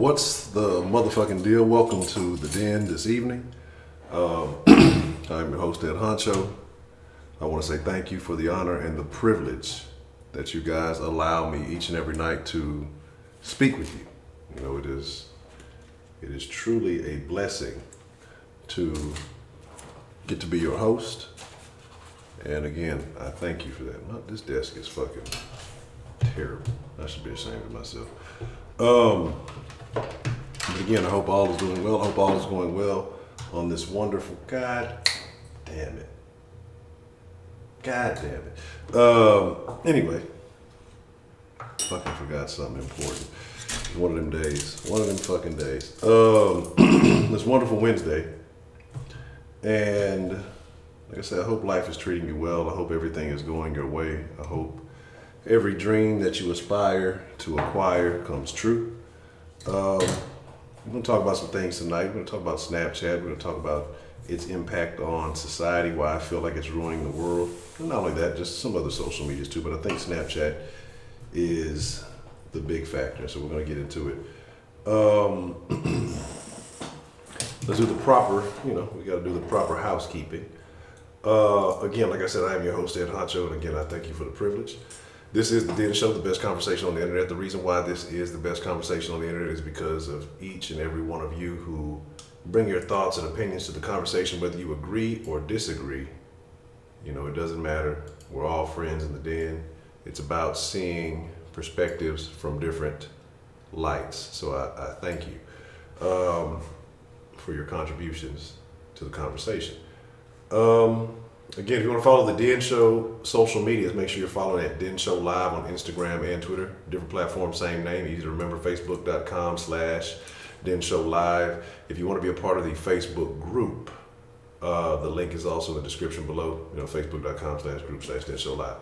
What's the motherfucking deal? Welcome to the Den this evening. I'm your host, Ed Honcho. I want to say thank you for the honor and the privilege that you guys allow me each and every night to speak with you. You know, it is truly a blessing to get to be your host. And again, I thank you for that. This desk is fucking terrible. I should be ashamed of myself. But again, I hope all is doing well. I hope all is going well on this wonderful, God damn it. Anyway, fucking forgot something important. One of them days. One of them fucking days. This wonderful Wednesday. And like I said, I hope life is treating you well. I hope everything is going your way. I hope every dream that you aspire to acquire comes true. We're going to talk about some things tonight. We're going to talk about Snapchat. We're going to talk about its impact on society, why I feel like it's ruining the world. And not only that, just some other social medias too, but I think Snapchat is the big factor, so we're going to get into it. Let's do the proper, we got to do the proper housekeeping. Again, like I said, I am your host, Ed Honcho, and again, I thank you for the privilege. This is the Den Show, the best conversation on the internet. The reason why this is the best conversation on the internet is because of each and every one of you who bring your thoughts and opinions to the conversation, whether you agree or disagree. It doesn't matter. We're all friends in the Den. It's about seeing perspectives from different lights. So I thank you for your contributions to the conversation. Again, if you want to follow the Den Show social medias, make sure you're following at Den Show Live on Instagram and Twitter. Different platforms, same name, easy to remember, facebook.com/Den Show Live. If you want to be a part of the Facebook group, the link is also in the description below, facebook.com/group/Den Show Live.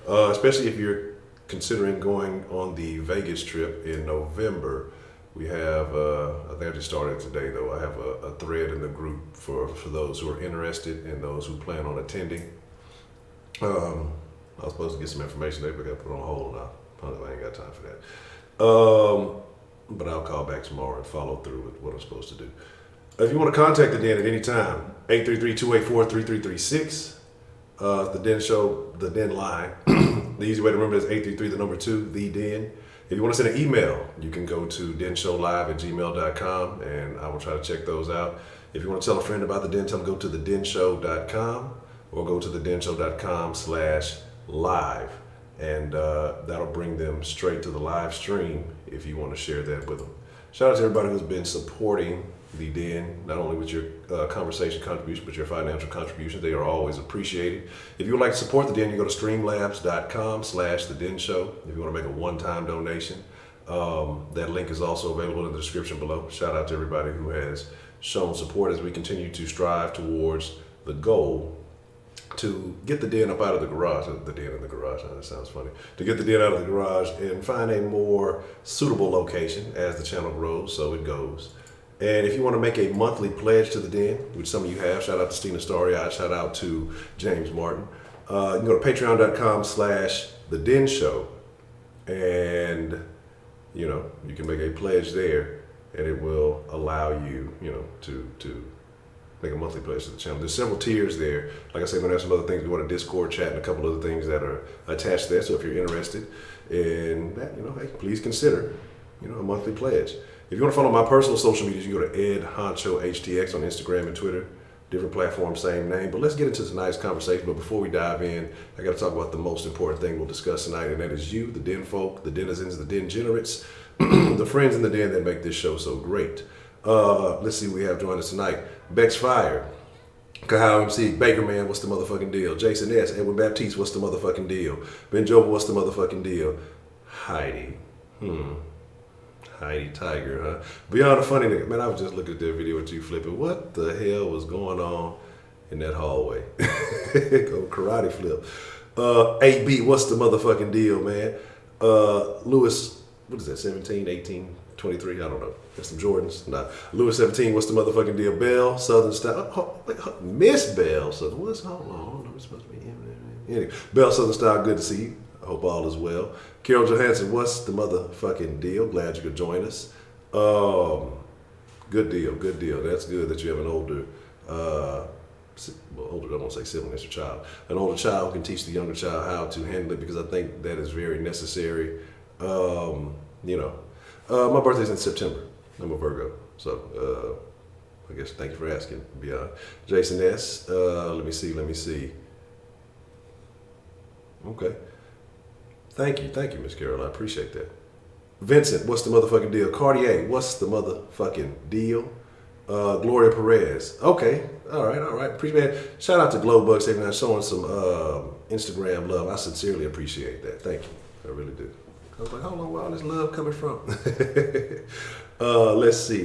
Especially if you're considering going on the Vegas trip in November. We have, I think I just started today though, I have a thread in the group for those who are interested and those who plan on attending. I was supposed to get some information today, but I got put on hold now. I ain't got time for that. But I'll call back tomorrow and follow through with what I'm supposed to do. If you want to contact the Den at any time, 833-284-3336. The Den Show, the Den line. The easy way to remember is 833, the Den. If you want to send an email, you can go to denshowlive@gmail.com and I will try to check those out. If you want to tell a friend about the Den, tell them go to thedenshow.com or go to thedenshow.com/live. And that'll bring them straight to the live stream if you want to share that with them. Shout out to everybody who's been supporting the Den, not only with your conversation contribution, but your financial contributions. They are always appreciated. If you would like to support the Den, you go to streamlabs.com/the Den Show. If you want to make a one-time donation, that link is also available in the description below. Shout out to everybody who has shown support as we continue to strive towards the goal to get the Den up out of the garage. The Den in the garage, that sounds funny. To get the Den out of the garage and find a more suitable location as the channel grows, so it goes. And if you want to make a monthly pledge to the Den, which some of you have, shout out to Stina Starry, shout out to James Martin. You can go to patreon.com/the Den Show. And, you can make a pledge there and it will allow you, to make a monthly pledge to the channel. There's several tiers there. Like I said, we're going to have some other things. We want a Discord chat and a couple other things that are attached there. So if you're interested in that, hey, please consider, a monthly pledge. If you want to follow my personal social medias, you can go to Ed Honcho HTX on Instagram and Twitter. Different platforms, same name. But let's get into tonight's conversation. But before we dive in, I got to talk about the most important thing we'll discuss tonight, and that is you, the Den folk, the denizens, the Den generates, the friends in the Den that make this show so great. Let's see what we have joining us tonight. Bex Fire, Kahau MC, Baker Man, what's the motherfucking deal? Jason S, Edwin Baptiste, what's the motherfucking deal? Ben Joba, what's the motherfucking deal? Heidi, Heidi Tiger, huh? Beyond a funny nigga. Man, I was just looking at that video with you flipping. What the hell was going on in that hallway? Go karate flip. 8B, what's the motherfucking deal, man? Lewis, what is that, 17, 18, 23? I don't know. Got some Jordans. Nah. Lewis 17, what's the motherfucking deal? Bell, Southern Style. Miss Bell, Southern. What's, hold on. It's supposed to be him. Anyway, Bell, Southern Style, good to see you. I hope all is well. Carol Johansson, what's the motherfucking deal? Glad you could join us. Um, Good deal, good deal. That's good that you have an older, well, older, I won't say sibling, that's your child. An older child who can teach the younger child how to handle it because I think that is very necessary. You know, my birthday's in September. I'm a Virgo. So, I guess thank you for asking, Beyond. Jason S., let me see. Okay. Thank you, Miss Carol. I appreciate that. Vincent, what's the motherfucking deal? Cartier, what's the motherfucking deal? Gloria Perez. Okay. All right. Appreciate it. Shout out to Glowbug saving out showing some Instagram love. I sincerely appreciate that. Thank you. I really do. I was like, how long where all this love coming from? Let's see.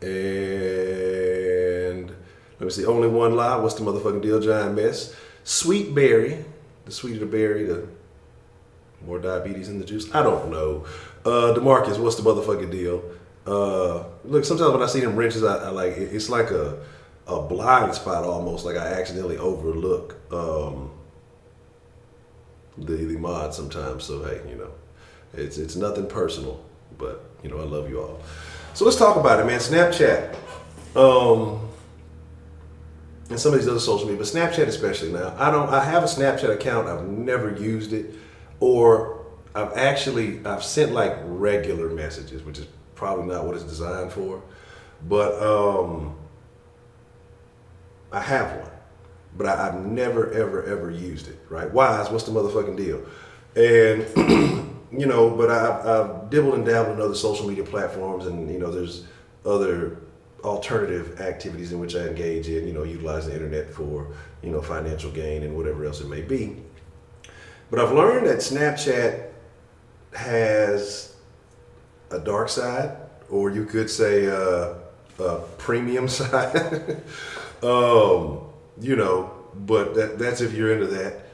And let me see. Only one lie. What's the motherfucking deal, Giant Mess? Sweet berry. The sweeter the berry, the more diabetes in the juice. I don't know. DeMarcus, what's the motherfucking deal? Look, sometimes when I see them wrenches, I like it's like a blind spot almost. Like I accidentally overlook the mod sometimes. So hey, it's nothing personal, but I love you all. So let's talk about it, man. Snapchat. And some of these other social media, but Snapchat especially now. I have a Snapchat account. I've never used it, or I've sent like regular messages, which is probably not what it's designed for. But I have one, but I've never ever used it. Right? Wise, what's the motherfucking deal? And but I've dibbled and dabbled in other social media platforms, and there's other alternative activities in which I engage in, utilize the internet for, financial gain and whatever else it may be. But I've learned that Snapchat has a dark side, or you could say a premium side, but that's if you're into that.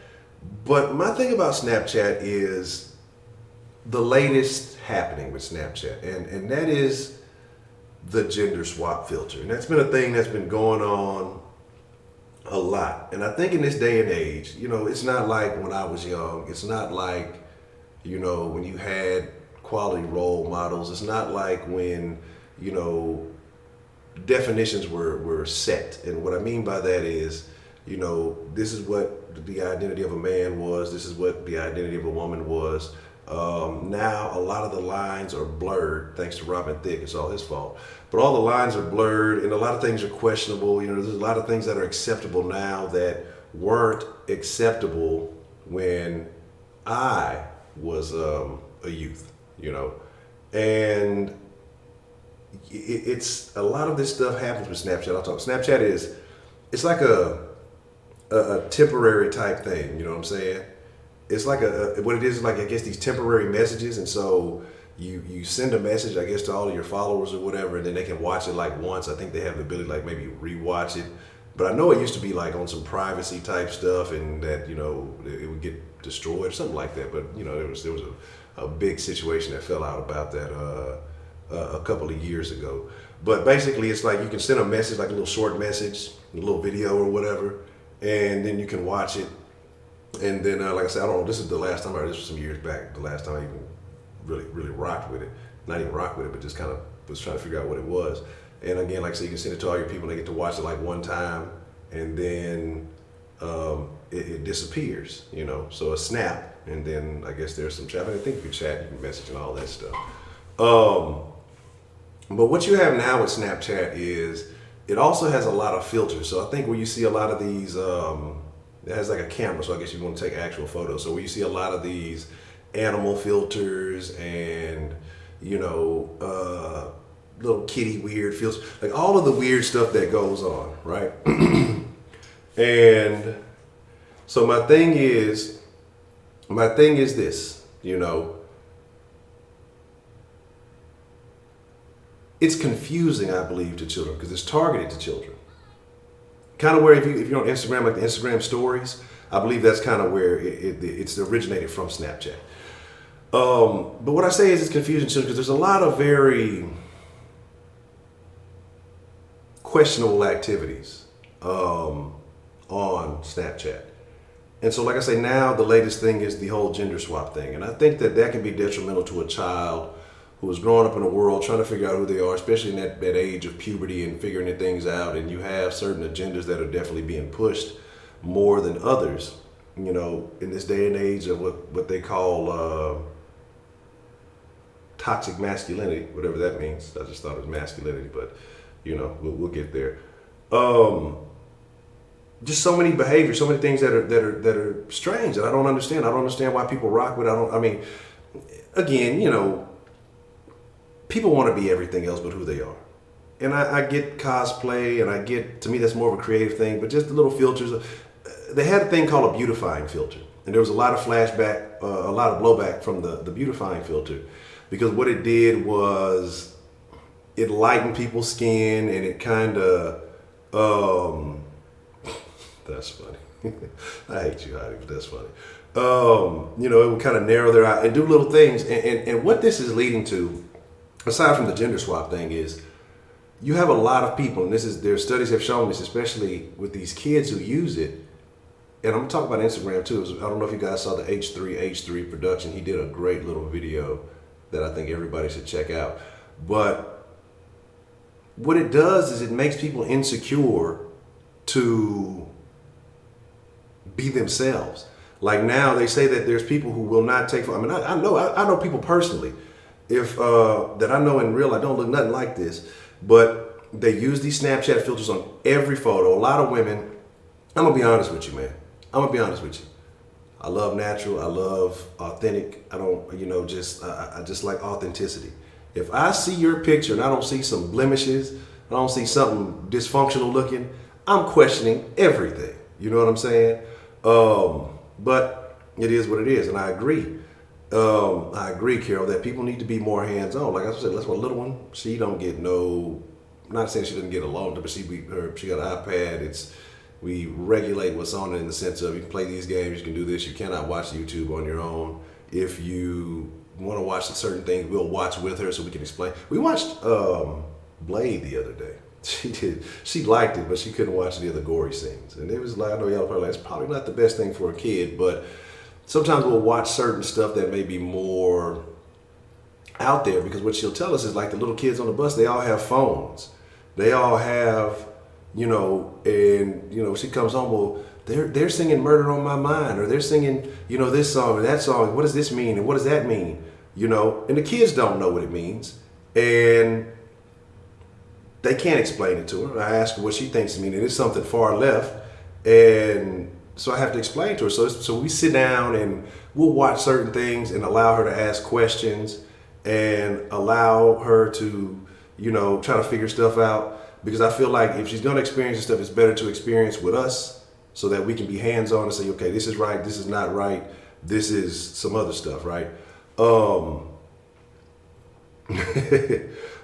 But my thing about Snapchat is the latest happening with Snapchat, and that is the gender swap filter. And that's been a thing that's been going on a lot. And I think in this day and age, it's not like when I was young. It's not like, when you had quality role models. It's not like when, definitions were set. And what I mean by that is, this is what the identity of a man was. This is what the identity of a woman was. Now a lot of the lines are blurred thanks to Robin Thicke. It's all his fault, but all the lines are blurred and a lot of things are questionable. There's a lot of things that are acceptable now that weren't acceptable when I was a youth, and it's a lot of this stuff happens with Snapchat. I'll talk. Snapchat it's like a temporary type thing. You know what I'm saying? It's like what it is like, I guess, these temporary messages. And so you send a message, I guess, to all of your followers or whatever, and then they can watch it like once. I think they have the ability to like maybe rewatch it. But I know it used to be like on some privacy type stuff, and that, it would get destroyed or something like that. But, there was a big situation that fell out about that a couple of years ago. But basically it's like you can send a message, like a little short message, a little video or whatever, and then you can watch it. And then, like I said, I don't know, this is the last time, this was some years back, the last time I even really rocked with it. Not even rocked with it, but just kind of was trying to figure out what it was. And again, like I said, you can send it to all your people and they get to watch it like one time, and then it disappears, So a snap, and then I guess there's some chat. I think you can chat, you can message and all that stuff. But what you have now with Snapchat is it also has a lot of filters. So I think where you see a lot of these, it has like a camera, so I guess you want to take actual photos. So where you see a lot of these animal filters and, little kitty weird filters, like all of the weird stuff that goes on, right? And so my thing is this, it's confusing, I believe, to children because it's targeted to children. Kind of where if you're on Instagram, like the Instagram stories, I believe that's kind of where it's originated from Snapchat. But what I say is it's confusing children because there's a lot of very questionable activities on Snapchat. And so, like I say, now the latest thing is the whole gender swap thing. And I think that that can be detrimental to a child who is growing up in a world trying to figure out who they are, especially in that age of puberty and figuring their things out. And you have certain agendas that are definitely being pushed more than others, you know, in this day and age of what they call toxic masculinity, whatever that means. I just thought it was masculinity, but, you know, we'll get there. Just so many behaviors, so many things that are strange that I don't understand. I don't understand why people rock with. I mean, again, you know, people want to be everything else but who they are. And I get cosplay, and I get, to me, that's more of a creative thing, but just the little filters. They had a thing called a beautifying filter. And there was a lot of flashback, a lot of blowback from the beautifying filter. Because what it did was it lightened people's skin, and it kind of, that's funny. I hate you, Heidi, but that's funny. You know, it would kind of narrow their eye and do little things. And what this is leading to, aside from the gender swap thing, is you have a lot of people, and their studies have shown this, especially with these kids who use it. And I'm gonna talk about Instagram too. I don't know if you guys saw the H3 production. He did a great little video that I think everybody should check out. But what it does is it makes people insecure to be themselves. Like now they say that there's people who will not take, I mean, I know people personally, that I know in real life don't look nothing like this, but they use these Snapchat filters on every photo. A lot of women, I'm gonna be honest with you, man. I'm gonna be honest with you. I love natural, I love authentic. I don't, you know, I just like authenticity. If I see your picture and I don't see some blemishes, I don't see something dysfunctional looking, I'm questioning everything. You know what I'm saying? But it is what it is, and I agree. I agree, Carol, that people need to be more hands-on. Like I said, that's my little one. She don't get no. I'm not saying she doesn't get alone, but she got an iPad. We regulate what's on it in the sense of you can play these games, you can do this. You cannot watch YouTube on your own. If you want to watch certain things, we'll watch with her so we can explain. We watched Blade the other day. She did. She liked it, but she couldn't watch the other gory scenes. And it was like, I know y'all probably like, it's probably not the best thing for a kid, but sometimes we'll watch certain stuff that may be more out there, because what she'll tell us is like the little kids on the bus, they all have phones. They all have, you know, and, you know, she comes home, well, they're singing Murder on My Mind, or they're singing, you know, this song or that song. What does this mean? And what does that mean? You know, and the kids don't know what it means. And they can't explain it to her. I ask her what she thinks it means, and it's something far left. And so I have to explain to her. So we sit down and we'll watch certain things and allow her to ask questions and allow her to, you know, try to figure stuff out. Because I feel like if she's going to experience this stuff, it's better to experience with us so that we can be hands-on and say, okay, this is right, this is not right, this is some other stuff, right?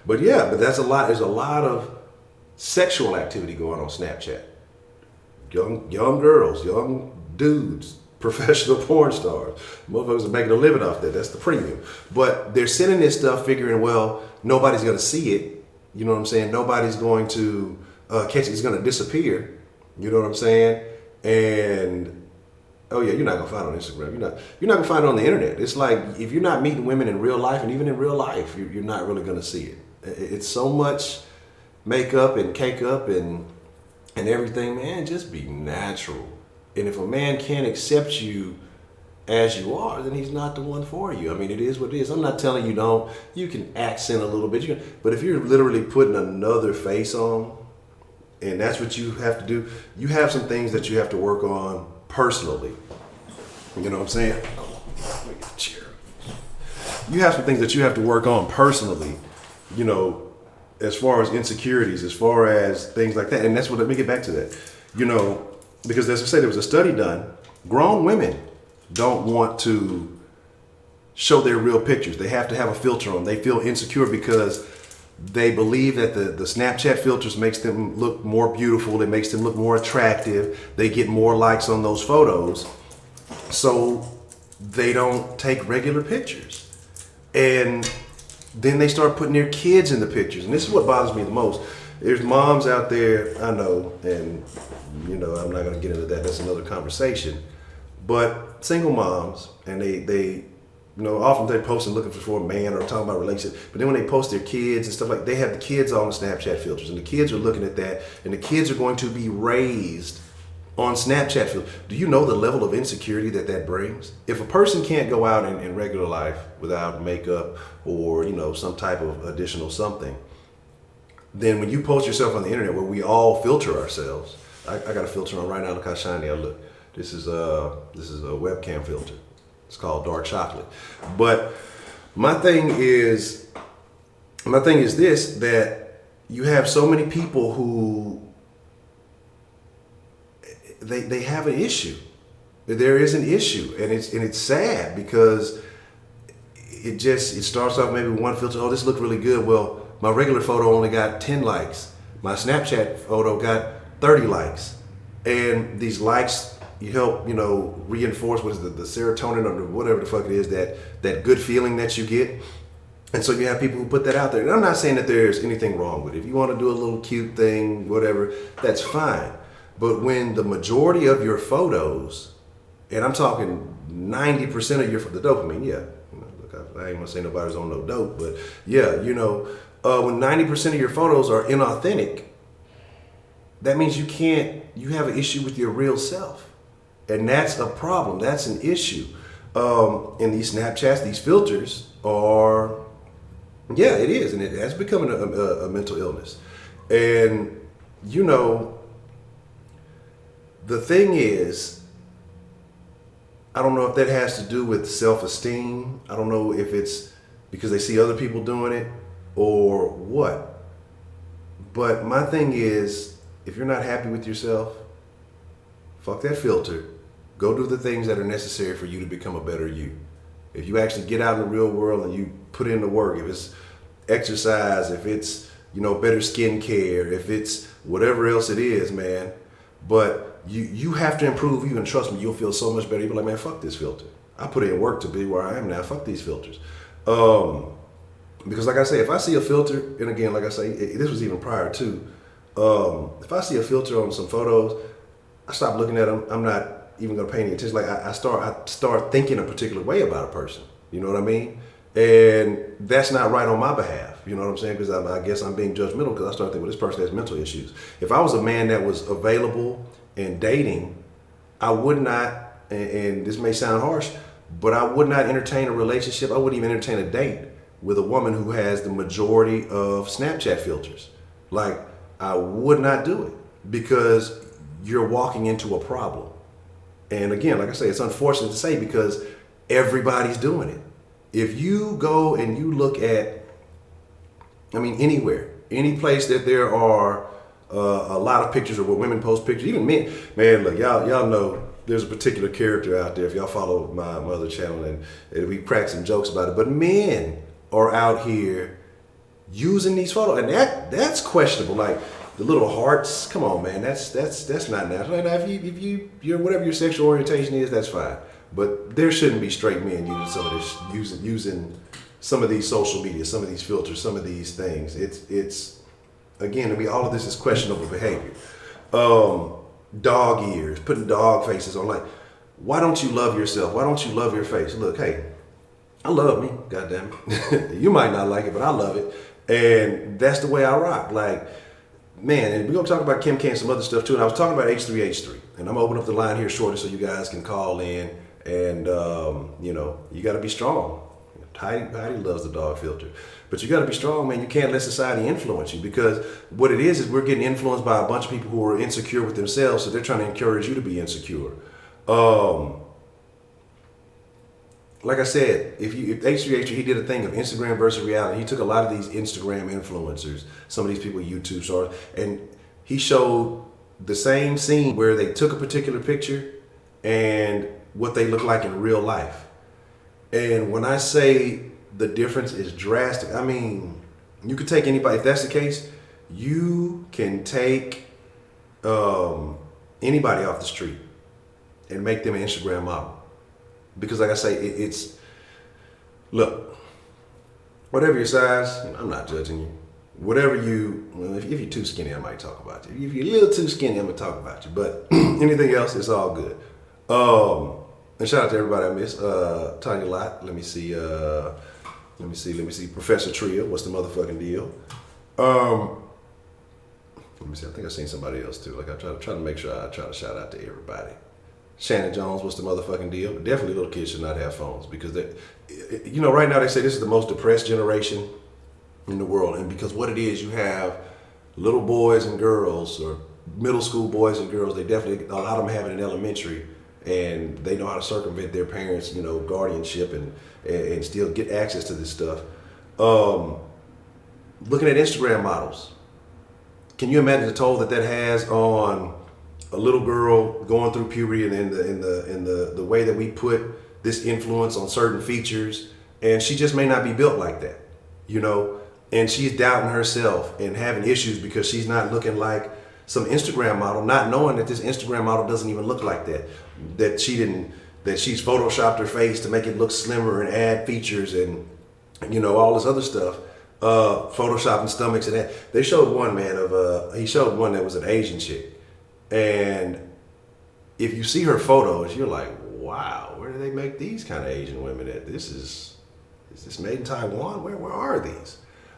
But yeah, but that's a lot. There's a lot of sexual activity going on Snapchat. Young girls, young dudes, professional porn stars. Motherfuckers are making a living off that. That's the premium. But they're sending this stuff figuring, well, nobody's going to see it. You know what I'm saying? Nobody's going to catch it. It's going to disappear. You know what I'm saying? And oh yeah, you're not gonna find it on Instagram. You're not gonna find it on the internet. It's like if you're not meeting women in real life, and even in real life, you're not really gonna see it. It's so much makeup and cake up and everything, man. Just be natural. And if a man can't accept you as you are, then he's not the one for you. I mean, it is what it is. I'm not telling you don't. You can accent a little bit, but if you're literally putting another face on, and that's what you have to do, you have some things that you have to work on personally. You know what I'm saying? Let me get a chair. You have some things that you have to work on personally, you know, as far as insecurities, as far as things like that. And that's what, let me get back to that. You know, because as I said, there was a study done. Grown women don't want to show their real pictures. They have to have a filter on. They feel insecure because they believe that the Snapchat filters makes them look more beautiful. It makes them look more attractive. They get more likes on those photos. So they don't take regular pictures. And then they start putting their kids in the pictures. And this is what bothers me the most. There's moms out there, I know, and you know, I'm not gonna get into that. That's another conversation. But single moms, and they often they're posting looking for a man or talking about relationships. But then when they post their kids and stuff like, they have the kids on the Snapchat filters, and the kids are looking at that, and the kids are going to be raised on Snapchat filters. Do you know the level of insecurity that brings? If a person can't go out in regular life without makeup or some type of additional something, then when you post yourself on the internet, where we all filter ourselves, I got a filter on right now. Look how shiny I look. This is a webcam filter. It's called dark chocolate. But my thing is this, that you have so many people who they have an issue. There is an issue, and it's sad, because it starts off maybe with one filter. Oh, this looked really good. Well, my regular photo only got 10 likes. My Snapchat photo got 30 likes. And these likes, you help, reinforce what is the serotonin or whatever the fuck it is, that good feeling that you get. And so you have people who put that out there. And I'm not saying that there's anything wrong with it. If you want to do a little cute thing, whatever, that's fine. But when the majority of your photos, and I'm talking 90% of the dopamine, yeah. Look, I ain't gonna say nobody's on no dope, but yeah, when 90% of your photos are inauthentic, that means you have an issue with your real self. And that's a problem. That's an issue. And these Snapchats, these filters are, yeah, it is. And it has become a mental illness. And, the thing is, I don't know if that has to do with self-esteem. I don't know if it's because they see other people doing it or what. But my thing is, if you're not happy with yourself, fuck that filter. Go do the things that are necessary for you to become a better you. If you actually get out in the real world and you put in the work, if it's exercise, if it's, better skincare, if it's whatever else it is, man. But you have to improve you, and trust me, you'll feel so much better. You'll be like, man, fuck this filter. I put in work to be where I am now. Fuck these filters. Because like I say, if I see a filter, and again, like I say, this was even prior to, if I see a filter on some photos, I stop looking at them. I'm not even gonna pay any attention. Like I start thinking a particular way about a person. You know what I mean? And that's not right on my behalf. You know what I'm saying? Because I guess I'm being judgmental because I start thinking, well, this person has mental issues. If I was a man that was available and dating, I would not, and this may sound harsh, but I would not entertain a relationship. I wouldn't even entertain a date with a woman who has the majority of Snapchat filters. Like, I would not do it, because you're walking into a problem. And again, like I say, it's unfortunate to say, because everybody's doing it. If you go and you look at, anywhere, any place that there are a lot of pictures, or where women post pictures, even men, man, look, y'all know there's a particular character out there, if y'all follow my other channel, and we crack some jokes about it, but men are out here using these photos, and that's questionable. Like the little hearts, come on, man, that's not natural. And if you're whatever your sexual orientation is, that's fine. But there shouldn't be straight men using some of this, using some of these social media, some of these filters, some of these things. It's again, all of this is questionable behavior. Dog ears, putting dog faces on. Like, why don't you love yourself? Why don't you love your face? Look, hey, I love me, goddamn it. You might not like it, but I love it. And that's the way I rock. Like, man, and we're gonna talk about Kemah and some other stuff too. And I was talking about H3H3, and I'm gonna open up the line here shortly so you guys can call in. And you got to be strong. Heidi loves the dog filter, but you got to be strong, man. You can't let society influence you, because what it is we're getting influenced by a bunch of people who are insecure with themselves, so they're trying to encourage you to be insecure. Like I said, if H3H3, he did a thing of Instagram versus reality. He took a lot of these Instagram influencers, some of these people YouTube stars, and he showed the same scene where they took a particular picture and what they look like in real life. And when I say the difference is drastic, you could take anybody. If that's the case, you can take anybody off the street and make them an Instagram model. Because like I say, look, whatever your size, I'm not judging you. Whatever if you're too skinny, I might talk about you. If you're a little too skinny, I'm gonna talk about you. But anything else, it's all good. And shout out to everybody I missed. Tanya Lott. Let me see. Professor Tria. What's the motherfucking deal? Let me see. I think I seen somebody else too. Like I try to make sure I try to shout out to everybody. Shannon Jones, what's the motherfucking deal? Definitely little kids should not have phones because right now they say this is the most depressed generation in the world, and because what it is, you have little boys and girls or middle school boys and girls. They definitely, a lot of them have it in elementary, and they know how to circumvent their parents, guardianship and still get access to this stuff. Looking at Instagram models, can you imagine the toll that has on a little girl going through puberty and in the way that we put this influence on certain features, and she just may not be built like that, and she's doubting herself and having issues because she's not looking like some Instagram model, not knowing that this Instagram model doesn't even look like that she's photoshopped her face to make it look slimmer and add features and all this other stuff. Photoshopping stomachs and that. They showed one he showed one that was an Asian chick. And if you see her photos, you're like, wow, where do they make these kind of Asian women at? Is this made in Taiwan? Where are these?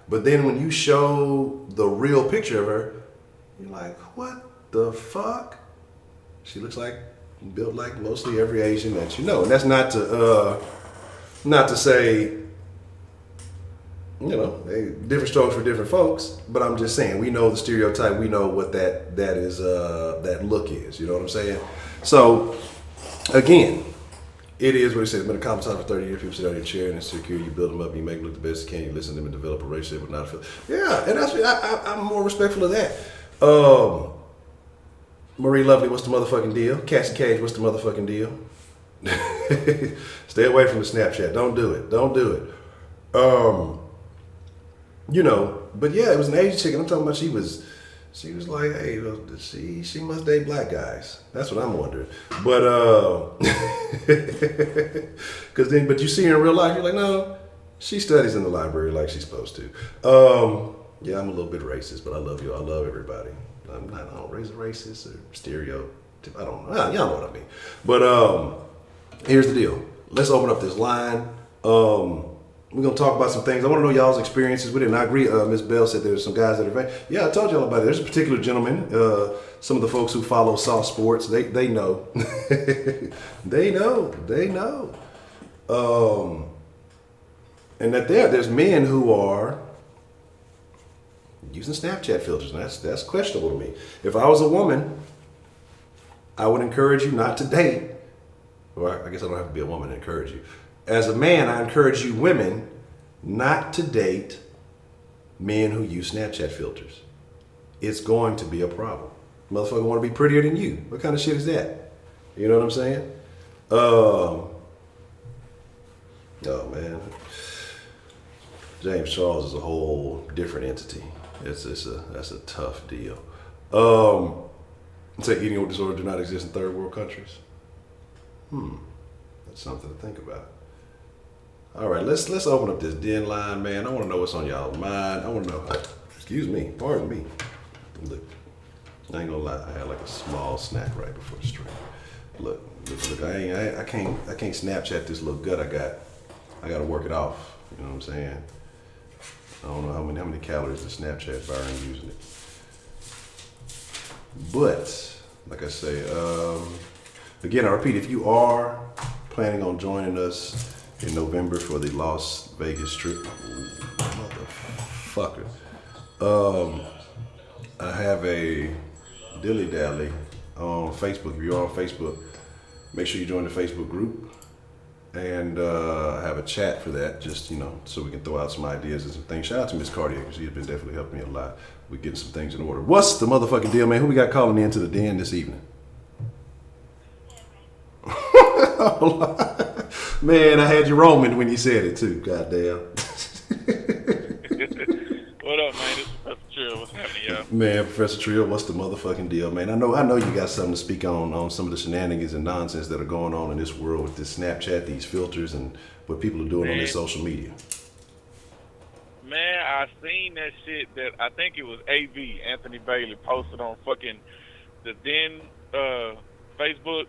But then when you show the real picture of her, you're like, what the fuck? She looks built like mostly every Asian that you know. And that's not to say, different strokes for different folks, but I'm just saying, we know the stereotype, we know what that is, that look is, you know what I'm saying? So, again, it is what it says. It's been a common time for 30 years. People sit on your chair and secure. You build them up. You make them look the best you can. You listen to them and develop a relationship with not feel. Yeah, and I'm more respectful of that. Marie Lovely, what's the motherfucking deal? Cassie Cage, what's the motherfucking deal? Stay away from the Snapchat. Don't do it. But yeah, it was an Asian chick, and I'm talking about she was like, hey, she must date black guys. That's what I'm wondering. But but you see her in real life, you're like, no, she studies in the library like she's supposed to. Yeah, I'm a little bit racist, but I love you. I love everybody. I don't raise a racist or stereotype. I don't know. Y'all know what I mean. But here's the deal. Let's open up this line. We're going to talk about some things. I want to know y'all's experiences with it. And I agree, Ms. Bell said there's some guys that are yeah, I told y'all about it. There's a particular gentleman, some of the folks who follow soft sports, they know. They know. And that there's men who are using Snapchat filters, and that's questionable to me. If I was a woman, I would encourage you not to date. Well, I guess I don't have to be a woman to encourage you. As a man, I encourage you women not to date men who use Snapchat filters. It's going to be a problem. Motherfucker want to be prettier than you. What kind of shit is that? You know what I'm saying? Oh man. James Charles is a whole different entity. That's a tough deal. Say eating disorder do not exist in third world countries. That's something to think about. All right, let's open up this den line, man. I want to know what's on y'all's mind. I want to know. Excuse me, pardon me. Look, I ain't gonna lie. I had like a small snack right before the stream. Look. I can't Snapchat this little gut I got. I gotta work it off. You know what I'm saying? I don't know how many calories the Snapchat bar I'm using it. But like I say, again, I repeat, if you are planning on joining us in November for the Las Vegas trip, motherfucker, I have a dilly dally on Facebook. If you're on Facebook, make sure you join the Facebook group and have a chat for that, just so we can throw out some ideas and some things. Shout out to Miss Cartier, because she has been definitely helping me a lot with getting some things in order. What's the motherfucking deal, man? Who we got calling into the den this evening? Man, I had you roaming when you said it too. Goddamn. What up, man? This is Professor Trill. What's happening, y'all? Man, Professor Trill, what's the motherfucking deal, man? I know you got something to speak on some of the shenanigans and nonsense that are going on in this world with this Snapchat, these filters, and what people are doing on their social media. Man, I seen that shit that I think it was AV, Anthony Bailey, posted on fucking the Den Facebook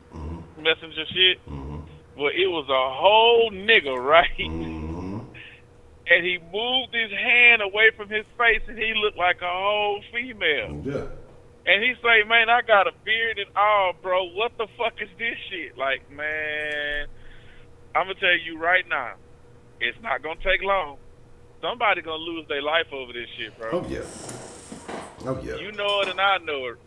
Messenger shit. Well, it was a whole nigga, right? Mm-hmm. And he moved his hand away from his face, and he looked like a whole female. Yeah. And he say, "Man, I got a beard and all, bro. What the fuck is this shit?" Like, man, I'm gonna tell you right now, it's not gonna take long. Somebody gonna lose their life over this shit, bro. Oh yeah. Oh yeah. You know it, and I know it.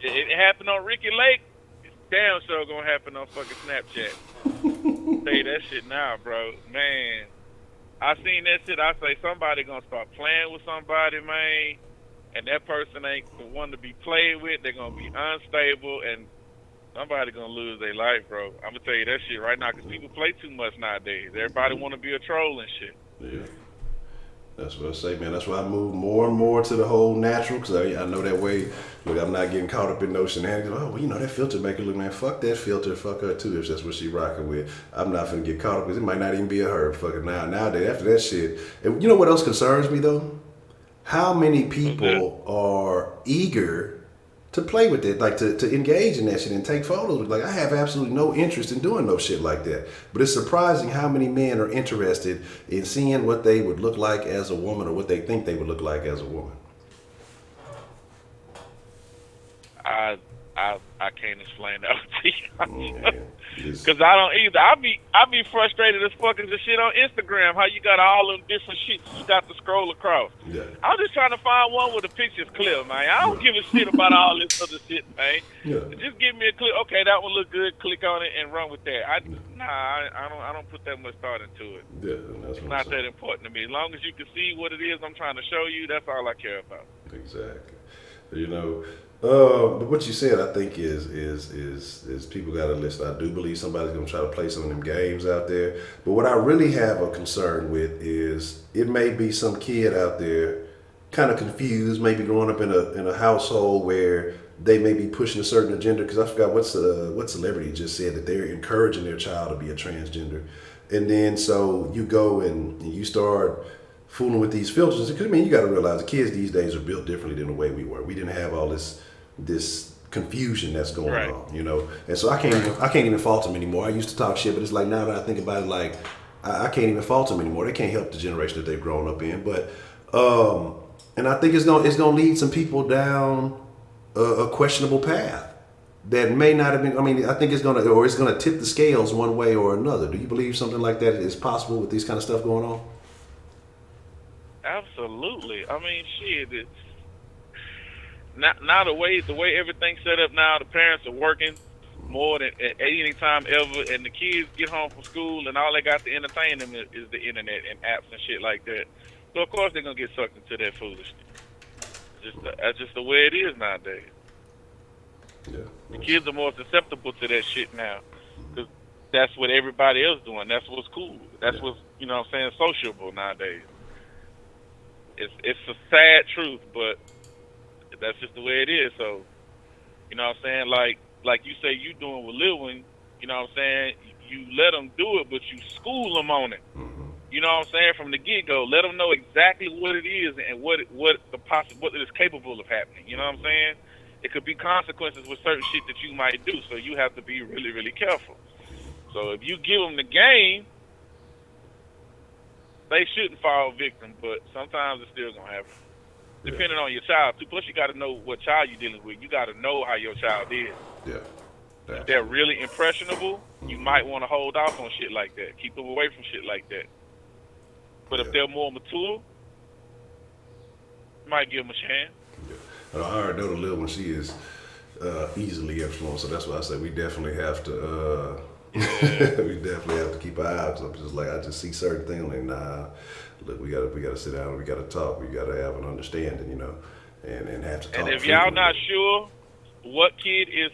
It happened on Ricky Lake. It's damn sure gonna happen on fucking Snapchat. Say that shit now, bro. Man, I seen that shit. I say somebody gonna start playing with somebody, man, and that person ain't the one to be played with. They're gonna be unstable, and somebody gonna lose their life, bro. I'm gonna tell you that shit right now, because people play too much nowadays. Everybody want to be a troll and shit. Yeah. That's what I say, man. That's why I move more and more to the whole natural, because I know that way. Look, I'm not getting caught up in no shenanigans. Oh, well, you know, that filter make it look, man, fuck that filter. Fuck her, too, if that's what she rocking with. I'm not finna get caught up, because it might not even be a her. Fuck it now. Nowadays, after that shit. And you know what else concerns me, though? How many people are eager to play with it, like to engage in that shit and take photos. Like, I have absolutely no interest in doing no shit like that. But it's surprising how many men are interested in seeing what they would look like as a woman, or what they think they would look like as a woman. I can't explain that to you. Man, Cause I don't either. I be frustrated as fuck as the shit on Instagram. How you got all them different shits you got to scroll across. yeah. I'm just trying to find one where the picture's clear, man. I don't give a shit about all this other shit, man. Yeah. Just give me a click. Okay, that one look good. Click on it and run with that. I don't put that much thought into it. Yeah, that's It's what not I'm saying. that important to me. As long as you can see what it is I'm trying to show you, that's all I care about. Exactly. You know, but what you said, I think is people got to listen. I do believe somebody's gonna try to play some of them games out there. But what I really have a concern with is it may be some kid out there kind of confused, maybe growing up in a household where they may be pushing a certain agenda. Because I forgot what celebrity just said that they're encouraging their child to be a transgender, and then so you go and you start fooling with these filters. Because I mean, you got to realize the kids these days are built differently than the way we were. We didn't have all this confusion that's going Right. on, you know. And so I can't even fault them anymore. I used to talk shit, but it's like now that I think about it, like I can't even fault them anymore. They can't help the generation that they've grown up in. But and I think it's gonna lead some people down a questionable path that may not have been. I mean, I think it's gonna tip the scales one way or another. Do you believe something like that is possible with this kind of stuff going on? Absolutely. I mean, shit. It's now the way everything's set up now. The parents are working more than at any time ever, and the kids get home from school, and all they got to entertain them is the internet and apps and shit like that. So of course they're gonna get sucked into that foolishness. That's just the way it is nowadays. Yeah. The kids are more susceptible to that shit now, because that's what everybody else doing. That's what's cool. That's what's, you know what I'm saying, sociable nowadays. It's a sad truth, but that's just the way it is. So, you know what I'm saying? Like you say you doing with Lil Wayne, you know what I'm saying? You let them do it, but you school them on it. Mm-hmm. You know what I'm saying? From the get-go, let them know exactly what it is and what it is capable of happening. You know what I'm saying? It could be consequences with certain shit that you might do, so you have to be really, really careful. So if you give them the game, they shouldn't fall victim, but sometimes it's still gonna happen. Yeah. Depending on your child too. Plus, you got to know what child you're dealing with. You got to know how your child is. Yeah. If they're really impressionable, you might want to hold off on shit like that. Keep them away from shit like that. But if they're more mature, you might give them a chance. Yeah. I already know the little one. She is easily influenced, so that's why I say we definitely have to. We definitely have to keep our eye out. 'Cause I'm just like, I just see certain things. I'm like, nah, look, we gotta sit down. We gotta talk. We gotta have an understanding, you know, and have to talk. And if frequently. y'all not sure what kid is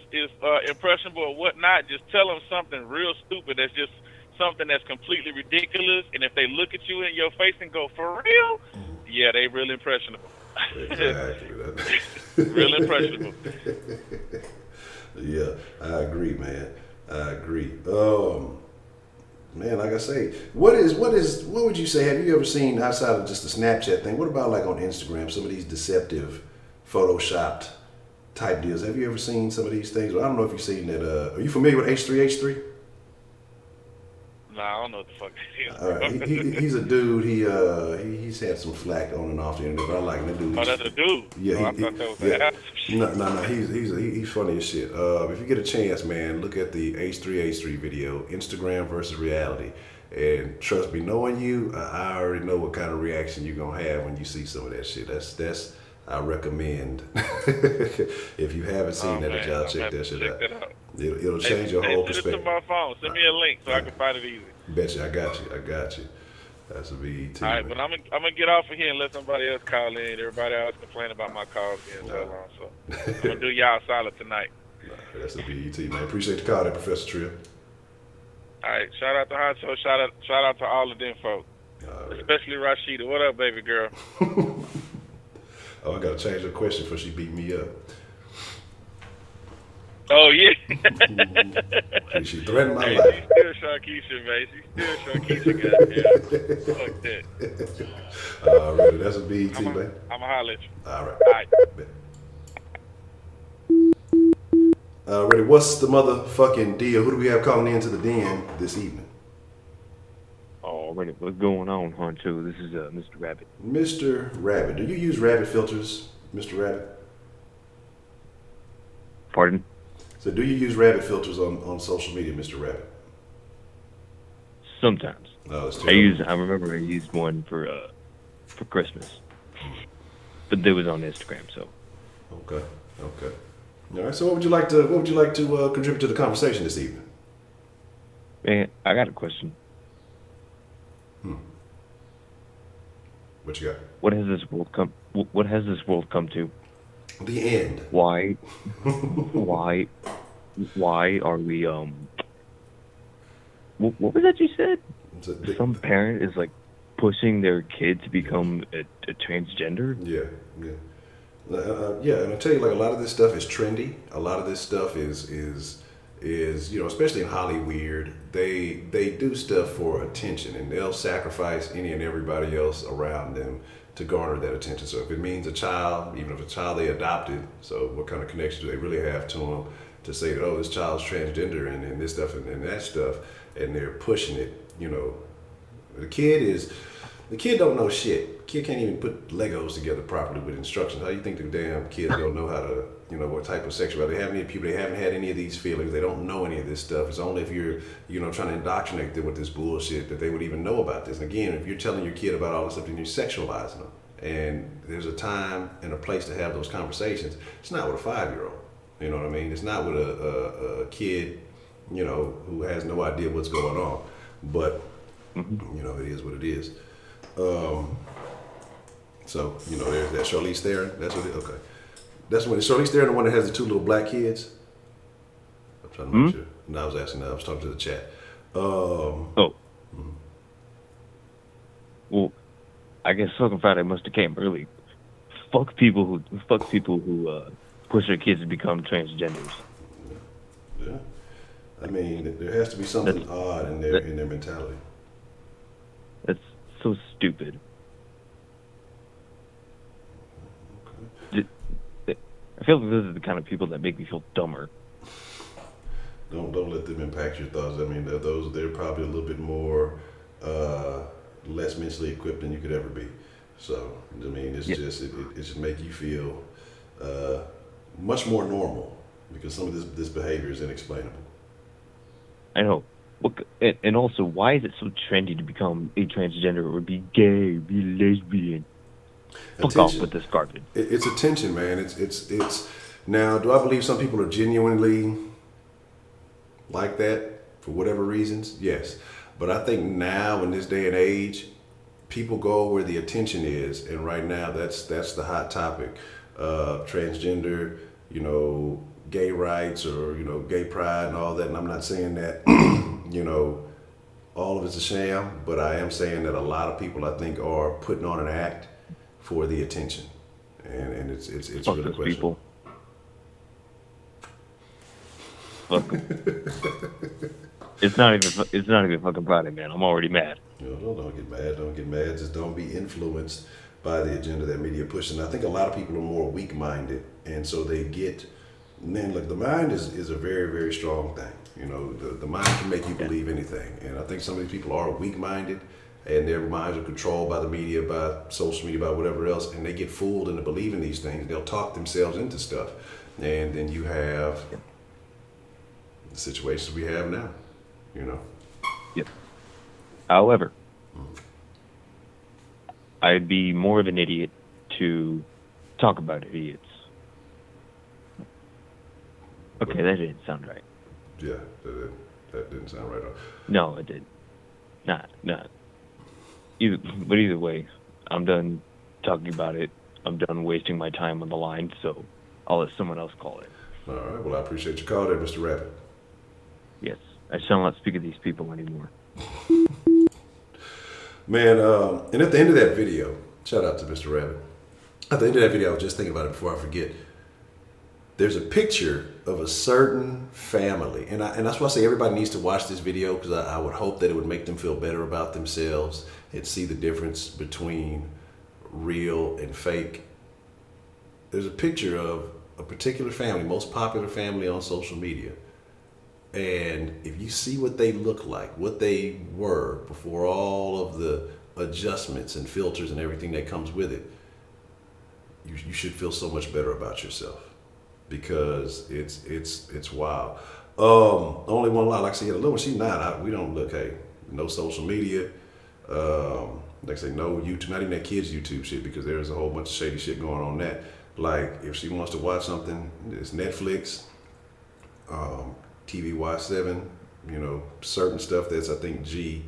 impressionable or what not, just tell them something real stupid. That's just something that's completely ridiculous. And if they look at you in your face and go, "For real?" Yeah, they real impressionable. Exactly. Real impressionable. Yeah, I agree, man. I agree. Man, like I say, what would you say? Have you ever seen, outside of just the Snapchat thing? What about like on Instagram, some of these deceptive, photoshopped type deals? Have you ever seen some of these things? Well, I don't know if you've seen that. Are you familiar with H3H3? Nah, I don't know what the fuck it is, All right, bro. he's a dude. He's had some flack on and off the internet, but I like that dude. Oh, that's a dude. Yeah, Oh, I thought that was yeah. an app. No. He's funny as shit. If you get a chance, man, look at the H3 video, Instagram versus reality. And trust me, knowing you, I already know what kind of reaction you're gonna have when you see some of that shit. That's I recommend. If you haven't seen that, Man, y'all I'm check gonna that shit check out. that out. It'll Hey, change your whole send it to perspective. my phone. Send me a link so I can find it easy. Betcha, I got you. That's a BET. All right, Man. but I'm gonna get off of here and let somebody else call in. Everybody else complain about my calls being so long, so I'm gonna do y'all solid tonight. That's a BET, man. Appreciate the call, there, Professor Trill. All right, shout out to Honcho, shout out to all of them folks, especially Rashida. What up, baby girl? Oh, I gotta change her question before she beat me up. Oh yeah. She threatened my Hey, life. she's still Sharkeisha, man. She's still Sharkeisha, goddamn. Fuck that. Alright, that's a BET, man. I'ma holler at you. Alright. All right. Already, what's the motherfucking deal? Who do we have calling into the den this evening? Alrighty, what's going on, Honcho? This is Mr. Rabbit. Mr. Rabbit. Do you use rabbit filters, Mr. Rabbit? Pardon? So do you use rabbit filters on social media, Mr. Rabbit? Sometimes. Oh, that's I remember I used one for Christmas, but they was on Instagram. So. Okay. All right. So what would you like to contribute to the conversation this evening? Man, I got a question. What you got? What has this world come to? The end. Why? Why are we What was that you said? Some parent is like pushing their kid to become a transgender. Yeah. And I tell you, like, a lot of this stuff is trendy. A lot of this stuff is especially in Hollywood, they do stuff for attention, and they'll sacrifice any and everybody else around them to garner that attention. So if it means a child, even if a child they adopted, so what kind of connection do they really have to them to say that, oh, this child's transgender and this stuff and that stuff, and they're pushing it. The kid don't know shit. Kid can't even put Legos together properly with instructions. How do you think the damn kids don't know how to, what type of sexuality? They haven't people. They haven't had any of these feelings. They don't know any of this stuff. It's only if you're, trying to indoctrinate them with this bullshit that they would even know about this. And again, if you're telling your kid about all this stuff, then you're sexualizing them. And there's a time and a place to have those conversations. It's not with a 5-year-old. You know what I mean? It's not with a kid, who has no idea what's going on. But it is what it is. So, there's that Charlize Theron. That's what it is. Okay. That's when Charlize Theron, the one that has the 2 little black kids. I'm trying to make sure. No, I was asking that. I was talking to the chat. Well, I guess fucking Friday must have came early. Fuck people who push their kids to become transgenders. Yeah. I mean, there has to be something odd in their mentality. That's so stupid. I feel like those are the kind of people that make me feel dumber. Don't let them impact your thoughts. I mean, they're probably a little bit more less mentally equipped than you could ever be. So I mean, it's just it should make you feel much more normal, because some of this behavior is inexplainable. I know. And also, why is it so trendy to become a transgender or be gay, be lesbian? Fuck off with this garbage. It's attention, man. It's now. Do I believe some people are genuinely like that for whatever reasons? Yes, but I think now in this day and age, people go where the attention is, and right now that's the hot topic. Transgender, gay rights, or gay pride and all that. And I'm not saying that all of it's a sham, but I am saying that a lot of people, I think, are putting on an act for the attention, and it's Fuck really those questionable. people. Fuck 'em. It's not even fucking Friday, man. I'm already mad. Don't get mad. Don't get mad. Just don't be influenced by the agenda that media pushes. And I think a lot of people are more weak-minded, and so they get Man, look, the mind is a very, very strong thing. You know, the mind can make you believe anything. And I think some of these people are weak-minded and their minds are controlled by the media, by social media, by whatever else, and they get fooled into believing these things. They'll talk themselves into stuff. And then you have the situations we have now, you know. Yep. However, I'd be more of an idiot to talk about idiots. Okay, that didn't sound right. Yeah, that didn't sound right. No, it did. Not. But either way, I'm done talking about it. I'm done wasting my time on the line, so I'll let someone else call it. All right, well, I appreciate your call there, Mr. Rabbit. Yes, I shall not speak of these people anymore. Man, and at the end of that video, shout out to Mr. Rabbit. At the end of that video, I was just thinking about it before I forget. There's a picture of a certain family, and that's why I say everybody needs to watch this video, because I would hope that it would make them feel better about themselves and see the difference between real and fake. There's a picture of a particular family, most popular family on social media. And if you see what they look like, what they were before all of the adjustments and filters and everything that comes with it, you should feel so much better about yourself, because it's wild. Only one lie, like I said, a little one, she's not. We don't look. Hey, no social media. Like I say, no YouTube, not even that kids YouTube shit, because there's a whole bunch of shady shit going on that. Like if she wants to watch something, it's Netflix, TVY7, you know, certain stuff that's, I think, G,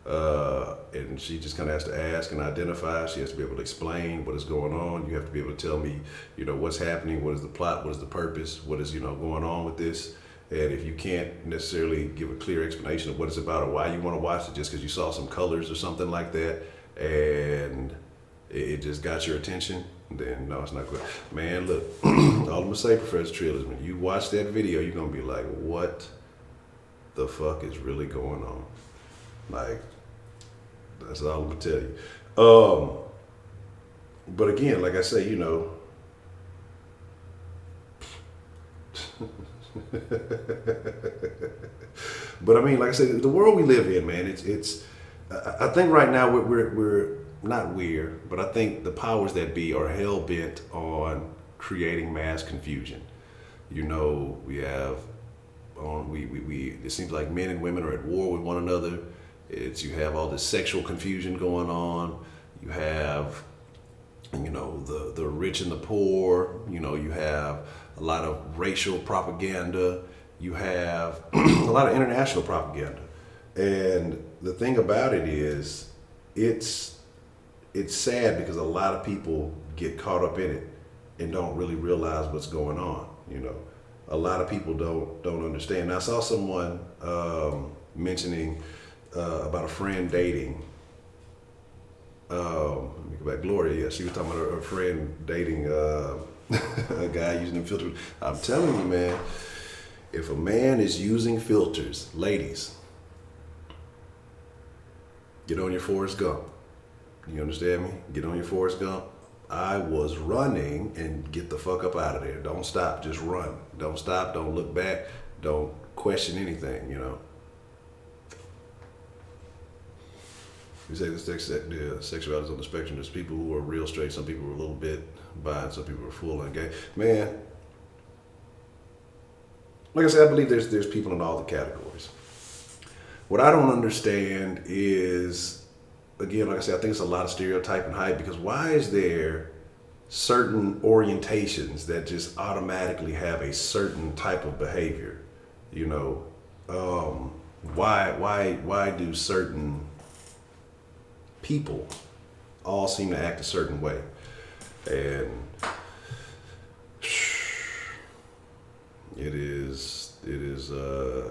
and she just kind of has to ask and identify. She has to be able to explain what is going on. You have to be able to tell me, you know, what's happening, what is the plot, what is the purpose, what is, you know, going on with this. And if you can't necessarily give a clear explanation of what it's about or why you want to watch it, just because you saw some colors or something like that, and it just got your attention, then no, it's not good. Man, look, all I'm gonna say, Professor Trill, is when you watch that video, you're gonna be like, what the fuck is really going on? Like, that's all I'm gonna tell you. But again, like I say, you know, but I mean, like I said, the world we live in, man, it's. I think right now we're not weird, but I think the powers that be are hell bent on creating mass confusion. You know, we have it seems like men and women are at war with one another. You have all this sexual confusion going on. You have, you know, the rich and the poor. You know, you have a lot of racial propaganda. You have a lot of international propaganda. And the thing about it is, it's sad because a lot of people get caught up in it and don't really realize what's going on. You know, a lot of people don't understand. Now, I saw someone mentioning about a friend dating. Let me go back. Gloria, yeah, she was talking about her friend dating a guy using filters. I'm telling you, man, if a man is using filters, ladies, get on your Forrest Gump. You understand me? Get on your Forrest Gump. I was running, and get the fuck up out of there. Don't stop, just run. Don't stop, don't look back, don't question anything, you know. You say the sexuality is on the spectrum. There's people who are real straight, some people are a little bit bi, and some people are full on gay. Man, like I said, I believe there's people in all the categories. What I don't understand is, again, like I said, I think it's a lot of stereotype and hype, because why is there certain orientations that just automatically have a certain type of behavior? You know, why do certain people all seem to act a certain way? And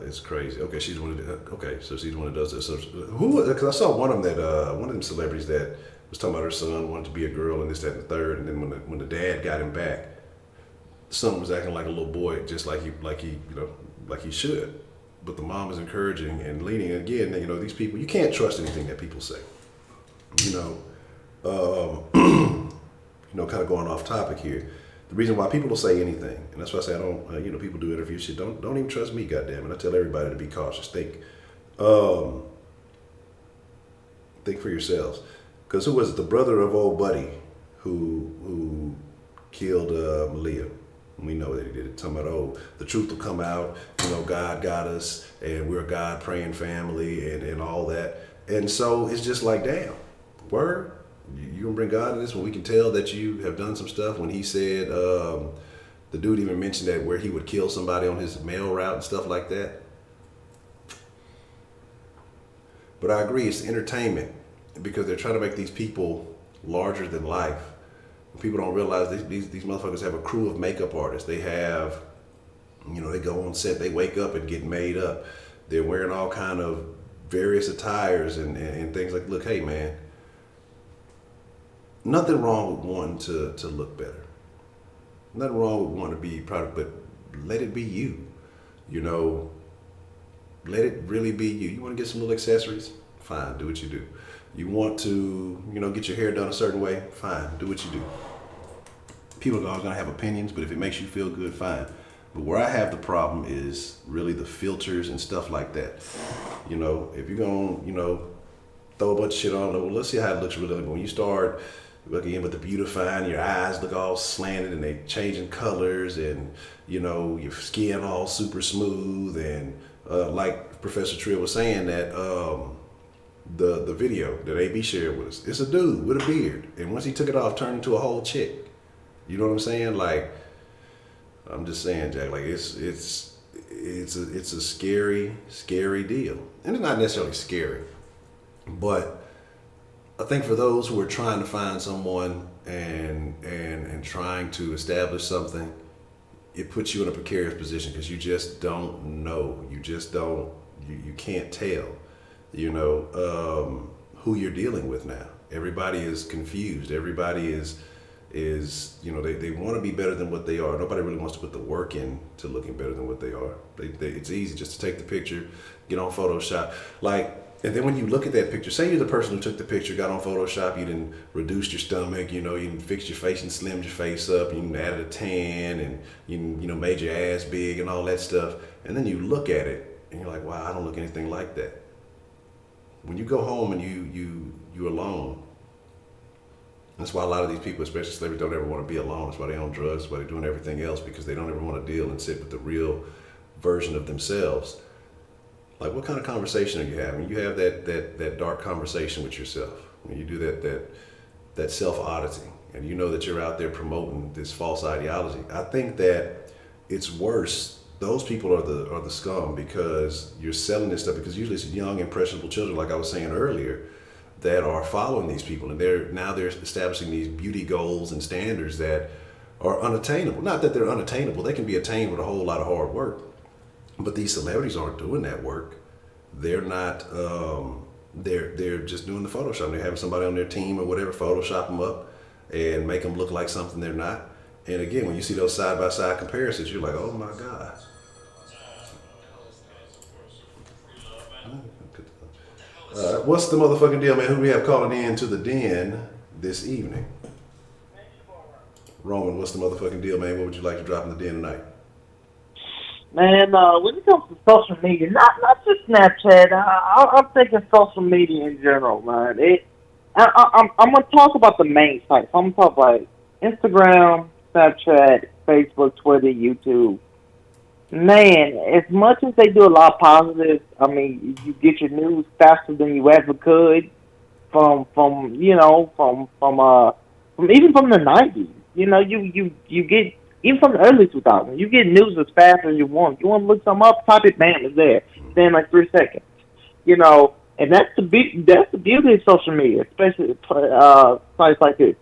it's crazy. Okay, she's one of the, okay, so she's one that does this. So who? Because I saw one of them celebrities that was talking about her son wanted to be a girl and this, that, and the third. And then when the dad got him back, the son was acting like a little boy, just like he should. But the mom was encouraging and leading. And again, you know, these people, you can't trust anything that people say. You know, kind of going off topic here. the reason why people will say anything, and that's why I say I don't. People do interview shit. Don't even trust me, goddamn it. I tell everybody to be cautious. Think for yourselves. Because who was it? The brother of old buddy who killed Malia. We know that he did it. Talking about, the truth will come out. God got us, and we're a God praying family, and all that. And so it's just like, damn, word. You gonna bring God in this when we can tell that you have done some stuff? When he said, the dude even mentioned that where he would kill somebody on his mail route and stuff like that. But I agree, it's entertainment because they're trying to make these people larger than life. People don't realize these motherfuckers have a crew of makeup artists. They have, they go on set, they wake up and get made up. They're wearing all kind of various attires and things like, look, hey man, nothing wrong with wanting to look better. Nothing wrong with wanting to be proud, but let it be you. Let it really be you. You want to get some little accessories? Fine, do what you do. You want to, get your hair done a certain way? Fine, do what you do. People are always going to have opinions, but if it makes you feel good, fine. But where I have the problem is really the filters and stuff like that. If you're going to, throw a bunch of shit on, well, let's see how it looks really. When you start looking in with the beautifying, your eyes look all slanted and they changing colors and, your skin all super smooth and like Professor Trill was saying that the video that AB shared with us, it's a dude with a beard, and once he took it off, turned into a whole chick. You know what I'm saying? Like, I'm just saying, Jack. Like, it's a scary deal, and it's not necessarily scary, but I think for those who are trying to find someone and trying to establish something, it puts you in a precarious position because you just don't know. You just don't. You can't tell. Who you're dealing with now. Everybody is confused. Everybody is they want to be better than what they are. Nobody really wants to put the work in to looking better than what they are. It's easy just to take the picture, get on Photoshop, and then when you look at that picture, say you're the person who took the picture, got on Photoshop, you didn't reduce your stomach, you didn't fix your face and slimmed your face up, you added a tan and you made your ass big and all that stuff, and then you look at it and you're like, wow, I don't look anything like that. When you go home and you're alone, that's why a lot of these people, especially celebrities, don't ever want to be alone. That's why they're on drugs, that's why they're doing everything else, because they don't ever want to deal and sit with the real version of themselves. Like, what kind of conversation are you having? You have that dark conversation with yourself. When you do that self-auditing, and you know that you're out there promoting this false ideology. I think that it's worse. Those people are the scum, because you're selling this stuff, because usually it's young, impressionable children, like I was saying earlier, that are following these people, and they're establishing these beauty goals and standards that are unattainable. Not that they're unattainable; they can be attained with a whole lot of hard work. But these celebrities aren't doing that work. They're not. They're just doing the Photoshop. They're having somebody on their team or whatever Photoshop them up and make them look like something they're not. And again, when you see those side by side comparisons, you're like, oh my God. What's the motherfucking deal, man? Who do we have calling in to the den this evening? Roman, what's the motherfucking deal, man? What would you like to drop in the den tonight? Man, when it comes to social media, not just Snapchat, I'm thinking social media in general, man. I'm gonna talk about the main sites. I'm gonna talk about Instagram, Snapchat, Facebook, Twitter, YouTube. Man, as much as they do a lot of positives, I mean, you get your news faster than you ever could from even from the 90s. You get, even from the early 2000s, you get news as fast as you want. You want to look something up, type it, bam, it's there. It's in like 3 seconds. And that's the beauty of social media, especially sites like this.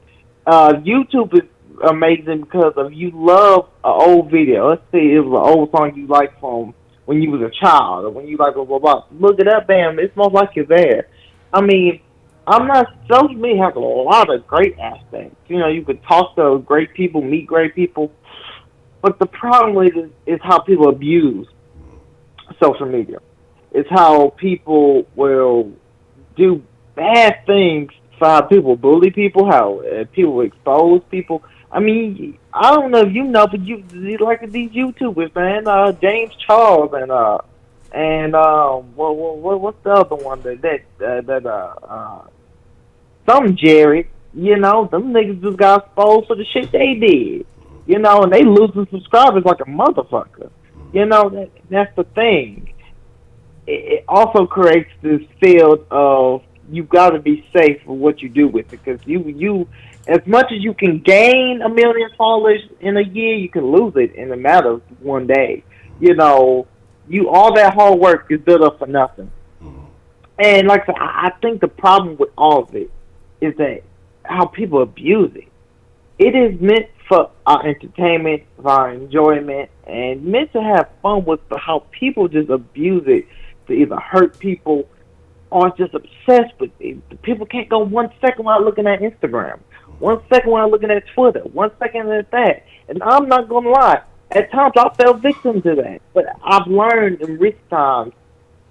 YouTube is amazing because of you love an old video. Let's say it was an old song you liked from when you was a child, or when you like blah blah blah. Look it up, bam, it's most like you're there. I mean, social media has a lot of great aspects. You could talk to great people, meet great people, but the problem with it is how people abuse social media. It's how people will do bad things, for how people bully people, how people expose people. I mean, I don't know if you know, but you like these YouTubers, man. James Charles and what's the other one some Jerry. You know, them niggas just got exposed for the shit they did. You know, and they losing subscribers like a motherfucker. You know, that's the thing. It also creates this field of you got to be safe with what you do with it, because you as much as you can gain 1 million followers in a year, you can lose it in a matter of one day. You know, you all that hard work is built up for nothing. And like I said, I think the problem with all of it is that how people abuse it. It is meant for our entertainment, for our enjoyment, and meant to have fun with, but how people just abuse it to either hurt people or just obsessed with it. People can't go 1 second without looking at Instagram, 1 second without looking at Twitter, 1 second at that. And I'm not gonna lie, at times I fell victim to that, but I've learned in recent times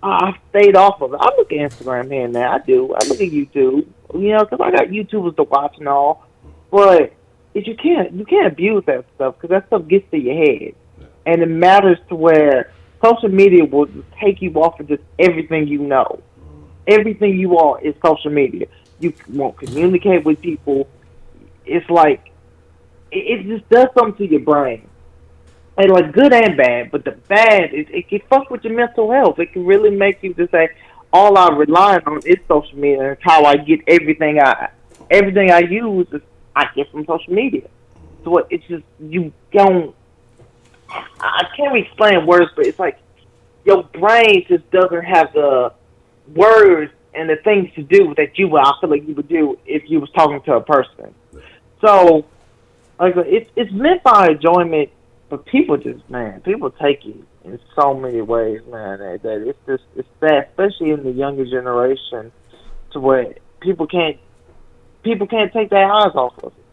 I've stayed off of it. I look at Instagram here and there. I do. I look at YouTube, you know, because I got YouTubers to watch and all. But you can't abuse that stuff, because that stuff gets to your head, and it matters to where social media will just take you off of just everything you know. Everything you are is social media. You won't communicate with people. It's like it just does something to your brain. And like good and bad, but the bad it can fuck with your mental health. It can really make you just say, all I rely on is social media, and it's how I get everything I use is I get from social media. So it's just you don't. I can't explain words, but it's like your brain just doesn't have the words and the things to do that I feel like you would do if you was talking to a person. So like it's meant for enjoyment. But people people take it in so many ways, man. That it's sad, especially in the younger generation, to where people can't take their eyes off of it.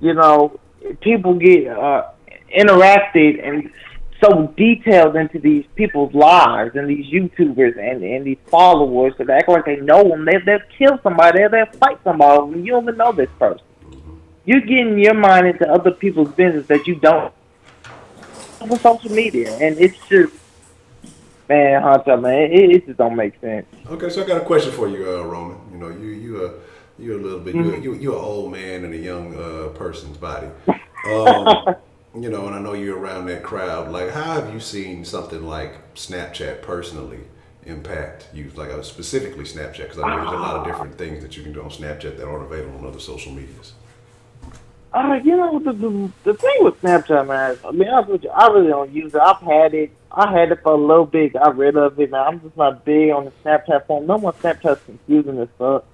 You know, people get interacted and so detailed into these people's lives and these YouTubers and these followers that act like they know them. They'll kill somebody, they'll fight somebody, and you don't even know this person. You're getting your mind into other people's business that you don't. On social media, and it's just, man, Honcho, man, it just don't make sense. Okay, so I got a question for you, Roman. You know, you're a little bit you're an old man in a young person's body. You know, and I know you're around that crowd. Like, how have you seen something like Snapchat personally impact you? Like, specifically Snapchat, because I know there's a lot of different things that you can do on Snapchat that aren't available on other social medias. You know, the thing with Snapchat, man, I mean, I really don't use it. I had it for a little bit. Got rid of it, man. I'm just not big on the Snapchat form. No more Snapchat's confusing as fuck.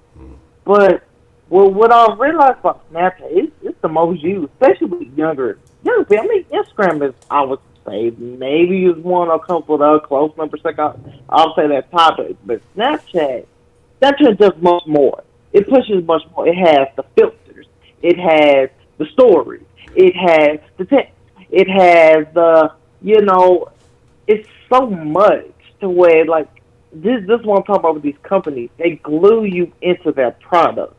But what I realized about Snapchat, it's the most used, especially with younger people. I mean, Instagram is, I would say, maybe is one or a couple of other close numbers. Like I'll say that topic. But Snapchat does much more. It pushes much more. It has the filters. It has the stories. It has the text. It has the, you know, it's so much to where, like, this is what I'm talking about with these companies. They glue you into their product.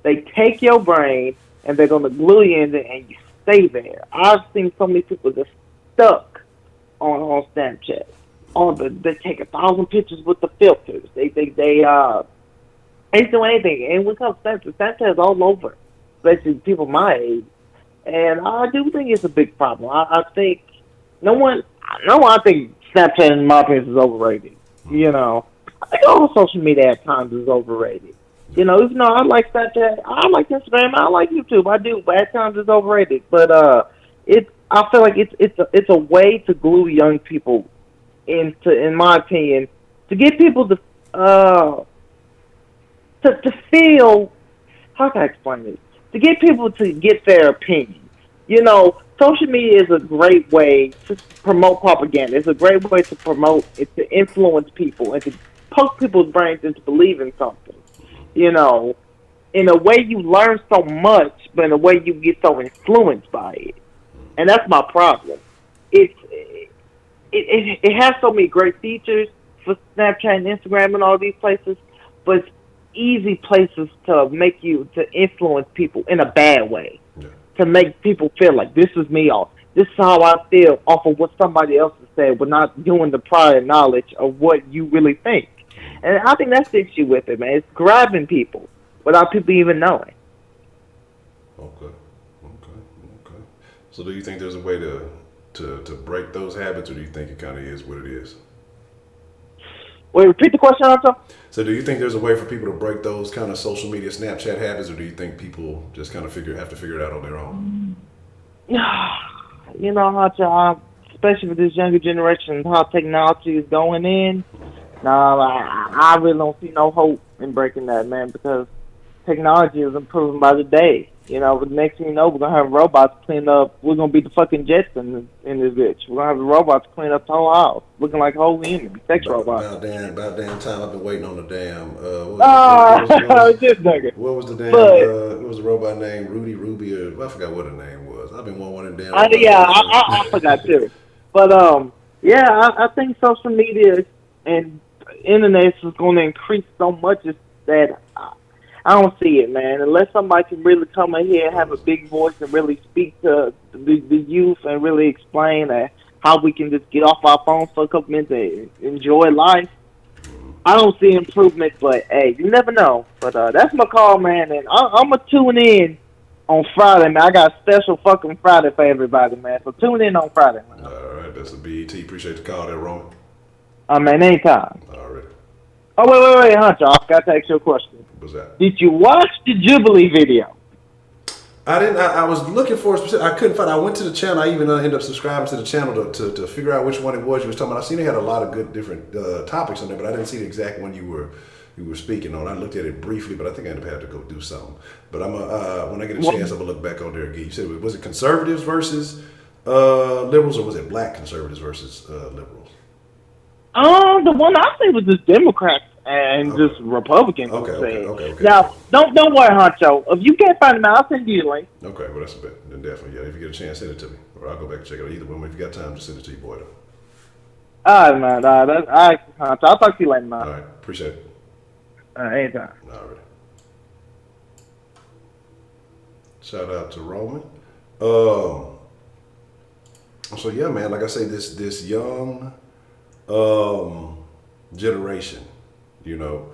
They take your brain and they're going to glue you in there and you stay there. I've seen so many people just stuck on Snapchat. They take 1,000 pictures with the filters. They do anything. And when it comes to Snapchat is all over, especially people my age. And I do think it's a big problem. I think I think Snapchat, in my opinion, is overrated. You know, I think all social media at times is overrated. You know, even though I like Snapchat, I like Instagram, I like YouTube, I do, but at times it's overrated. But I feel like it's a way to glue young people into, in my opinion, to get people to feel, how can I explain this? To get people to get their opinion. You know, social media is a great way to promote propaganda. It's a great way to promote it, to influence people, and to poke people's brains into believing something. You know, in a way you learn so much, but in a way you get so influenced by it. And that's my problem. It has so many great features for Snapchat and Instagram and all these places, but it's easy places to make you, to influence people in a bad way. Yeah. to make people feel like this is me, or this is how I feel off of what somebody else has said, but not doing the prior knowledge of what you really think. And I think that's the issue with it, man. It's grabbing people without people even knowing. Okay. So do you think there's a way to break those habits, or do you think it kind of is what it is? Wait, repeat the question, Honcho. So do you think there's a way for people to break those kind of social media Snapchat habits, or do you think people just kind of have to figure it out on their own? You know, Honcho, especially with this younger generation, how technology is going in, I really don't see no hope in breaking that, man, because technology is improving by the day. You know, but the next thing you know, we're going to have robots clean up. We're going to be the fucking Jetsons in this bitch. We're going to have the robots clean up the whole house, looking like whole humans, sex robots. About damn time I've been waiting on the damn. This nigga. What was the damn? What was the robot name? Ruby, or I forgot what her name was. I've been wanting them damn. I forgot too. But yeah, I think social media and internet is going to increase so much that I don't see it, man. Unless somebody can really come in here and have a big voice and really speak to the youth and really explain how we can just get off our phones for a couple minutes and enjoy life, I don't see improvement. But hey, you never know. But that's my call, man. And I'm gonna tune in on Friday, man. I got a special fucking Friday for everybody, man. So tune in on Friday, man. All right, that's a BET. Appreciate the call there, Roman. Man, anytime. All right. Oh, wait, Hunter. I forgot to ask you a question. What's that? Did you watch the Jubilee video? I didn't. I was looking for a specific. I couldn't find. I went to the channel. I even ended up subscribing to the channel to figure out which one it was you was talking about. I seen they had a lot of good different topics on there, but I didn't see the exact one you were speaking on. I looked at it briefly, but I think I ended up having to go do something. But I'm when I get a chance, I'm gonna look back on there again. You said, was it conservatives versus liberals, or was it black conservatives versus liberals? The one I say was just Democrats and just Republicans. Okay. Now, don't worry, Honcho. If you can't find them, I'll send you the link. Okay, well that's a bit. Then definitely, yeah. If you get a chance, send it to me, or I'll go back and check it out. Either one. If you got time, just send it to your boy. Though. All right, man. All right, Honcho. I'll talk to you later, man. All right, appreciate it. Anytime. All right. Shout out to Roman. So yeah, man. Like I say, this young generation, you know,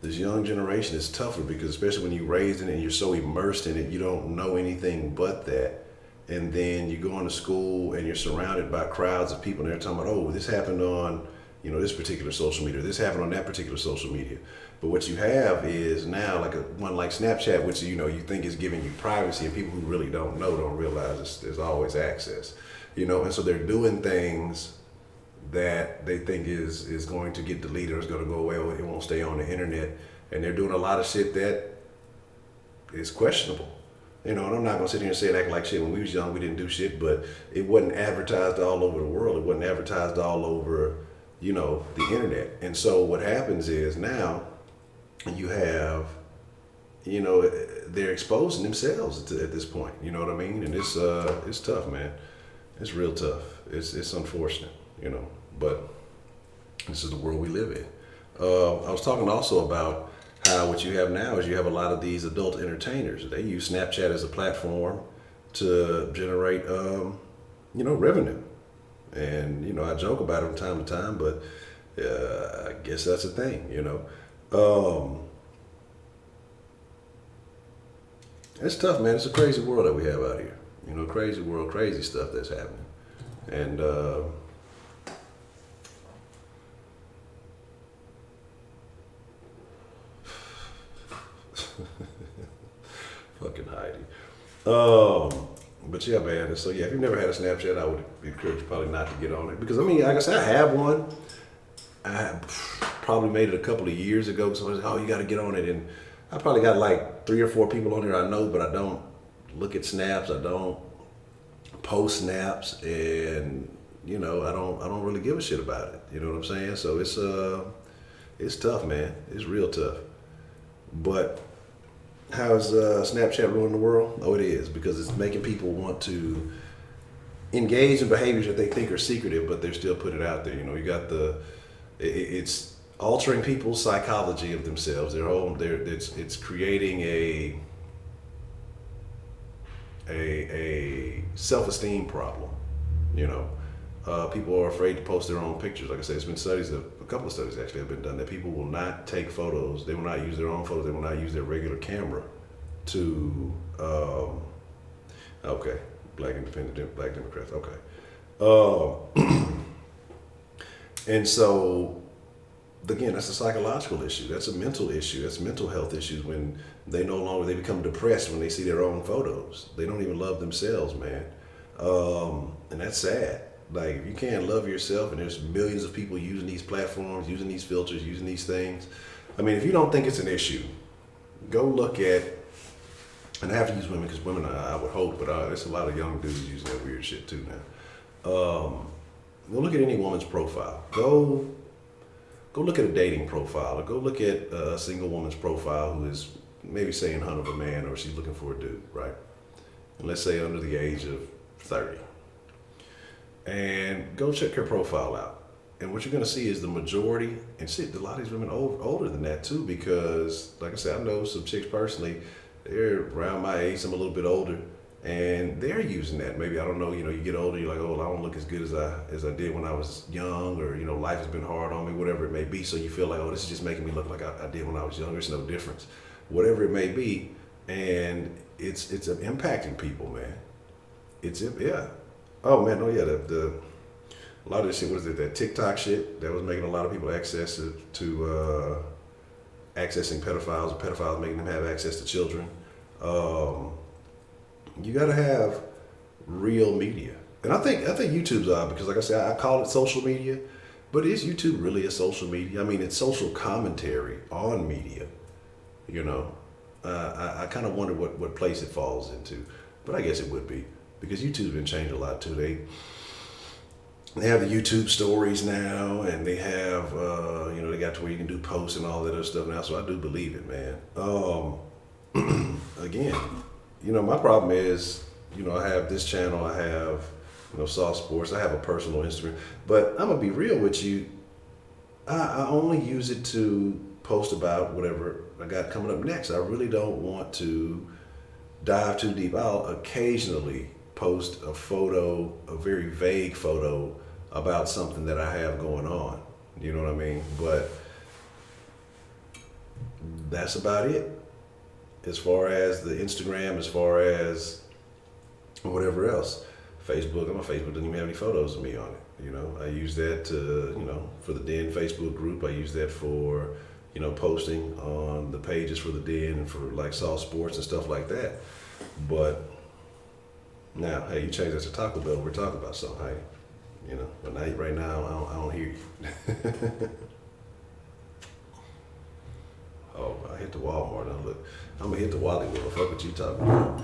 this young generation is tougher because especially when you're raised in it and you're so immersed in it, you don't know anything but that. And then you go into school and you're surrounded by crowds of people and they're talking about, oh, this happened on, you know, this particular social media, this happened on that particular social media. But what you have is now like one like Snapchat, which, you know, you think is giving you privacy, and people who really don't know don't realize there's always access, you know, and so they're doing things that they think is going to get deleted or is going to go away, or it won't stay on the internet. And they're doing a lot of shit that is questionable. You know, and I'm not going to sit here and say it act like shit. When we was young, we didn't do shit, but it wasn't advertised all over the world. It wasn't advertised all over, you know, the internet. And so what happens is now you have, you know, they're exposing themselves at this point. You know what I mean? And it's tough, man. It's real tough. It's unfortunate, you know, but this is the world we live in. I was talking also about how what you have now is you have a lot of these adult entertainers. They use Snapchat as a platform to generate, you know, revenue. And, you know, I joke about it from time to time, but I guess that's a thing, you know. It's tough, man. It's a crazy world that we have out here. You know, crazy world, crazy stuff that's happening. And, fucking Heidi. But yeah, man. So yeah, if you've never had a Snapchat, I would encourage you probably not to get on it, because I mean, like I said, I have one. I probably made it a couple of years ago. So I was like, oh, you got to get on it, and I probably got like 3 or 4 people on there I know, but I don't look at snaps. I don't post snaps, and you know, I don't really give a shit about it. You know what I'm saying? So it's tough, man. It's real tough. But how's Snapchat ruining the world? Oh, it is, because it's making people want to engage in behaviors that they think are secretive, but they're still putting it out there. You know, you got it's altering people's psychology of themselves. It's creating a self-esteem problem. You know, people are afraid to post their own pictures. Like I said, it's been studies, a couple of studies actually have been done that people will not take photos. They will not use their own photos. They will not use their regular camera to. Okay, Black Independent, Black Democrats. Okay, and so again, that's a psychological issue. That's a mental issue. That's mental health issues when they become depressed when they see their own photos. They don't even love themselves, man. And that's sad. Like, if you can't love yourself, and there's millions of people using these platforms, using these filters, using these things. I mean, if you don't think it's an issue, go look at, and I have to use women because women, I would hope, but there's a lot of young dudes using that weird shit too now. Go look at any woman's profile. Go look at a dating profile, or go look at a single woman's profile who is maybe saying hunt of a man, or she's looking for a dude, right? And let's say under the age of 30. And go check her profile out. And what you're gonna see is the majority, and shit, a lot of these women older than that too, because like I said, I know some chicks personally, they're around my age, some a little bit older, and they're using that. Maybe, I don't know, you get older, you're like, oh, I don't look as good as I did when I was young, or life has been hard on me, whatever it may be. So you feel like, oh, this is just making me look like I did when I was younger. It's no difference, whatever it may be. And it's impacting people, man. Yeah. Oh man, a lot of this shit, what is it, that TikTok shit that was making a lot of people access to accessing pedophiles, or pedophiles making them have access to children. You gotta have real media. And I think YouTube's odd, because like I said, I call it social media, but is YouTube really a social media? I mean, it's social commentary on media, I kind of wonder what place it falls into, but I guess it would be, because YouTube's been changed a lot too. They have the YouTube stories now, and they have, they got to where you can do posts and all that other stuff now, so I do believe it, man. Again, my problem is, I have this channel, I have, Soft Sports, I have a personal Instagram, but I'm gonna be real with you, I only use it to post about whatever I got coming up next. I really don't want to dive too deep. I'll occasionally post a photo, a very vague photo about something that I have going on. You know what I mean? But that's about it. As far as the Instagram, as far as whatever else. Facebook, my Facebook doesn't even have any photos of me on it. I use that to, for the Den Facebook group. I use that for, posting on the pages for the Den and for like Soft Sports and stuff like that. But now, hey, you change that to Taco Bell, we're talking about something, hey, but now, right now, I don't hear you. Oh, I hit the Walmart. Now look, I'm gonna hit the Wally World. Fuck what you talking about.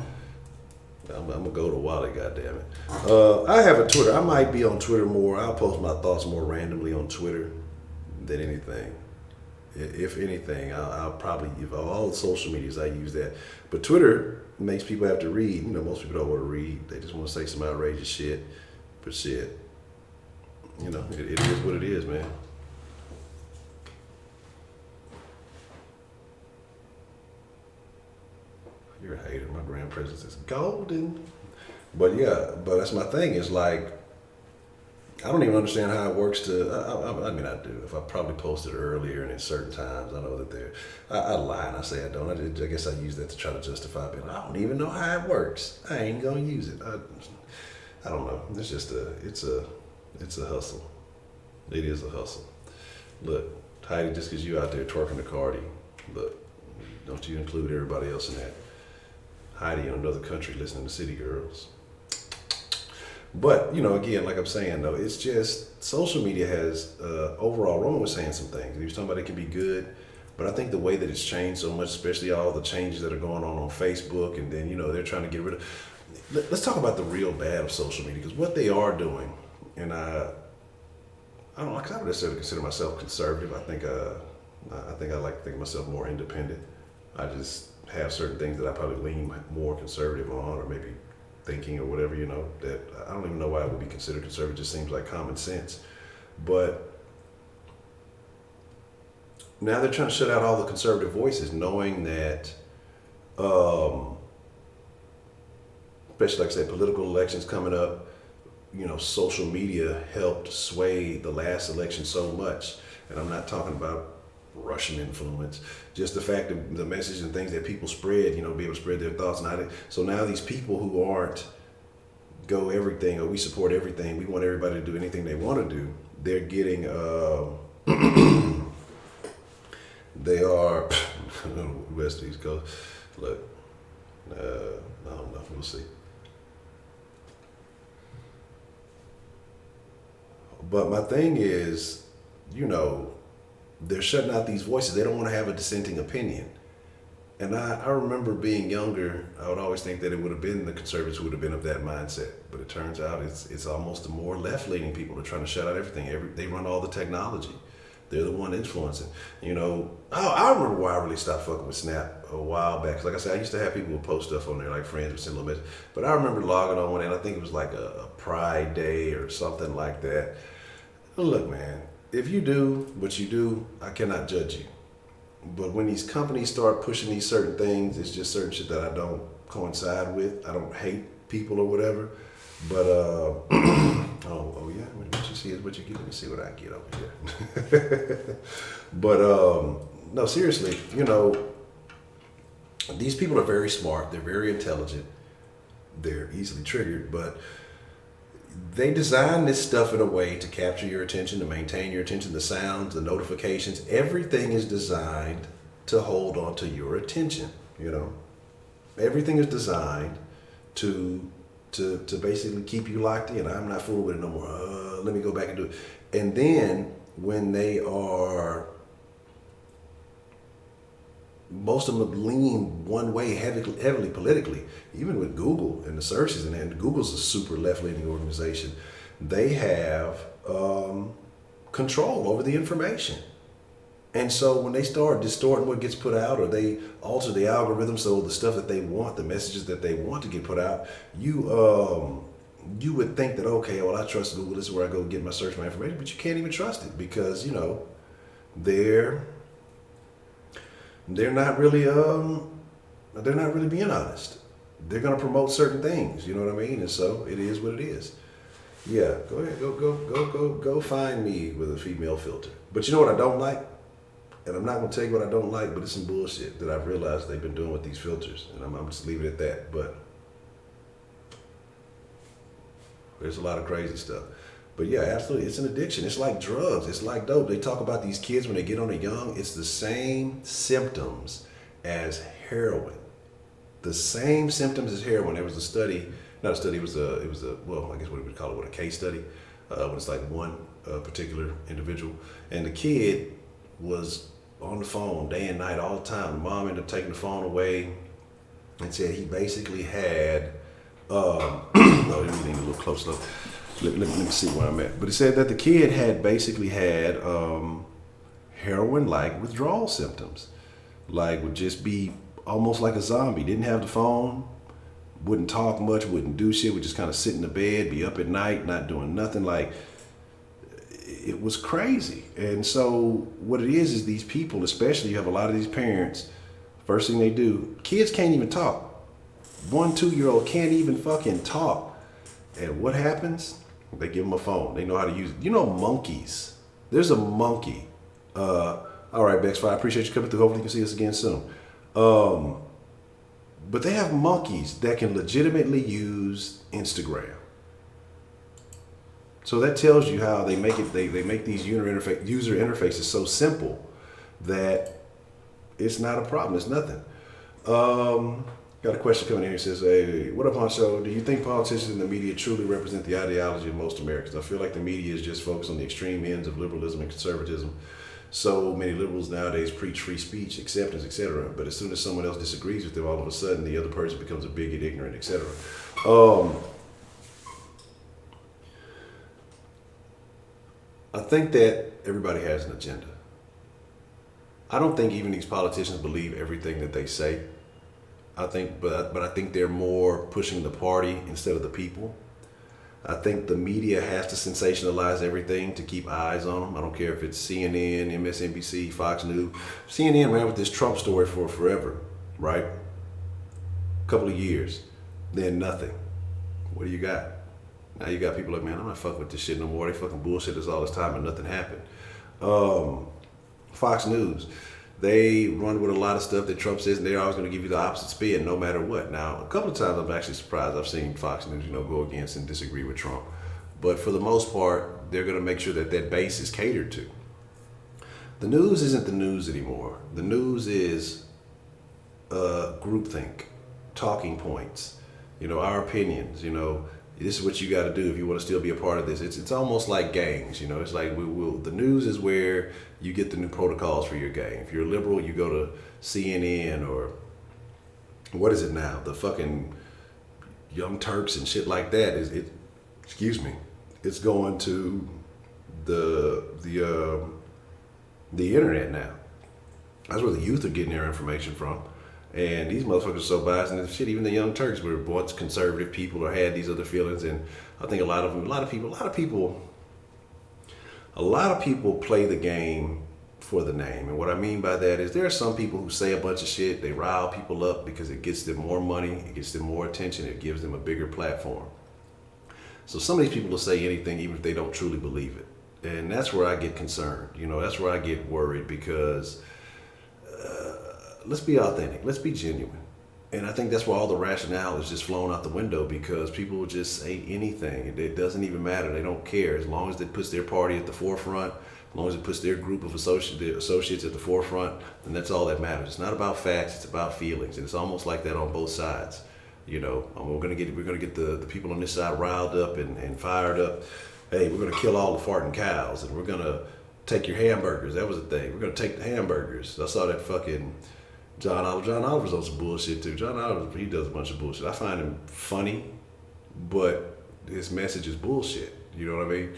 I'm gonna go to Wally, goddammit. I have a Twitter. I might be on Twitter more. I'll post my thoughts more randomly on Twitter than anything. If anything, I'll probably, if all the social medias, I use that. But Twitter makes people have to read. Most people don't want to read. They just want to say some outrageous shit. But shit, it is what it is, man. You're a hater. My grand presence is golden. But yeah, that's my thing. Is like, I don't even understand how it works I mean, I do. If I probably posted earlier and at certain times, I know that I lie and I say I don't. I guess I use that to try to justify being, I don't even know how it works. I ain't gonna use it. I don't know. It's just it's a hustle. It is a hustle. Look, Heidi, just because you out there twerking the Cardi, look, don't you include everybody else in that. Heidi in another country listening to City Girls. But, again, like I'm saying, though, it's just social media has, overall, Roman was saying some things. He was talking about it can be good, but I think the way that it's changed so much, especially all the changes that are going on Facebook, and then, they're trying to get rid of. Let's talk about the real bad of social media, because what they are doing, and I don't necessarily consider myself conservative. I think I like to think of myself more independent. I just have certain things that I probably lean more conservative on, or maybe thinking or whatever, that I don't even know why it would be considered conservative. It just seems like common sense. But now they're trying to shut out all the conservative voices, knowing that especially like I said, political elections coming up. You know, social media helped sway the last election so much, and I'm not talking about Russian influence, just the fact that the message and things that people spread, you know, be able to spread their thoughts. So now these people who aren't go everything or we support everything, we want everybody to do anything they want to do, they're getting, they are, West East Coast, look, I don't know, we'll see. But my thing is, you know, they're shutting out these voices. They don't want to have a dissenting opinion. And I remember being younger, I would always think that it would have been the conservatives who would have been of that mindset. But it turns out it's almost the more left-leaning people that are trying to shut out everything. They run all the technology. They're the one influencing. You know, I remember why I really stopped fucking with Snap a while back. 'Cause like I said, I used to have people who post stuff on there, like friends would send little messages. But I remember logging on one, and I think it was like a Pride Day or something like that. Look, man, if you do what you do, I cannot judge you. But when these companies start pushing these certain things, it's just certain shit that I don't coincide with. I don't hate people or whatever. But, oh yeah, what you see is what you get. Let me see what I get over here. But, no, seriously, you know, these people are very smart. They're very intelligent. They're easily triggered, but they design this stuff in a way to capture your attention, to maintain your attention, the sounds, the notifications, everything is designed to hold on to your attention, you know. Everything is designed to basically keep you locked in. I'm not fooling with it no more. Let me go back and do it. And then when they are, most of them lean one way heavily politically, even with Google and the searches, and Google's a super left-leaning organization. They have control over the information. And so when they start distorting what gets put out, or they alter the algorithm so the stuff that they want, the messages that they want to get put out, you would think that, okay, well, I trust Google, this is where I go get my search, my information, but you can't even trust it because, you know, they're not really being honest. They're gonna promote certain things, you know what I mean? And so it is what it is. Yeah, go ahead, go find me with a female filter. But you know what I don't like? And I'm not gonna tell you what I don't like, but it's some bullshit that I've realized they've been doing with these filters. And I'm just leave it at that. But there's a lot of crazy stuff. But yeah, absolutely, it's an addiction. It's like drugs. It's like dope. They talk about these kids when they get on it young. It's the same symptoms as heroin. The same symptoms as heroin. There was a study, not a study. It was a well, I guess what we would call it, a case study. When it's like one particular individual, and the kid was on the phone day and night all the time. The mom ended up taking the phone away, and said he basically had. Oh, let me need a little closer look. Let me see where I'm at. But it said that the kid had basically had heroin-like withdrawal symptoms. Like would just be almost like a zombie. Didn't have the phone, wouldn't talk much, wouldn't do shit, would just kind of sit in the bed, be up at night, not doing nothing. Like, it was crazy. And so what it is these people, especially you have a lot of these parents, first thing they do, kids can't even talk. 1, 2-year-old can't even fucking talk. And what happens? They give them a phone. They know how to use it. You know, monkeys. There's a monkey. All right, Bex, I appreciate you coming through. Hopefully you can see us again soon. But they have monkeys that can legitimately use Instagram. So that tells you how they make it. They make these user interfaces so simple that it's not a problem. It's nothing. Got a question coming in here. It says, hey, what up, Honcho? Do you think politicians and the media truly represent the ideology of most Americans? I feel like the media is just focused on the extreme ends of liberalism and conservatism. So many liberals nowadays preach free speech, acceptance, etc. But as soon as someone else disagrees with them, all of a sudden the other person becomes a bigot, ignorant, etc. I think that everybody has an agenda. I don't think even these politicians believe everything that they say. I think, but I think they're more pushing the party instead of the people. I think the media has to sensationalize everything to keep eyes on them. I don't care if it's CNN, MSNBC, Fox News. CNN ran with this Trump story for forever, right? A couple of years, then nothing. What do you got? Now you got people like, man, I'm not fucking with this shit no more. They fucking bullshit us all this time and nothing happened. Fox News, they run with a lot of stuff that Trump says, and they're always going to give you the opposite spin no matter what. Now, a couple of times I'm actually surprised I've seen Fox News, go against and disagree with Trump. But for the most part, they're going to make sure that that base is catered to. The news isn't the news anymore. The news is groupthink, talking points, our opinions, this is what you got to do if you want to still be a part of this. It's almost like gangs, It's like the news is where you get the new protocols for your gang. If you're a liberal, you go to CNN or what is it now? The fucking Young Turks and shit like that. It's going to the internet now. That's where the youth are getting their information from. And these motherfuckers are so biased, and shit, even the Young Turks were once conservative people or had these other feelings, and I think a lot of people play the game for the name. And what I mean by that is there are some people who say a bunch of shit, they rile people up because it gets them more money, it gets them more attention, it gives them a bigger platform. So some of these people will say anything even if they don't truly believe it. And that's where I get concerned. That's where I get worried because let's be authentic. Let's be genuine. And I think that's why all the rationale is just flown out the window because people will just say anything. It doesn't even matter. They don't care. As long as it puts their party at the forefront, as long as it puts their group of associates at the forefront, then that's all that matters. It's not about facts. It's about feelings. And it's almost like that on both sides. We're gonna get the people on this side riled up and fired up. Hey, we're gonna kill all the farting cows, and we're gonna take your hamburgers. That was the thing. We're gonna take the hamburgers. I saw that fucking John Oliver. John Oliver's on some bullshit too. John Oliver, he does a bunch of bullshit. I find him funny, but his message is bullshit. You know what I mean?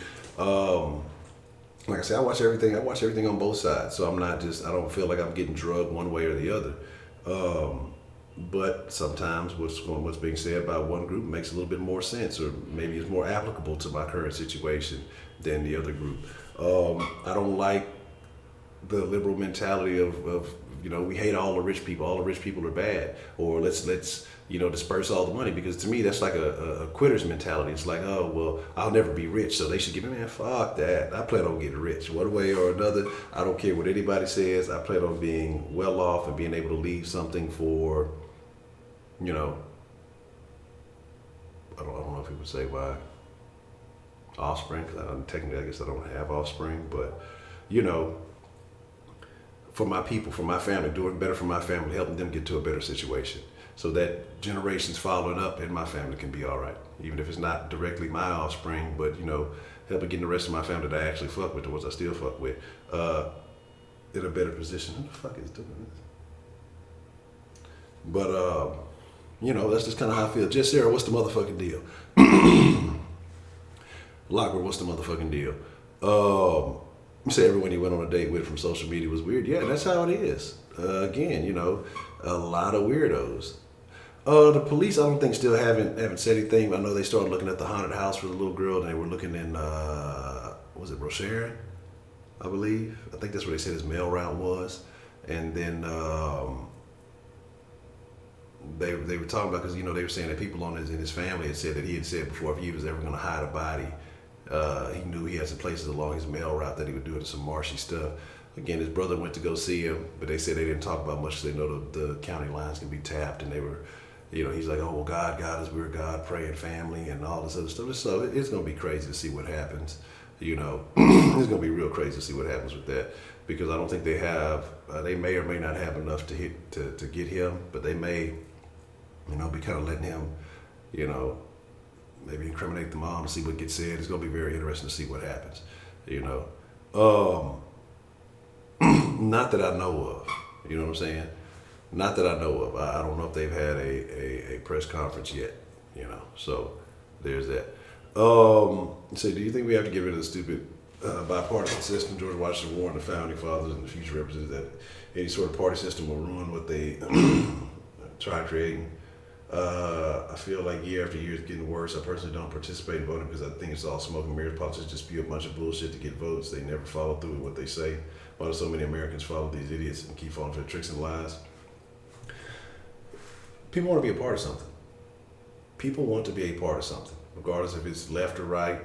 Like I said, I watch everything on both sides. So I don't feel like I'm getting drugged one way or the other. But sometimes what's being said by one group makes a little bit more sense, or maybe it's more applicable to my current situation than the other group. I don't like the liberal mentality of we hate all the rich people. All the rich people are bad, or let's disperse all the money, because to me that's like a quitter's mentality. It's like, oh well, I'll never be rich, so they should give me, man, fuck that. I plan on getting rich one way or another. I don't care what anybody says. I plan on being well off and being able to leave something for, I don't know if people say why offspring, because technically I guess I don't have offspring, but for my people, for my family, doing better for my family, helping them get to a better situation so that generations following up in my family can be all right. Even if it's not directly my offspring, but, helping getting the rest of my family that I actually fuck with, the ones I still fuck with, in a better position. Who the fuck is doing this? But, that's just kind of how I feel. Just Sarah, what's the motherfucking deal? Lockwood, what's the motherfucking deal? You say everyone you went on a date with from social media was weird. Yeah, that's how it is. Again, a lot of weirdos. The police, I don't think, still haven't said anything. I know they started looking at the haunted house for the little girl, and they were looking in, was it Rochelle, I believe? I think that's where they said his mail route was. And then they were talking about, because, they were saying that people in his family had said that he had said before if he was ever going to hide a body, he knew he had some places along his mail route that he would do it, some marshy stuff. Again, his brother went to go see him, but they said they didn't talk about much. They know the county lines can be tapped, and they were, he's like, oh, well, God is, we're God, praying family, and all this other stuff. So it's going to be crazy to see what happens. It's going to be real crazy to see what happens with that, because I don't think they have, they may or may not have enough to get him, but they may, be kind of letting him, maybe incriminate the mom to see what gets said. It's going to be very interesting to see what happens, Not that I know of, you know what I'm saying? Not that I know of. I don't know if they've had a press conference yet, so there's that. So do you think we have to get rid of the stupid bipartisan system? George Washington warned the founding fathers and the future representatives that any sort of party system will ruin what they try creating. I feel like year after year it's getting worse. I personally don't participate in voting because I think it's all smoke and mirrors. Politicians just spew a bunch of bullshit to get votes. They never follow through with what they say. Why do so many Americans follow these idiots and keep falling for the tricks and lies? People want to be a part of something. people want to be a part of something, regardless if it's left or right,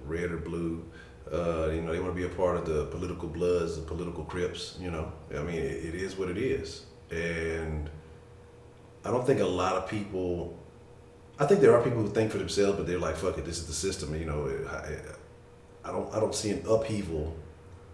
red or blue. You know, they want to be a part of the political Bloods, the political Crips. You know, I mean, it is what it is, and I don't think a lot of people. I think there are people who think for themselves, but they're like, "Fuck it, this is the system." You know, I don't see an upheaval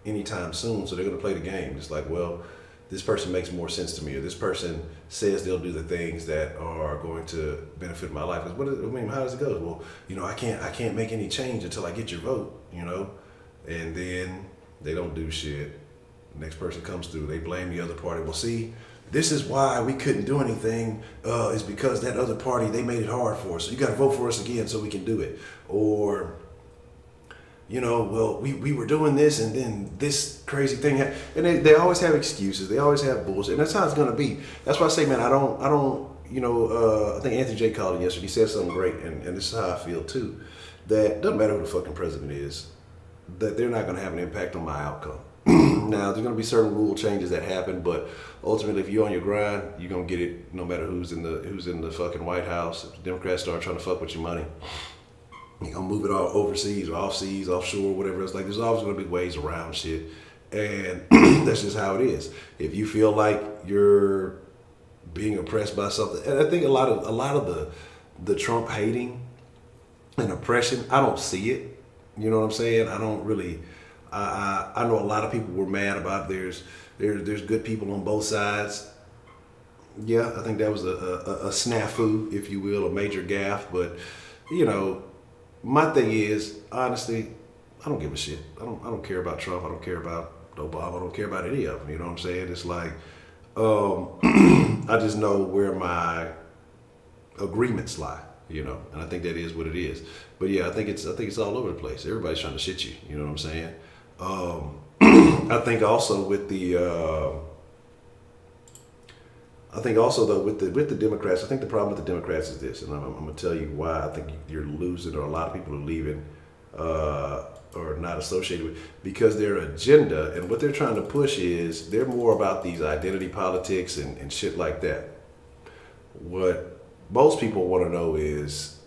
anytime soon, so they're going to play the game. It's like, well, this person makes more sense to me, or this person says they'll do the things that are going to benefit my life. What I mean, how does it go? Well, you know, I can't make any change until I get your vote. You know, and then they don't do shit. Next person comes through, they blame the other party. Well, see, this is why we couldn't do anything. Is because that other party, they made it hard for us. So you got to vote for us again so we can do it. Or, you know, well, we were doing this and then this crazy thing happened. And they always have excuses. They always have bullshit. And that's how it's going to be. That's why I say, man, I don't, you know, I think Anthony J called it yesterday. He said something great. And this is how I feel too. That doesn't matter who the fucking president is, that they're not going to have an impact on my outcome. Now, there's going to be certain rule changes that happen, but ultimately, if you're on your grind, you're going to get it no matter who's in the fucking White House. If the Democrats start trying to fuck with your money, you're going to move it all overseas or offshore, whatever else. Like, there's always going to be ways around shit. And that's just how it is. If you feel like you're being oppressed by something, and I think a lot of the Trump hating and oppression, I don't see it. You know what I'm saying? I don't really. I know a lot of people were mad about there's good people on both sides. Yeah, I think that was a snafu, if you will, a major gaffe. But you know, my thing is, honestly, I don't give a shit. I don't care about Trump. I don't care about Obama. I don't care about any of them. You know what I'm saying? It's like I just know where my agreements lie. You know, and I think that is what it is. But yeah, I think it's all over the place. Everybody's trying to shit you. You know what I'm saying? I think also with the with the Democrats, I think the problem with the Democrats is this, and I'm going to tell you why I think you're losing, or a lot of people are leaving or not associated with, because their agenda and what they're trying to push is they're more about these identity politics and shit like that. What most people want to know is,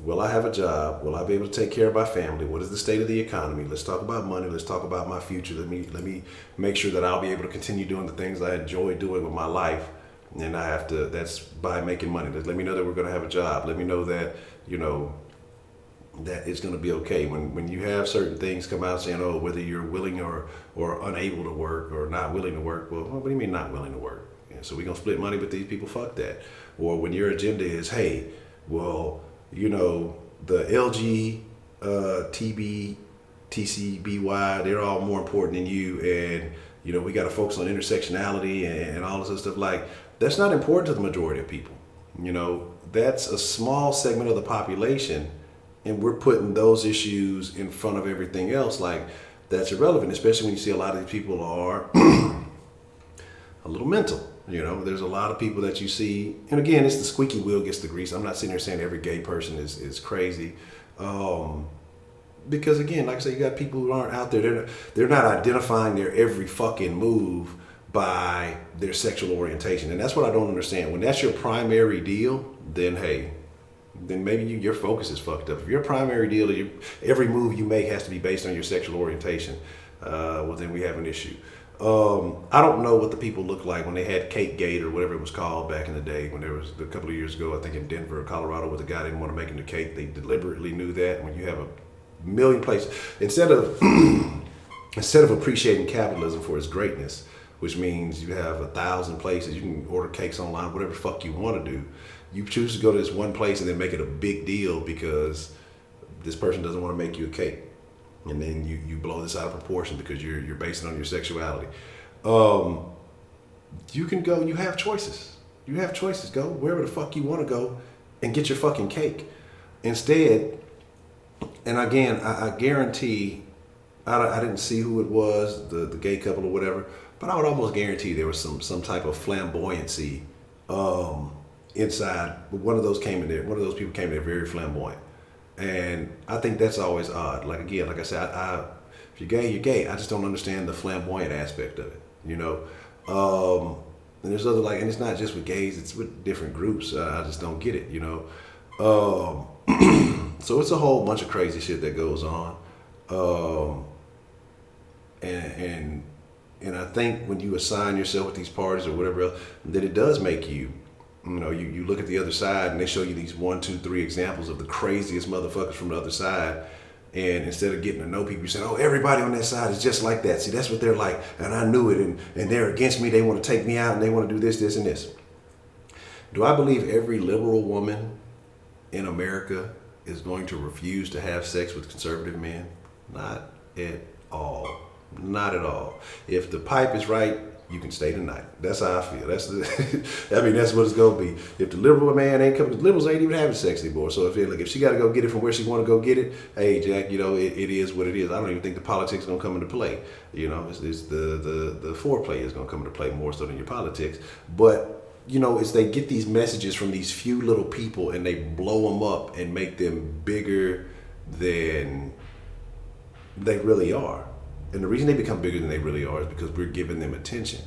will I have a job? Will I be able to take care of my family? What is the state of the economy? Let's talk about money. Let's talk about my future. Let me make sure that I'll be able to continue doing the things I enjoy doing with my life. And that's by making money. Let me know that we're going to have a job. Let me know that, you know, that it's going to be okay. When you have certain things come out saying, oh, whether you're willing or unable to work or not willing to work. Well, what do you mean not willing to work? So we're going to split money with these people? Fuck that. Or when your agenda is, hey, well, you know, the LG, TB, TCBY, they're all more important than you. And, you know, we got to focus on intersectionality and all this other stuff. Like, that's not important to the majority of people. You know, that's a small segment of the population. And we're putting those issues in front of everything else. Like, that's irrelevant, especially when you see a lot of these people are a little mental. You know, there's a lot of people that you see, and again, it's the squeaky wheel gets the grease. I'm not sitting there saying every gay person is crazy, because again, like I say, you got people who aren't out there. They're not identifying their every fucking move by their sexual orientation, and that's what I don't understand. When that's your primary deal, then hey, then maybe your focus is fucked up. If your primary deal, every move you make has to be based on your sexual orientation, well then we have an issue. I don't know what the people look like when they had Cake Gate or whatever it was called back in the day, when there was a couple of years ago, I think in Denver or Colorado, where the guy didn't want to make him the cake. They deliberately knew that. When you have a million places, instead of appreciating capitalism for its greatness, which means you have 1,000 places, you can order cakes online, whatever the fuck you want to do. You choose to go to this one place and then make it a big deal because this person doesn't want to make you a cake. And then you blow this out of proportion because you're basing it on your sexuality. You can go, you have choices. You have choices. Go wherever the fuck you want to go and get your fucking cake. Instead, and again, I guarantee, I didn't see who it was, the gay couple or whatever, but I would almost guarantee there was some type of flamboyancy inside. One of those people came in there very flamboyant. And I think that's always odd. Like, again, like I said, if you're gay, you're gay. I just don't understand the flamboyant aspect of it, you know? And there's other, like, and it's not just with gays, it's with different groups. I just don't get it, you know? So it's a whole bunch of crazy shit that goes on. Um, and and I think when you assign yourself with these parties or whatever else, then it does make you, you look at the other side and they show you these 1, 2, 3 examples of the craziest motherfuckers from the other side. And instead of getting to know people, you say, oh, everybody on that side is just like that. See, that's what they're like. And I knew it. And they're against me. They want to take me out and they want to do this, this, and this. Do I believe every liberal woman in America is going to refuse to have sex with conservative men? Not at all. Not at all. If the pipe is right, you can stay tonight. That's how I feel. That's that's what it's gonna be. If the liberal man ain't coming, liberals ain't even having sex anymore. So if she got to go get it from where she want to go get it, hey Jack, it is what it is. I don't even think the politics is gonna come into play. It's the foreplay is gonna come into play more so than your politics. But it's they get these messages from these few little people and they blow them up and make them bigger than they really are. And the reason they become bigger than they really are is because we're giving them attention.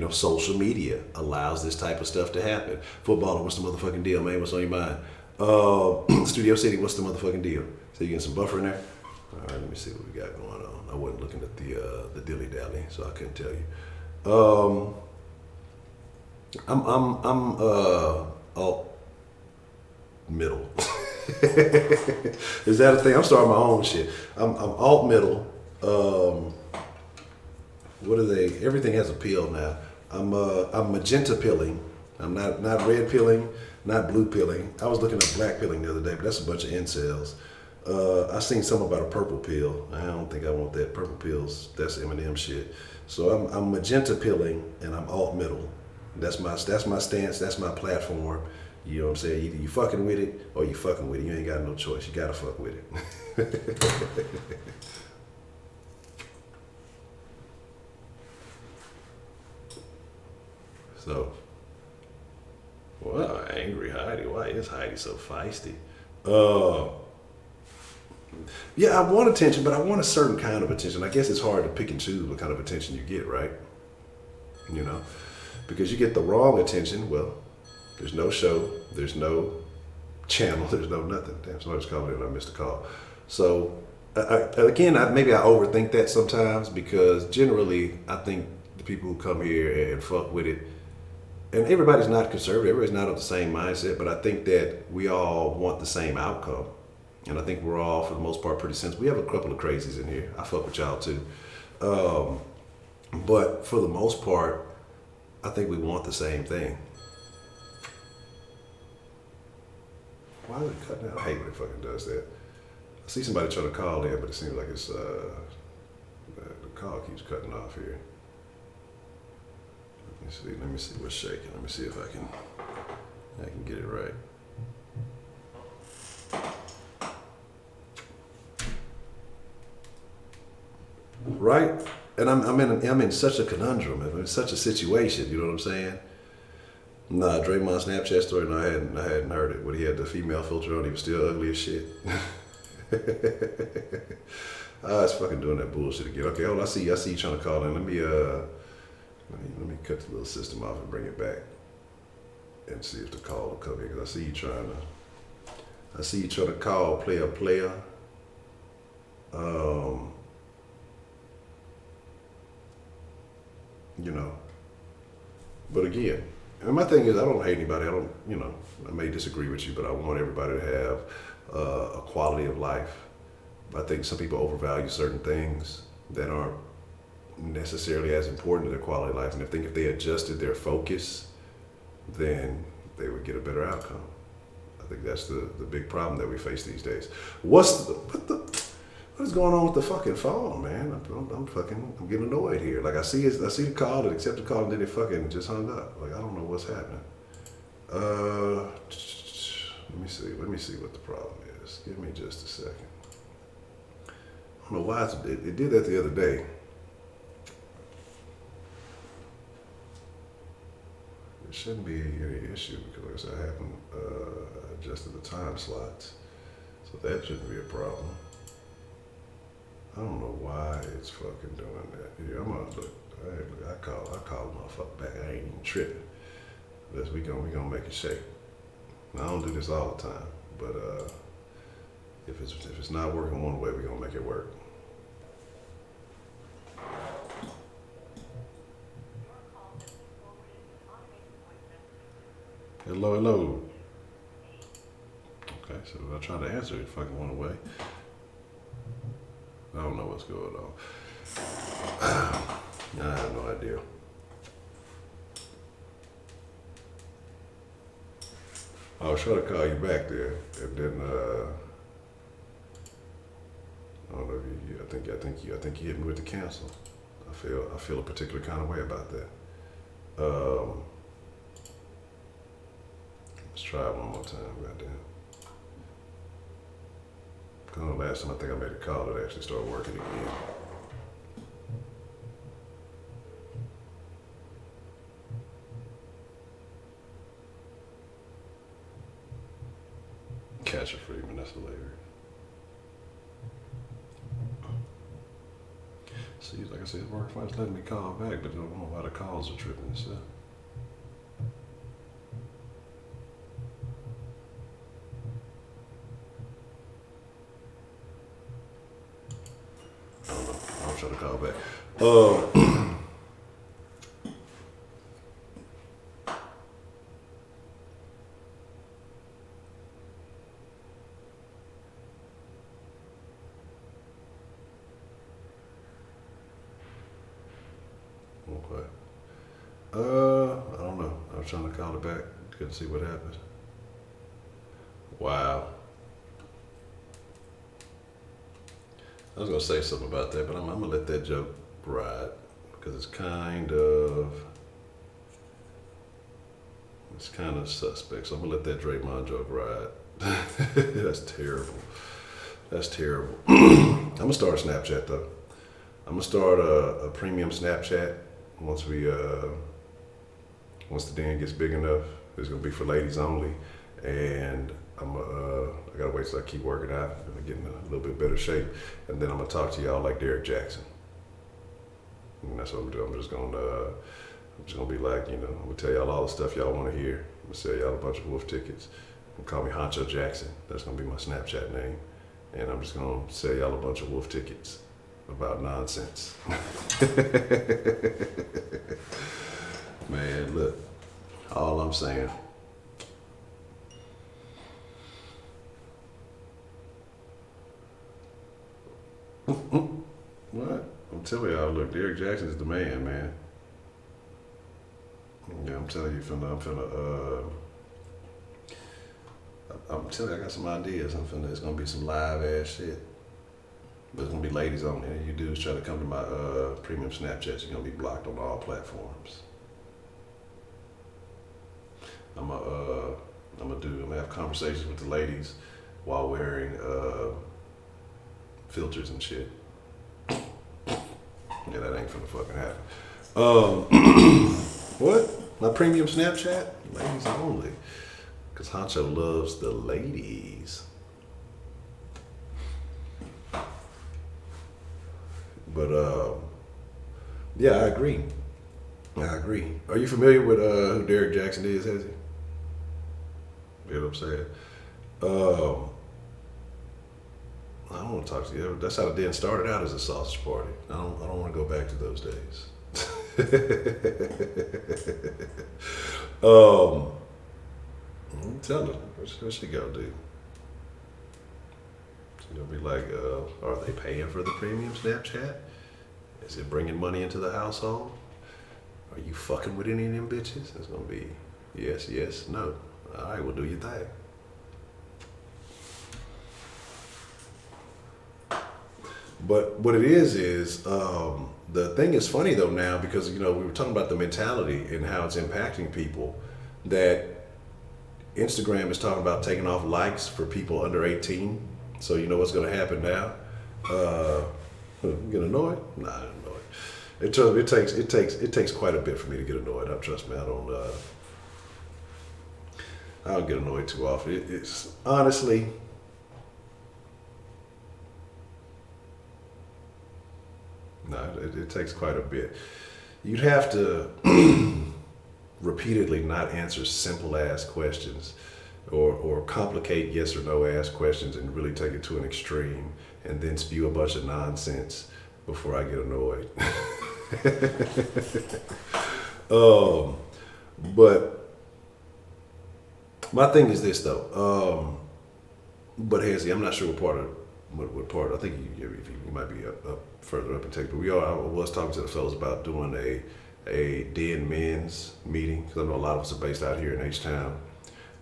Social media allows this type of stuff to happen. Footballer, what's the motherfucking deal, man? What's on your mind? Studio City, what's the motherfucking deal? So you getting some buffer in there? All right, let me see what we got going on. I wasn't looking at the dilly dally, so I couldn't tell you. I'm alt middle. Is that a thing? I'm starting my own shit. I'm alt middle. What are they? Everything has a pill now. I'm magenta pilling. I'm not red pilling, not blue pilling. I was looking at black pilling the other day, but that's a bunch of incels. I seen something about a purple pill. I don't think I want that. Purple pills, that's M&M shit. So I'm magenta pilling and I'm alt middle. That's my stance. That's my platform. You know what I'm saying? Either you fucking with it or you fucking with it. You ain't got no choice. You gotta fuck with it. So, well, angry Heidi. Why is Heidi so feisty? Yeah, I want attention, but I want a certain kind of attention. I guess it's hard to pick and choose what kind of attention you get, right? Because you get the wrong attention, well, there's no show, there's no channel, there's no nothing. Damn, somebody's calling in, I missed a call. So, maybe I overthink that sometimes because generally I think the people who come here and fuck with it, and everybody's not conservative, everybody's not of the same mindset, but I think that we all want the same outcome. And I think we're all, for the most part, pretty sensible. We have a couple of crazies in here. I fuck with y'all too. But for the most part, I think we want the same thing. Why is it cutting out? I hate when it fucking does that. I see somebody trying to call in, but it seems like it's the call keeps cutting off here. Let me see what's shaking. Let me see if I can get it right. Right? And I'm in such a conundrum. I'm in such a situation. You know what I'm saying? Nah, Draymond Snapchat story. No, I hadn't heard it. When he had the female filter on, he was still ugly as shit. It's fucking doing that bullshit again. Okay, hold on. I see you trying to call in. Let me cut the little system off and bring it back and see if the call will come in. Cause I see you trying to call player. But again, and my thing is, I don't hate anybody. I may disagree with you, but I want everybody to have a quality of life. I think some people overvalue certain things that aren't necessarily as important to their quality of life. And I think if they adjusted their focus, then they would get a better outcome. I think that's the big problem that we face these days. What is going on with the fucking phone, man? I'm getting annoyed here. Like I see the call, and accept the call, and then it fucking just hung up. Like I don't know what's happening. Let me see what the problem is. Give me just a second. I don't know why it did that the other day. It shouldn't be any issue because, like I said, I haven't adjusted the time slots, so that shouldn't be a problem. I don't know why it's fucking doing that. Yeah, I'm gonna look. I call the motherfucker back. I ain't even tripping. We gonna make it shake. Now, I don't do this all the time, But if it's not working one way, we're gonna make it work. Hello, hello. Okay, so I tried to answer it, fucking went away. I don't know what's going on. I have no idea. I was trying to call you back there, and then I don't know if you. I think you hit me with the cancel. I feel a particular kind of way about that. Let's try it one more time. Goddamn. Because the last time I think I made a call, it actually started working again. Catch a Freeman, that's hilarious. See, like I said, it worked fine. It's letting me call back, but I don't know why the calls are tripping. So. I don't know. I'll try to call back. Okay. I don't know. I was trying to call it back. Couldn't see what happened. Wow. I was gonna say something about that, but I'm gonna let that joke ride because it's kind of suspect. So I'm gonna let that Draymond joke ride. That's terrible. That's terrible. I'm gonna start a Snapchat though. I'm gonna start a premium Snapchat once the den gets big enough. It's gonna be for ladies only, and I gotta wait till I keep working out and get in a little bit better shape, and then I'm gonna talk to y'all like Derek Jackson. And that's what I'm doing. I'm just gonna be like, I'm gonna tell y'all all the stuff y'all want to hear. I'm gonna sell y'all a bunch of wolf tickets. Call me Honcho Jackson. That's gonna be my Snapchat name, and I'm just gonna sell y'all a bunch of wolf tickets about nonsense. Man, look, all I'm saying. What? I'm telling y'all, look, Derek Jackson is the man. Yeah, I'm telling you, I'm telling you, I got some ideas. It's gonna be some live ass shit. But it's gonna be ladies on there. You dudes try to come to my premium Snapchats, you're gonna be blocked on all platforms. I'm gonna have conversations with the ladies while wearing filters and shit. Yeah, that ain't finna fucking happen. What? My premium Snapchat? Ladies only. Cause Honcho loves the ladies. But yeah, I agree. Are you familiar with who Derek Jackson is, has he? You know what I'm saying? I don't want to talk to you. That's how the den started out, as a sausage party. I don't want to go back to those days. I'm telling her, what's she gonna do? She's gonna be like, are they paying for the premium Snapchat? Is it bringing money into the household? Are you fucking with any of them bitches? It's gonna be yes, no. All right, well, do your thing. But what it is the thing is funny though now, because we were talking about the mentality and how it's impacting people, that Instagram is talking about taking off likes for people under 18. So you know what's going to happen now? Get annoyed? Nah, I'm annoyed. It takes quite a bit for me to get annoyed. Trust me, I don't get annoyed too often. It's honestly. No, it takes quite a bit. You'd have to repeatedly not answer simple ass questions or complicate yes or no ask questions and really take it to an extreme and then spew a bunch of nonsense before I get annoyed. But my thing is this though. But Hazy, I'm not sure what part. I think you might be up further up in Texas. But I was talking to the fellas about doing a den men's meeting because I know a lot of us are based out here in H-Town,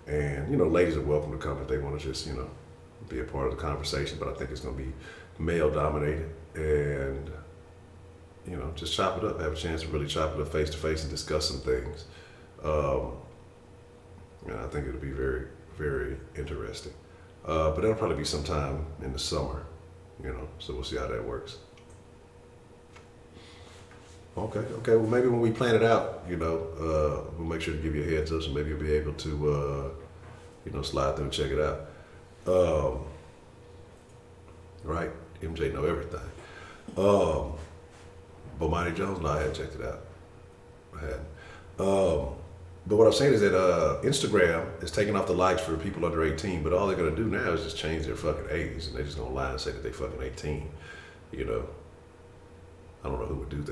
and ladies are welcome to come if they want to just be a part of the conversation. But I think it's going to be male dominated, and just chop it up, have a chance to really chop it up face to face and discuss some things. I think it'll be very, very interesting. But that'll probably be sometime in the summer, so we'll see how that works. Okay, well maybe when we plan it out, we'll make sure to give you a heads up so maybe you'll be able to, slide through and check it out. Right, MJ know everything. But Monty Jones, no, I hadn't checked it out. I hadn't. But what I'm saying is that Instagram is taking off the likes for people under 18, but all they're going to do now is just change their fucking age, and they're just going to lie and say that they fucking 18. I don't know who would do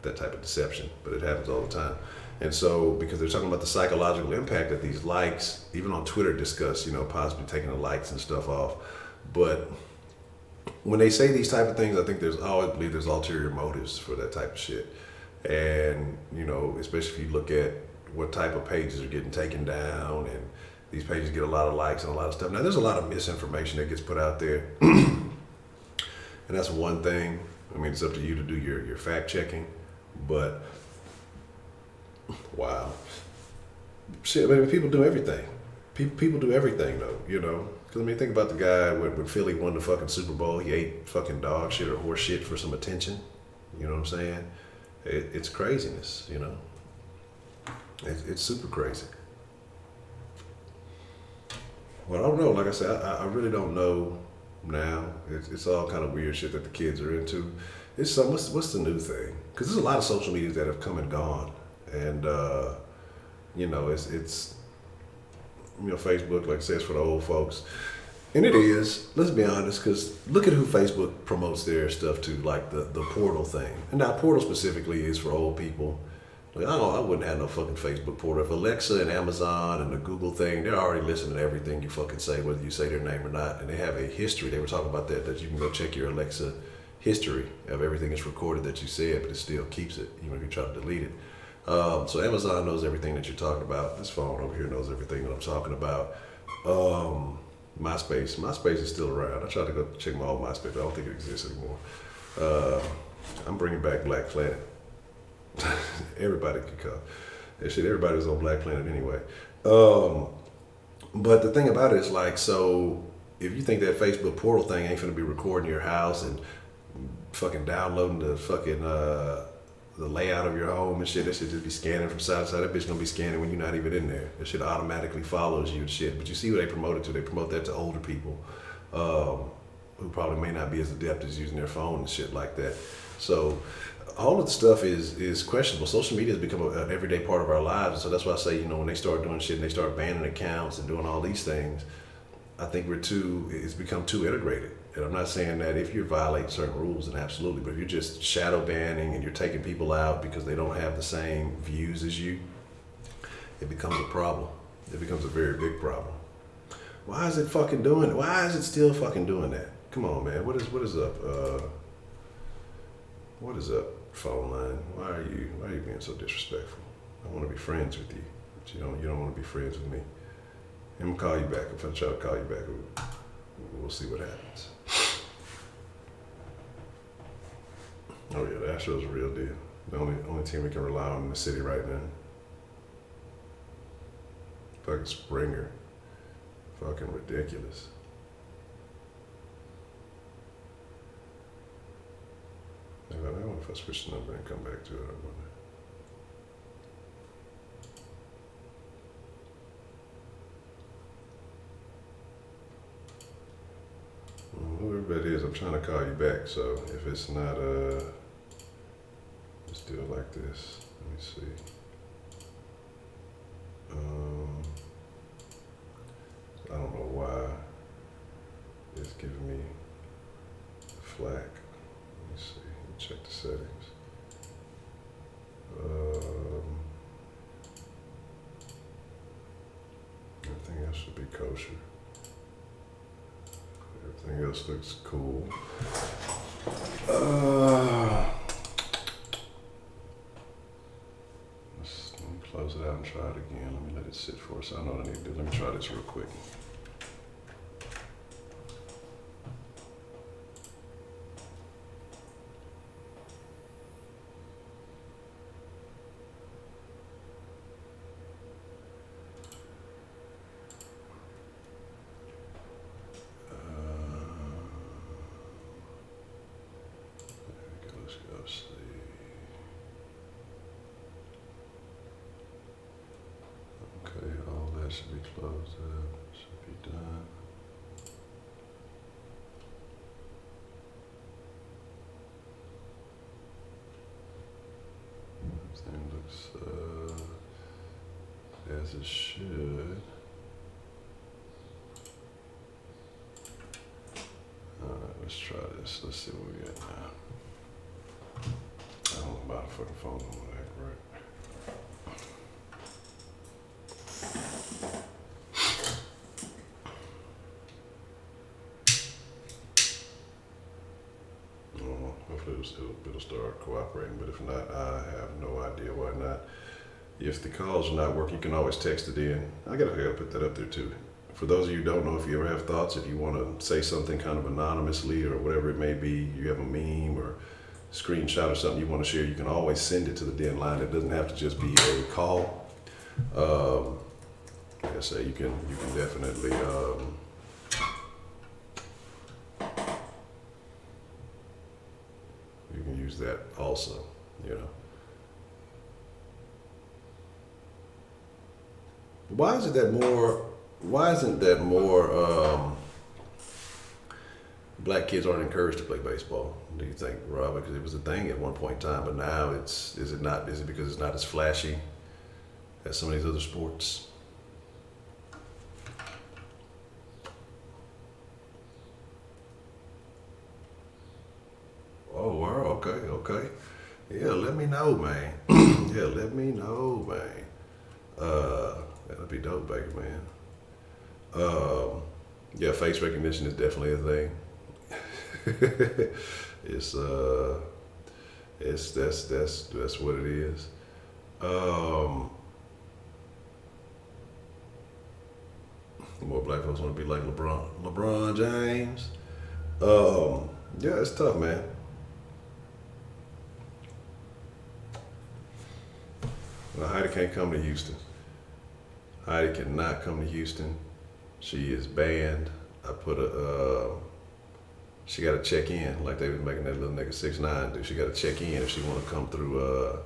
that type of deception, but it happens all the time. And so, because they're talking about the psychological impact that these likes, even on Twitter, discuss, possibly taking the likes and stuff off. But when they say these type of things, I think I always believe there's ulterior motives for that type of shit. And, especially if you look at what type of pages are getting taken down, and these pages get a lot of likes and a lot of stuff. Now, there's a lot of misinformation that gets put out there. And that's one thing. I mean, it's up to you to do your fact checking. But, wow. Shit, I mean, people do everything. People do everything, though, Because, think about the guy when Philly won the fucking Super Bowl. He ate fucking dog shit or horse shit for some attention. You know what I'm saying? It's craziness, It's super crazy. Well, I don't know. Like I said, I really don't know now. It's all kind of weird shit that the kids are into. It's what's the new thing? Because there's a lot of social medias that have come and gone, and it's Facebook, like I said, it's for the old folks. And it is, let's be honest, because look at who Facebook promotes their stuff to, like the portal thing. And now portal specifically is for old people. Like, I wouldn't have no fucking Facebook portal. If Alexa and Amazon and the Google thing, they're already listening to everything you fucking say, whether you say their name or not. And they have a history. They were talking about that you can go check your Alexa history of everything that's recorded that you said, but it still keeps it, even if you try to delete it. So Amazon knows everything that you're talking about. This phone over here knows everything that I'm talking about. MySpace is still around. I tried to go check my old MySpace, but I don't think it exists anymore. I'm bringing back Black Planet. Everybody could come. That shit, everybody was on Black Planet anyway. But the thing about it is like, so if you think that Facebook portal thing ain't finna be recording your house and fucking downloading the fucking the layout of your home and shit, that shit just be scanning from side to side. That bitch gonna be scanning when you're not even in there. That shit automatically follows you and shit. But you see who they promote it to. They promote that to older people who probably may not be as adept as using their phone and shit like that. So all of the stuff is questionable. Social media has become an everyday part of our lives. So that's why I say, when they start doing shit and they start banning accounts and doing all these things, I think it's become too integrated. And I'm not saying that if you're violating certain rules, then absolutely, but if you're just shadow banning and you're taking people out because they don't have the same views as you, it becomes a problem. It becomes a very big problem. Why is it fucking doing it? Why is it still fucking doing that? Come on, man. What is up? What is up, phone line? Why are you being so disrespectful? I want to be friends with you, but you don't want to be friends with me. I'm gonna call you back. If I try to call you back, we'll see what happens. Oh yeah, the Astros are a real deal. The only team we can rely on in the city right now. Fucking Springer. Fucking ridiculous. I don't know if I switch the number and come back to it. I wonder. Whoever that is, I'm trying to call you back. So if it's not, let's do it like this. Let me see. whack. Let me see. Let me check the settings. Everything else should be kosher. Everything else looks cool. Let me close it out and try it again. Let me let it sit for us. I know what I need to do. Let me try this real quick. Let's go see. Okay, all that should be closed up. Should be done. Everything looks as it should. Alright, let's try this. Let's see what we got now. I don't know about a fucking phone on that, right? Hopefully it'll start cooperating, but if not, I have no idea why not. If the calls are not working, you can always text it in. I gotta put that up there too. For those of you who don't know, if you ever have thoughts, if you want to say something kind of anonymously or whatever it may be, you have a meme or screenshot or something you want to share, you can always send it to the den line. It doesn't have to just be a call. Like I say, you can definitely you can use that also, you know. Why isn't that more black kids aren't encouraged to play baseball, do you think, Rob? Because it was a thing at one point in time, but now is it not? Is it because it's not as flashy as some of these other sports? Oh, wow, okay. Yeah, let me know, man. Yeah, let me know, man. That'll be dope, baby, man. Yeah, face recognition is definitely a thing. That's what it is. More black folks want to be like LeBron James. Yeah, it's tough, man. Well, Heidi can't come to Houston. Heidi cannot come to Houston. She is banned. I put she got to check in like they was making that little nigga 6ix9ine do. She got to check in if she want to come through.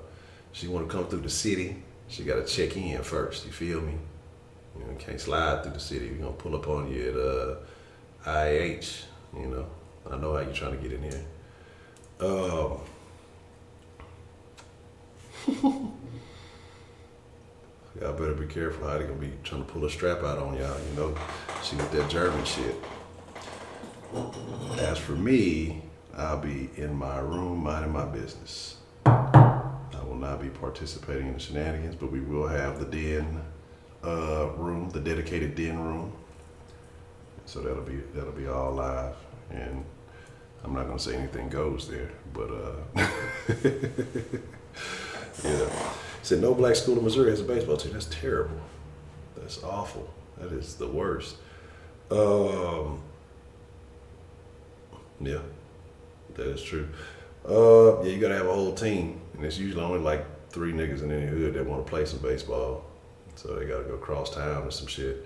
She want to come through the city. She got to check in first. You feel me? You know, you can't slide through the city. We're gonna pull up on you at IH. You know, I know how you trying to get in here. Y'all better be careful. Heidi gonna be trying to pull a strap out on y'all. You know, she with that German shit. As for me, I'll be in my room minding my business. I will not be participating in the shenanigans, but we will have the den room, the dedicated den room. So that'll be all live, and I'm not gonna say anything goes there, but yeah. Said no black school in Missouri has a baseball team. That's terrible. That's awful. That is the worst. Yeah, that is true. Yeah, you gotta have a whole team, and it's usually only like 3 niggas in any hood that want to play some baseball, so they gotta go cross town or some shit.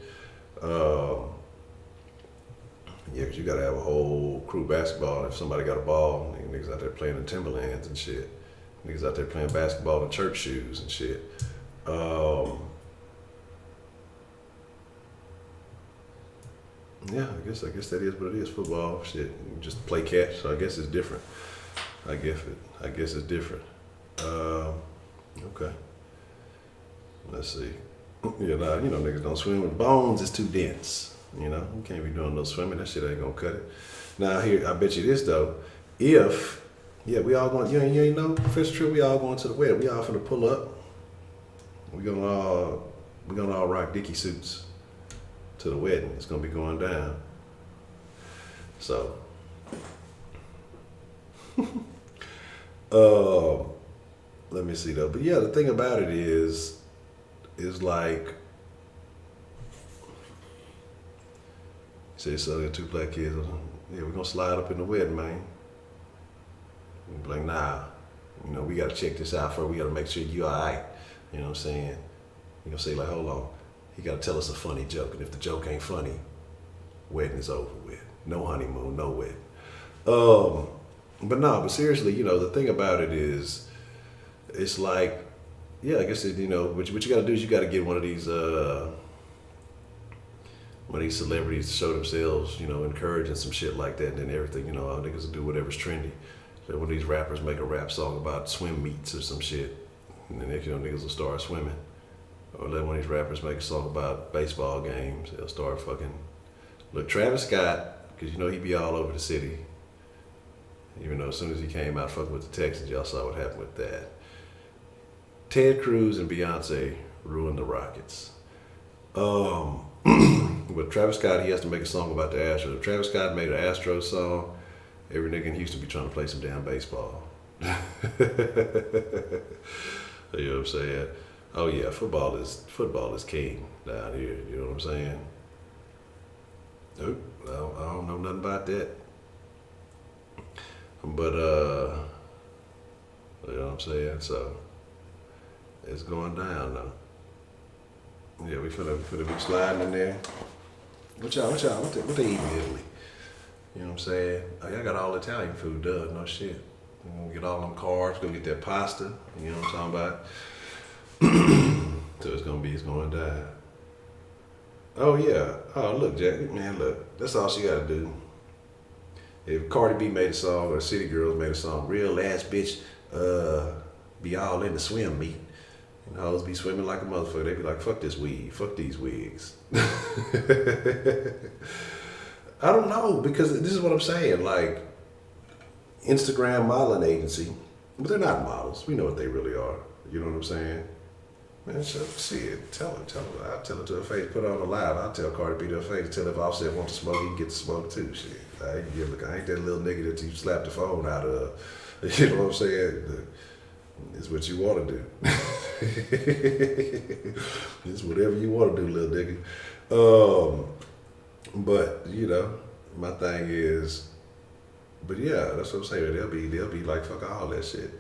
Yeah, cause you gotta have a whole crew basketball. If somebody got a ball, niggas out there playing in Timberlands and shit. Niggas out there playing basketball in church shoes and shit. Yeah, I guess that is what it is. Football, shit. You just play catch, so I guess it's different. I guess it's different. Okay. Let's see. Yeah, nah, you know, niggas don't swim with bones. It's too dense. You know, you can't be doing no swimming. That shit ain't gonna cut it. Now, here, I bet you this though. if, yeah, we all going, you ain't know, Professor True, we all going to the wedding. We all finna pull up. We're gonna all rock Dickie suits to the wedding. It's gonna be going down. So, let me see though. But yeah, the thing about it is like, say so got 2 black kids. Yeah, we're gonna slide up in the wedding, man. And be like, nah, we gotta check this out first. We gotta make sure you all right. You know what I'm saying? You're gonna say like, hold on. He gotta tell us a funny joke. And if the joke ain't funny, wedding is over with. No honeymoon, no wedding. But seriously, the thing about it is, it's like, yeah, I guess what you gotta do is you gotta get one of these celebrities to show themselves, encouraging some shit like that, and then everything, all niggas will do whatever's trendy. So one of these rappers make a rap song about swim meets or some shit, and then niggas will start swimming. Or let one of these rappers make a song about baseball games, they'll start fucking. Look, Travis Scott, because he be all over the city. Even though as soon as he came out fucking with the Texans, y'all saw what happened with that. Ted Cruz and Beyonce ruined the Rockets. But Travis Scott, he has to make a song about the Astros. If Travis Scott made an Astros song, every nigga in Houston be trying to play some damn baseball. You know what I'm saying? Oh yeah, football is king down here. You know what I'm saying? Nope, I don't know nothing about that. But you know what I'm saying? So it's going down now. Yeah, we finna be sliding in there. What they eat in Italy? You know what I'm saying? Oh, y'all got all Italian food, duh, no shit. We're gonna get all them carbs, go get that pasta, you know what I'm talking about? So it's going down. Oh yeah. Oh look, Jack, man, look, that's all she gotta do. If Cardi B made a song or City Girls made a song, real ass bitch, be all in the swim meet. And hoes be swimming like a motherfucker. They be like, fuck this weed, fuck these wigs. I don't know, because this is what I'm saying. Like, Instagram modeling agency, but they're not models. We know what they really are. You know what I'm saying? Man, shit, tell her. I'll tell her to her face, put her on the live. I'll tell Cardi B to her face, tell her if Offset wants to smoke, he can get to smoke too. Shit. I ain't that little nigga that you slap the phone out of. You know what I'm saying? It's what you want to do. It's whatever you want to do, little nigga. But my thing is, but yeah, that's what I'm saying. They'll be like, fuck all that shit.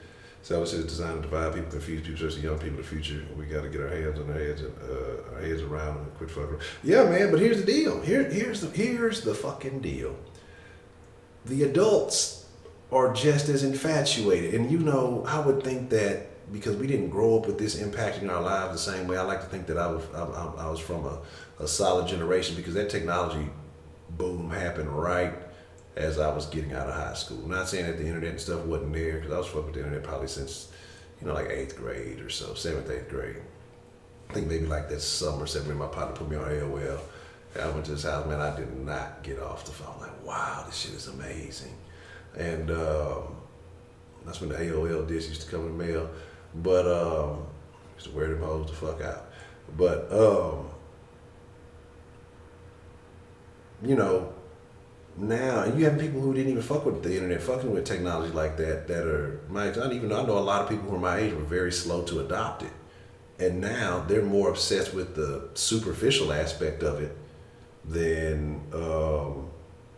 So this is designed to divide people, confuse people, especially young people in the future. We got to get our hands on our heads around and quit fucking. Yeah, man. But here's the deal. Here's the fucking deal. The adults are just as infatuated, and I would think that because we didn't grow up with this impacting our lives the same way. I like to think that I was from a solid generation, because that technology boom happened right as I was getting out of high school. Not saying that the internet and stuff wasn't there, because I was fucking with the internet probably since like 8th grade or so, 7th, 8th grade. I think maybe like that summer, 7th grade, my partner put me on AOL. And I went to his house, man, I did not get off the phone. Like, wow, this shit is amazing. And that's when the AOL discs used to come in the mail. But used to wear them hoes the fuck out. But now you have people who didn't even fuck with the internet, fucking with technology like that are my age. I know a lot of people who are my age were very slow to adopt it. And now they're more obsessed with the superficial aspect of it than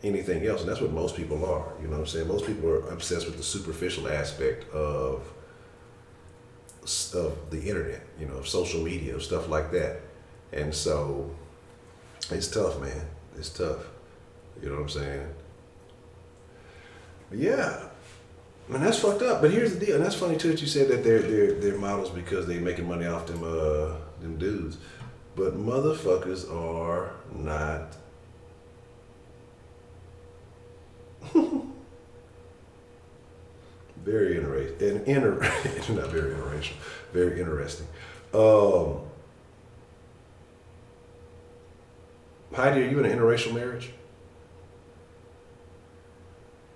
anything else. And that's what most people are. You know what I'm saying? Most people are obsessed with the superficial aspect of the internet, of social media, of stuff like that. And so it's tough, man. It's tough. You know what I'm saying? But yeah, man, that's fucked up. But here's the deal, and that's funny too that you said that they're models because they making money off them dudes. But motherfuckers are not. Very interesting. Not very interracial. Very interesting. Heidi, are you in an interracial marriage?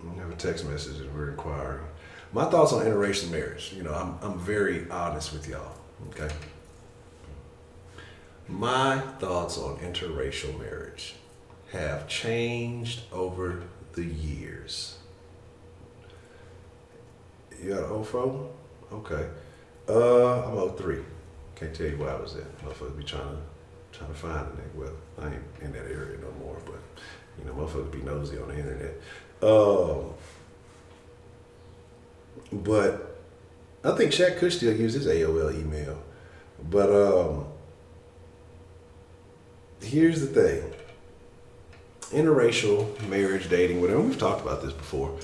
We have a text message and we're inquiring. My thoughts on interracial marriage. You know, I'm very honest with y'all. Okay. My thoughts on interracial marriage have changed over the years. You got an 04? Okay. I'm 03. Can't tell you where I was at. Motherfuckers be trying to find a nigga. Well, I ain't in that area no more, but you know, motherfuckers be nosy on the internet. But I think Shaq could still use his AOL email. But here's the thing. Interracial marriage, dating, whatever, we've talked about this before.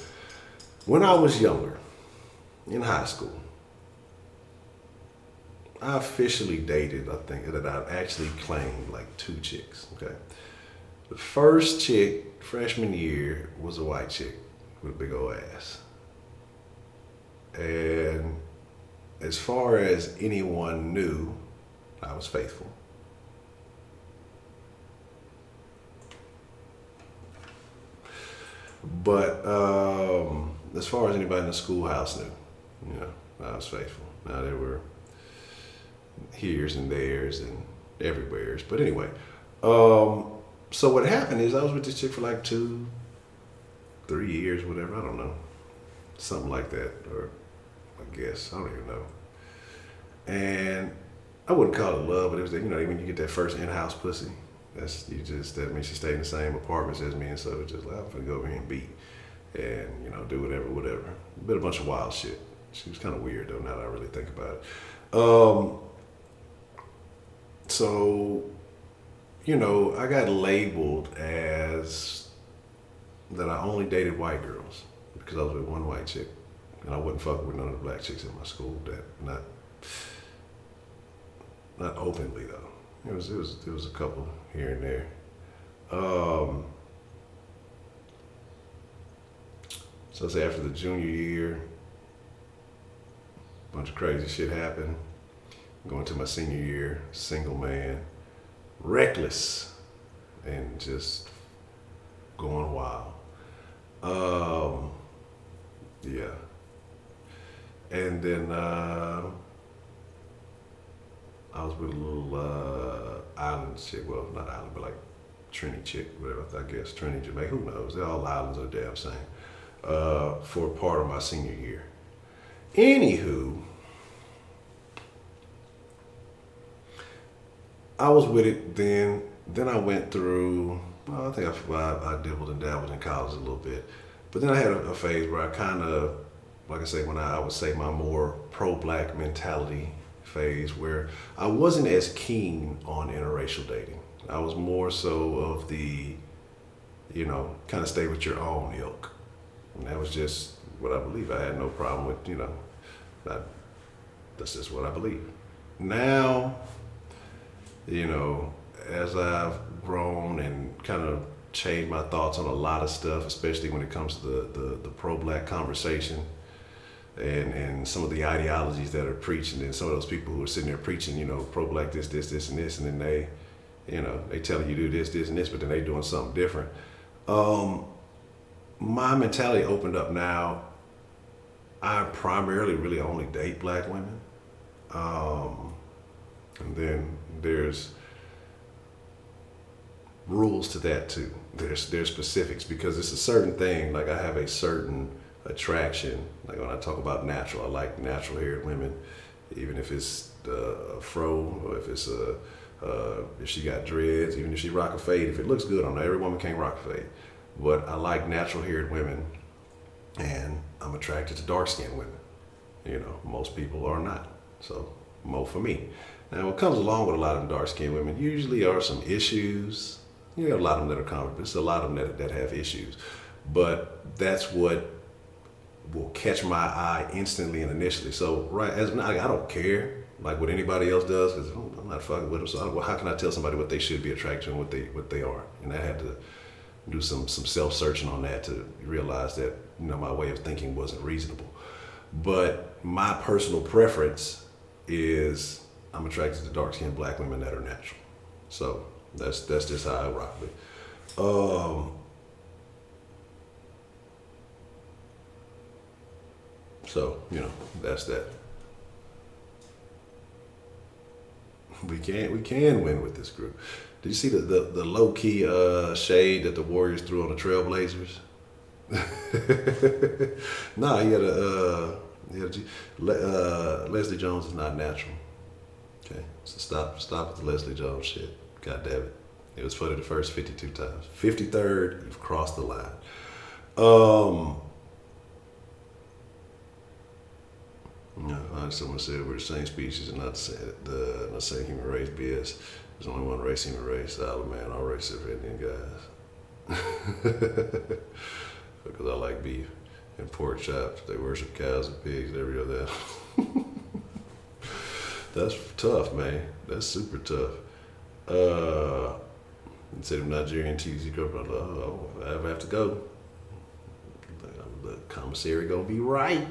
When I was younger, in high school, I officially dated, I think, that I actually claimed like 2 chicks, okay? The first chick, freshman year, was a white chick with a big old ass. And as far as anyone knew, I was faithful. But as far as anybody in the schoolhouse knew, you know, I was faithful. Now there were here's and there's and everywheres. But anyway, so what happened is I was with this chick for like 2-3 years, whatever, I don't know. Something like that, or I guess, I don't even know. And I wouldn't call it love, but it was, you know, when you get that first in-house pussy, that means she stayed in the same apartments as me, and so it's just like, I'm gonna go over here and beat, and, you know, do whatever. But a bunch of wild shit. She was kind of weird though, now that I really think about it. So, you know, I got labeled as that I only dated white girls because I was with one white chick, and I wouldn't fuck with none of the black chicks in my school. That not openly though. It was a couple here and there. So say after the junior year, a bunch of crazy shit happened. Going to my senior year, single man, reckless, and just going wild. Yeah. And then I was with a little island chick, well, not island, but like Trini chick, whatever, I guess, Trini, Jamaica, who knows? They're all islands are damn same. For part of my senior year. Anywho, I was with it then. Then I went through, well, I think I dibbled and dabbled in college a little bit. But then I had a phase where I kind of, like I say, when I would say my more pro-black mentality phase, where I wasn't as keen on interracial dating. I was more so of the, you know, kind of stay with your own ilk. And that was just what I believe. I had no problem with, you know, that's just what I believe. Now, you know, as I've grown and kind of changed my thoughts on a lot of stuff, especially when it comes to the pro-black conversation and some of the ideologies that are preaching, and some of those people who are sitting there preaching, you know, pro-black this, and this, and then they, you know, they telling you do this, and this, but then they doing something different. My mentality opened up now. I primarily really only date black women. And then there's rules to that too. There's specifics, because it's a certain thing. Like I have a certain attraction. Like when I talk about natural, I like natural haired women, even if it's a fro, or if it's if she got dreads, even if she rock a fade. If it looks good on her, every woman can't rock a fade. But I like natural haired women, and I'm attracted to dark skinned women. You know, most people are not. So, mo for me. Now, what comes along with a lot of dark skinned women usually are some issues. You have a lot of them that are common, but it's a lot of them that have issues. But that's what will catch my eye instantly and initially. So, right, I don't care like what anybody else does, because I'm not fucking with them. So, how can I tell somebody what they should be attracted to and what they are? And I had to do some self-searching on that to realize that, you know, my way of thinking wasn't reasonable. But my personal preference is I'm attracted to dark-skinned black women that are natural. So that's just how I rock with. So, that's that. We can win with this group. Did you see the low key shade that the Warriors threw on the Trailblazers? Nah, Leslie Jones is not natural. Okay, so stop with the Leslie Jones shit. God damn it. It was funny the first 52 times. 53rd, you've crossed the line. Someone said we're the same species and not the same human race. BS. There's only one race, human race. Island man, all races are Indian guys. Because I like beef and pork chops. They worship cows and pigs and every other animal. That's tough, man. That's super tough. Instead of Nigerian cheesy girl, I have to go. The commissary gonna be right.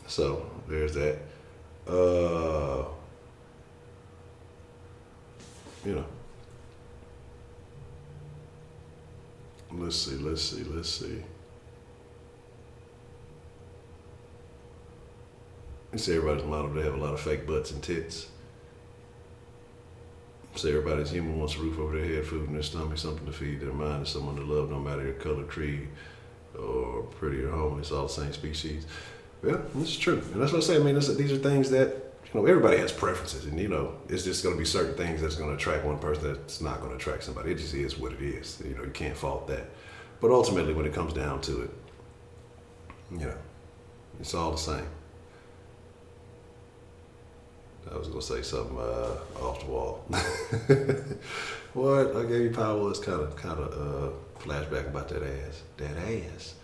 So there's that. Let's see. You say everybody's model, they have a lot of fake butts and tits. Say everybody's human wants a roof over their head, food in their stomach, something to feed their mind, and someone to love, no matter your color, creed, or pretty or homely. It's all the same species. Yeah, this is true. And that's what I say. I mean, these are things that, everybody has preferences. And, it's just going to be certain things that's going to attract one person that's not going to attract somebody. It just is what it is. You can't fault that. But ultimately, when it comes down to it, it's all the same. I was gonna say something off the wall. What? I gave you power was kind of flashback about that ass. That ass.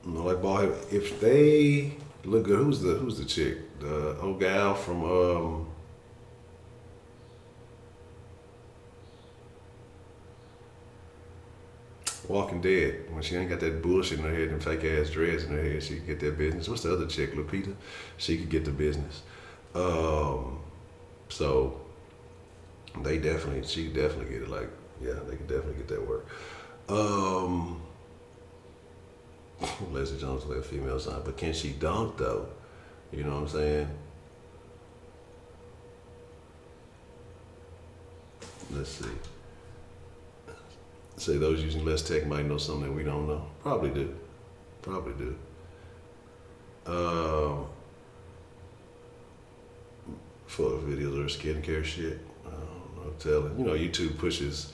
Like boy, if they look good, who's the chick? The old gal from Walking Dead, when she ain't got that bullshit in her head and fake ass dreads in her head, she could get that business. What's the other chick, Lupita? She could get the business. So she definitely get it. Like, yeah, they could definitely get that work. Leslie Jones will have female sign, but can she dunk though? You know what I'm saying? Let's see. Say those using less tech might know something that we don't know. Probably do. Photo videos or skincare shit. I'm telling. YouTube pushes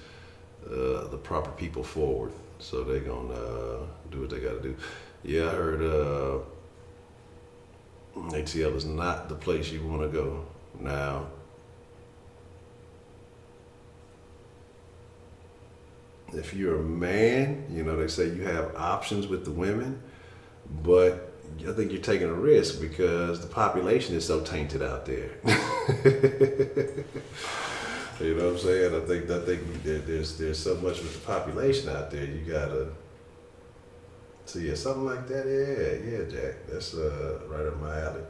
the proper people forward, so they're gonna do what they gotta do. Yeah, I heard ATL is not the place you want to go now. If you're a man, they say you have options with the women, but I think you're taking a risk because the population is so tainted out there. You know what I'm saying? I think there's so much with the population out there. You gotta. So yeah, something like that. Yeah, Jack. That's right up my alley.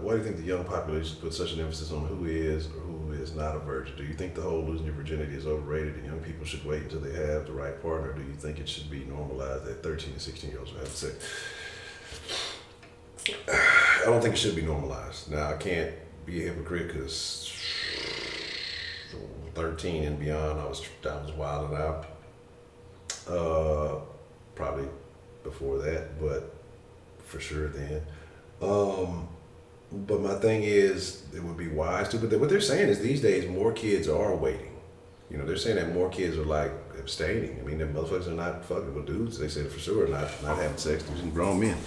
Why do you think the young population put such an emphasis on who is or who is not a virgin? Do you think the whole losing your virginity is overrated and young people should wait until they have the right partner? Or do you think it should be normalized that 13 to 16-year-olds will have sex? I don't think it should be normalized. Now, I can't be a hypocrite because 13 and beyond, I was wilding out. Probably before that, but for sure then. But my thing is, it would be wise to. But what they're saying is these days more kids are waiting. They're saying that more kids are like abstaining. I mean, them motherfuckers are not fucking with dudes. They said for sure not having sex. They're grown men.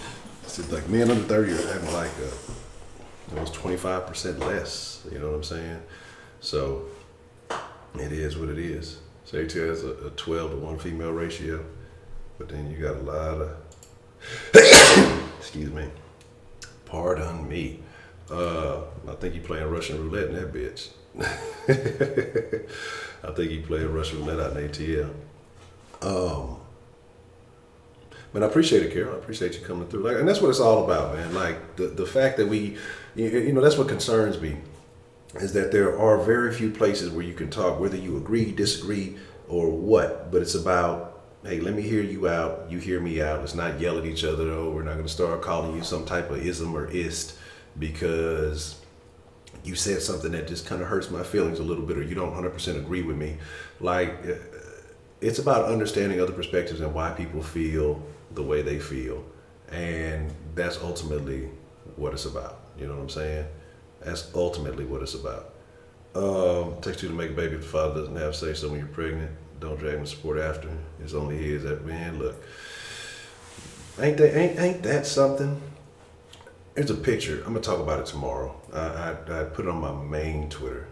It's like men under 30 are having like almost 25% less. You know what I'm saying? So it is what it is. So AT has a 12 to 1 female ratio, but then you got a lot of excuse me. Pardon me. I think he playing Russian roulette in that bitch. I think he playing Russian roulette out in ATL. Man, I appreciate it, Carol. I appreciate you coming through. Like, and that's what it's all about, man. Like the fact that that's what concerns me, is that there are very few places where you can talk, whether you agree, disagree, or what. But it's about, hey, let me hear you out. You hear me out. Let's not yell at each other. Oh, we're not going to start calling you some type of ism or ist because you said something that just kind of hurts my feelings a little bit, or you don't 100% agree with me. Like, it's about understanding other perspectives and why people feel the way they feel. And that's ultimately what it's about. You know what I'm saying? That's ultimately what it's about. Takes two to make a baby if the father doesn't have say so when you're pregnant. Don't drag him to support after. It's only his. That man, look. Ain't that something? Here's a picture. I'm gonna talk about it tomorrow. I put it on my main Twitter,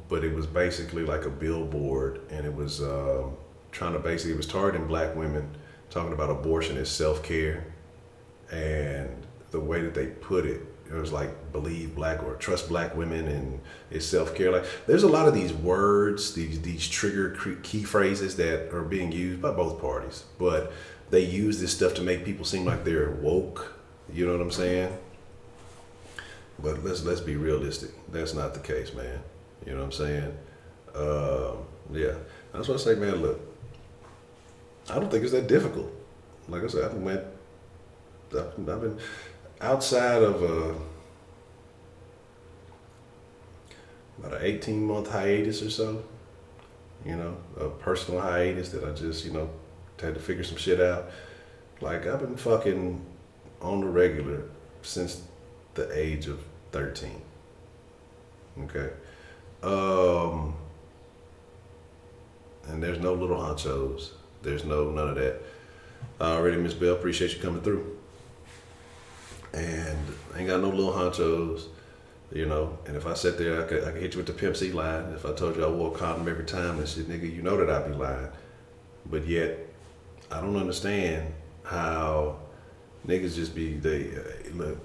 but it was basically like a billboard, and it was it was targeting black women, talking about abortion as self-care, and the way that they put it, it was like believe black or trust black women and it's self-care. Like there's a lot of these words, these trigger key phrases that are being used by both parties, but they use this stuff to make people seem like they're woke. You know what I'm saying? But let's be realistic. That's not the case, man. You know what I'm saying? Yeah. That's what I say, man. Look, I don't think it's that difficult. Like I said, I've been outside of about an 18-month hiatus or so. You know, a personal hiatus that I just, had to figure some shit out. Like I've been fucking on the regular since the age of 13. Okay. And there's no little honchos. There's none of that. Already, Miss Bell, appreciate you coming through. And I ain't got no little honchos, and if I sat there, I could hit you with the Pimp C line. If I told you I wore a condom every time and shit, nigga, you know that I'd be lying. But yet, I don't understand how niggas just look.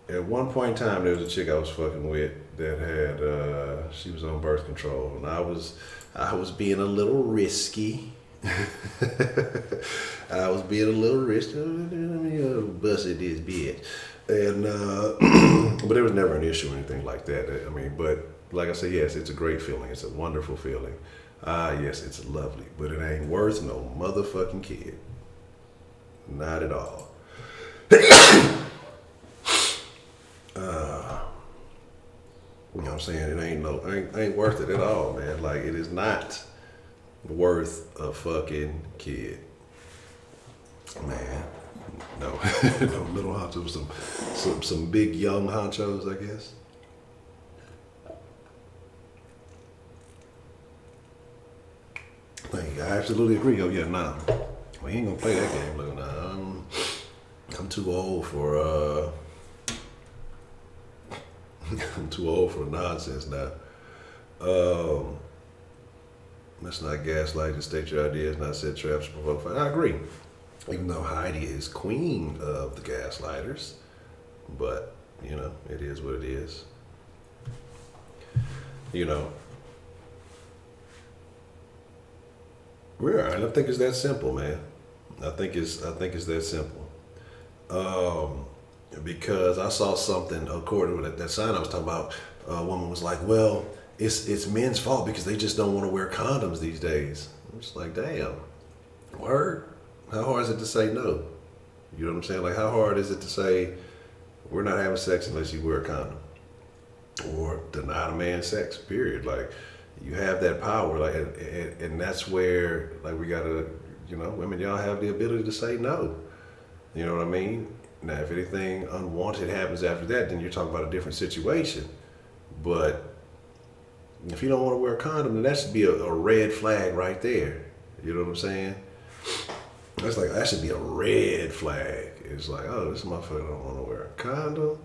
At one point in time, there was a chick I was fucking with that had, she was on birth control, and I was being a little risky. I was being a little risky. Let me busted this bitch, and but there was never an issue or anything like that. I mean, but like I said, yes, it's a great feeling. It's a wonderful feeling. Yes, it's lovely, but it ain't worth no motherfucking kid. Not at all. You know what I'm saying? It ain't worth it at all, man. Like it is not worth a fucking kid. Man. No. No little honchos, some big young honchos, I guess. I absolutely agree. Oh yeah, nah. We ain't gonna play that game. Look, nah, I'm too old for I'm too old for nonsense now. Let's not gaslight and state your ideas, not set traps to provoke fight. I agree. Even though Heidi is queen of the gaslighters, but it is what it is. I don't think it's that simple, man. I think it's that simple. Because I saw something according to that sign I was talking about. A woman was like, "Well, it's men's fault because they just don't want to wear condoms these days." I'm just like, damn, word. How hard is it to say no? You know what I'm saying? Like, how hard is it to say we're not having sex unless you wear a condom, or deny a man sex? Period. Like, you have that power, like, and that's where, like, we gotta, women, y'all have the ability to say no. You know what I mean? Now, if anything unwanted happens after that, then you're talking about a different situation. But if you don't want to wear a condom, then that should be a red flag right there. You know what I'm saying? That should be a red flag. It's like, oh, this motherfucker don't want to wear a condom,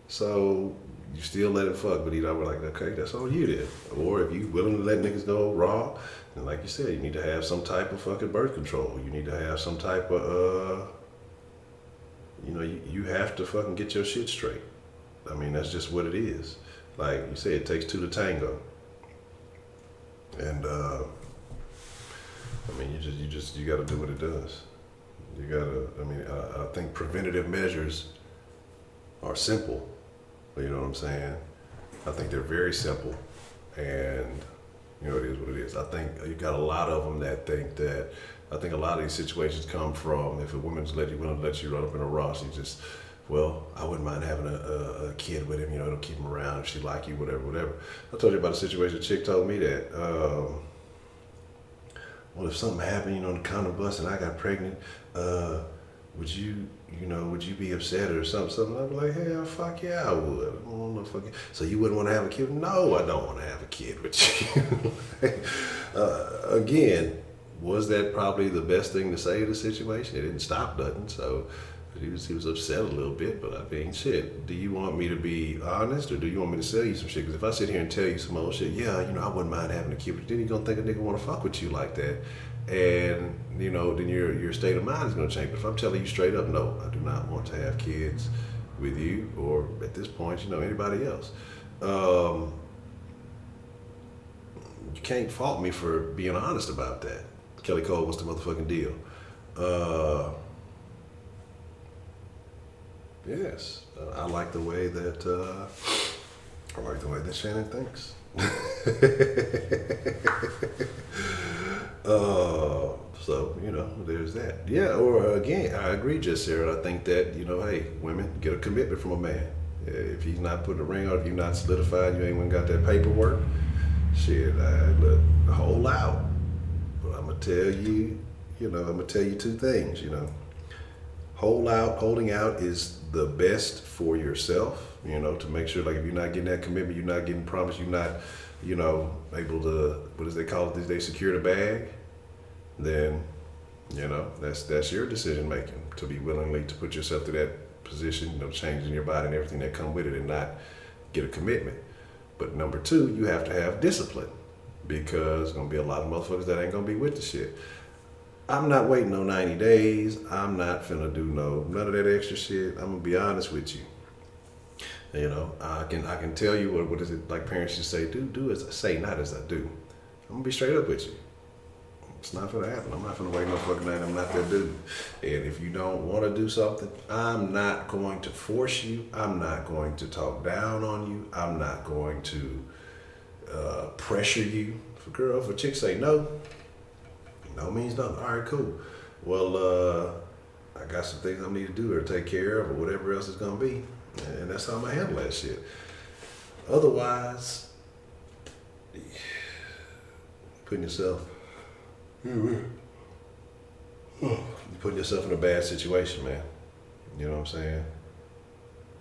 so you still let it fuck, but we're like, okay, that's all you did. Or if you willing to let niggas go raw, then like you said, you need to have some type of fucking birth control. You need to have some type of, you have to fucking get your shit straight. I mean, that's just what it is. Like you said, it takes two to tango. And I mean, you got to do what it does. You got to. I mean, I think preventative measures are simple. You know what I'm saying? I think they're very simple, and you know, it is what it is. I think you got a lot of them that think that. I think a lot of these situations come from if a woman's willing to let you run up in a Ross, you just, well, I wouldn't mind having a kid with him. You know, it'll keep him around if she like you, whatever. I told you about a situation. A chick told me that. Well, if something happened, you know, on the counter bus and I got pregnant, would you be upset or something? I'd be like, hell, fuck yeah, I would. I don't want no fucking. So you wouldn't want to have a kid? No, I don't want to have a kid with you. Again, was that probably the best thing to say in the situation? It didn't stop nothing, so he was upset a little bit. But I mean, shit. Do you want me to be honest, or do you want me to sell you some shit? Because if I sit here and tell you some old shit, yeah, you know, I wouldn't mind having a kid, but then you gonna think a nigga want to fuck with you like that. And you know, then your state of mind is going to change. But if I'm telling you straight up, no, I do not want to have kids with you, or at this point, you know, anybody else. You can't fault me for being honest about that. Kelly Cole, what's the motherfucking deal? Yes, I like the way that Shannon thinks. So, you know, there's that. Yeah, or again, I agree, just Sarah. I think that, you know, hey, women, get a commitment from a man. If he's not putting a ring on, if you're not solidified, you ain't even got that paperwork, shit, look, hold out. But I'm going to tell you, two things, you know. Holding out is the best for yourself, you know, to make sure, like, if you're not getting that commitment, you're not getting promised, you're not, you know, able to, what do they call it these days, secure the bag, then, you know, that's your decision making, to be willingly to put yourself to that position, you know, changing your body and everything that come with it, and not get a commitment. But number two, you have to have discipline, because there's going to be a lot of motherfuckers that ain't going to be with the shit. I'm not waiting no 90 days. I'm not finna do none of that extra shit. I'm gonna be honest with you. You know, I can tell you what is it, like parents should say, do as I say, not as I do. I'm gonna be straight up with you. It's not gonna happen. I'm not gonna wait no fucking night. I'm not that dude. And if you don't want to do something, I'm not going to force you. I'm not going to talk down on you. I'm not going to pressure you. If a chick say no, no means nothing. All right, cool. Well, I got some things I need to do or take care of or whatever else it's gonna be, and that's how I'm gonna handle that shit. Otherwise, putting yourself in a bad situation, man. You know what I'm saying?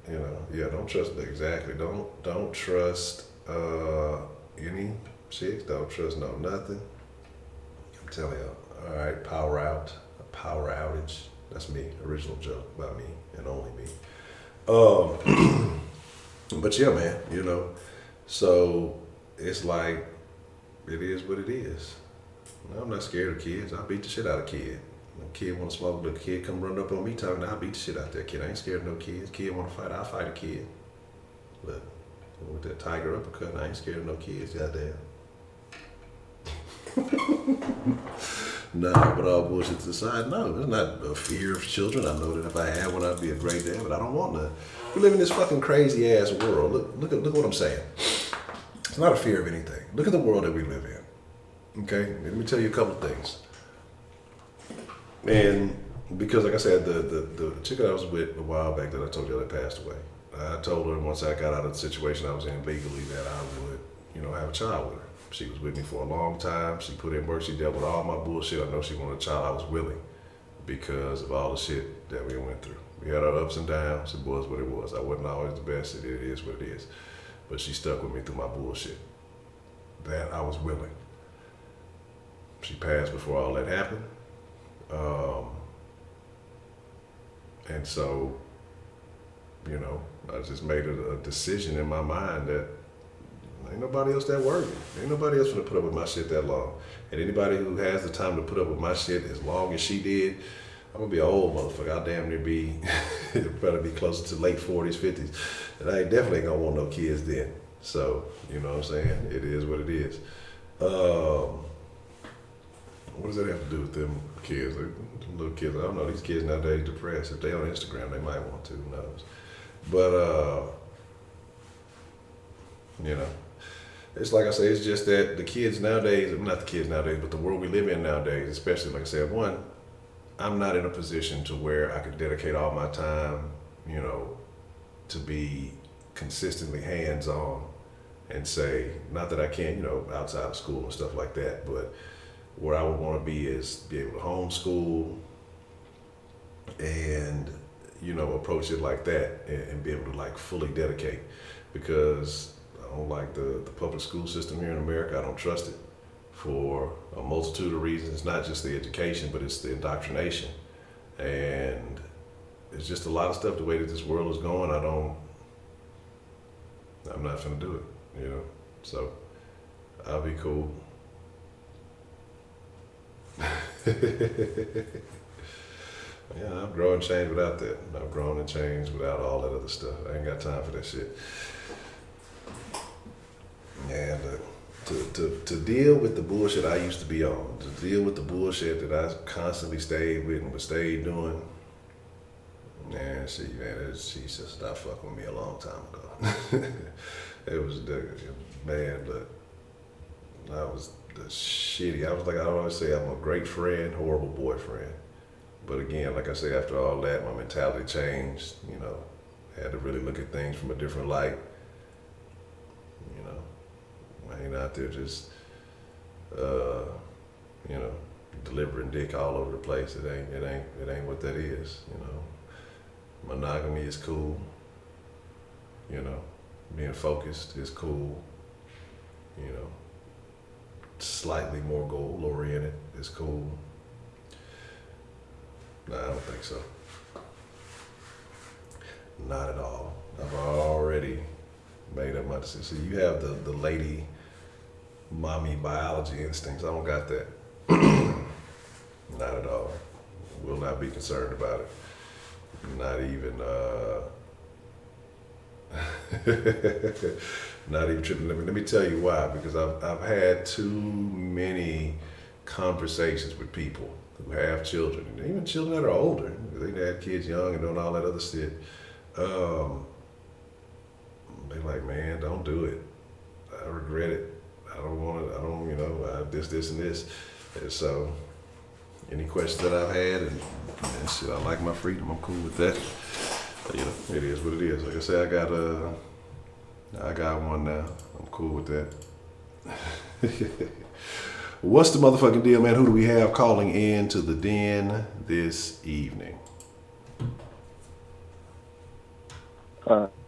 You know, yeah. Don't trust exactly. Don't trust any chicks. Don't trust nothing. I'm telling you. All right, power outage. That's me. Original joke by me and only me. But yeah, man. You know, so it's like it is what it is. I'm not scared of kids. I beat the shit out of kids. A kid want to smoke, the kid come run up on me talking, I beat the shit out that kid. I ain't scared of no kids. Kid want to fight, I'll fight a kid. Look, with that tiger uppercut, I ain't scared of no kids, goddamn. Nah, but all bullshit to the side, no, it's not a fear of children. I know that if I had one, I'd be a great dad, but I don't want none. We live in this fucking crazy ass world. Look what I'm saying. It's not a fear of anything. Look at the world that we live in. Okay, let me tell you a couple of things. And because, like I said, the chick that I was with a while back that I told you that passed away, I told her once I got out of the situation I was in legally that I would, you know, have a child with her. She was with me for a long time. She put in work. She dealt with all my bullshit. I know she wanted a child. I was willing because of all the shit that we went through. We had our ups and downs. It was what it was. I wasn't always the best. It is what it is. But she stuck with me through my bullshit. That I was willing. She passed before all that happened. And so, you know, I just made a decision in my mind that ain't nobody else that worthy. Ain't nobody else gonna put up with my shit that long. And anybody who has the time to put up with my shit as long as she did, I'm gonna be an old motherfucker. I'll damn near be, probably be closer to late 40s, 50s. And I definitely ain't gonna want no kids then. So, you know what I'm saying? It is what it is. What does that have to do with them kids? Them little kids, I don't know. These kids nowadays depressed. If they on Instagram, they might want to. Who knows? But you know, it's like I say. It's just that the kids nowadays, not the kids nowadays, but the world we live in nowadays, especially like I said, one, I'm not in a position to where I could dedicate all my time, you know, to be consistently hands-on and say, not that I can't, you know, outside of school and stuff like that, but where I would want to be is be able to homeschool and, you know, approach it like that and be able to like fully dedicate, because I don't like the public school system here in America. I don't trust it for a multitude of reasons. It's not just the education, but it's the indoctrination. And it's just a lot of stuff, the way that this world is going. I'm not gonna do it, you know? So I'll be cool. Yeah, I've grown and changed without that. I've grown and changed without all that other stuff. I ain't got time for that shit. And to deal with the bullshit I used to be on, to deal with the bullshit that I constantly stayed with and stayed doing, man, she just stopped fucking with me a long time ago. It was man, but I was the shitty. I was like I always say, I'm a great friend, horrible boyfriend. But again, like I say, after all that, my mentality changed. You know, I had to really look at things from a different light. You know, I ain't out there just, you know, delivering dick all over the place. It ain't what that is. You know, monogamy is cool. You know, being focused is cool. You know, slightly more goal oriented is cool. No, I don't think so. Not at all. I've already made up my decision. See, you have the lady mommy biology instincts. I don't got that. Not at all. Will not be concerned about it. Not even not even tripping. Let me tell you why. Because I've had too many conversations with people who have children, and even children that are older. They had kids young and doing all that other shit. They like, man, don't do it. I regret it. I don't want it. I don't, you know, this, and this. And so, any questions that I've had, and shit, I like my freedom. I'm cool with that. But, you know, it is what it is. Like I said, I got one now. I'm cool with that. What's the motherfucking deal, man? Who do we have calling in to the den this evening? Sorry.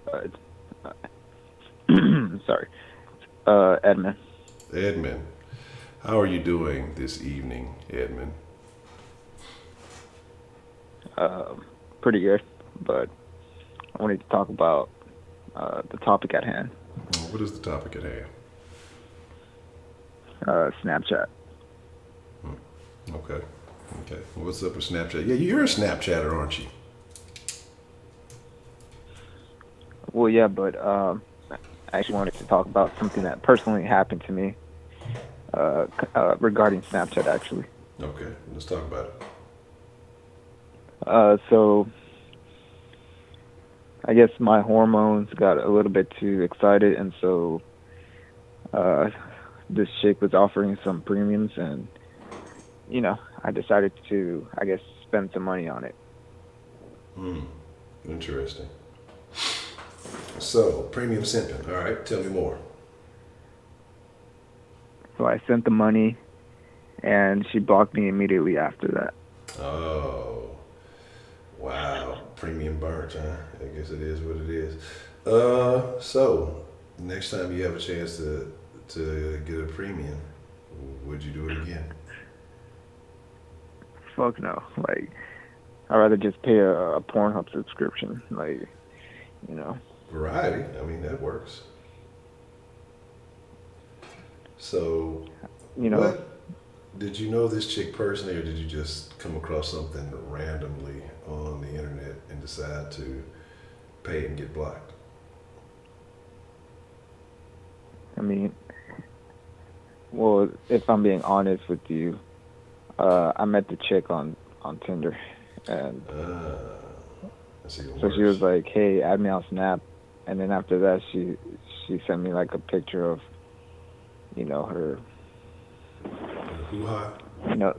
Edmund. Edmund. How are you doing this evening, Edmund? Pretty good, but I wanted to talk about the topic at hand. What is the topic at hand? Snapchat. Okay. What's up with Snapchat? Yeah, you're a Snapchatter, aren't you? Well, yeah, but I actually wanted to talk about something that personally happened to me regarding Snapchat, actually. Okay, let's talk about it. So I guess my hormones got a little bit too excited, and so this chick was offering some premiums, and you know, I decided to, I guess, spend some money on it. Interesting. So, premium simping. All right, tell me more. So I sent the money, and she blocked me immediately after that. Oh, wow. Premium burnt, huh? I guess it is what it is. So, next time you have a chance to get a premium, would you do it again? Fuck no. Like, I'd rather just pay a Pornhub subscription. Like, you know. Variety. I mean, that works. So, you know, what, did you know this chick personally, or did you just come across something randomly on the internet and decide to pay and get blocked? I mean, well, if I'm being honest with you, I met the chick on Tinder, and That's even so she worse. was like, "Hey, add me on Snap," and then after that, she sent me like a picture of, her, Hoo-ha. you know,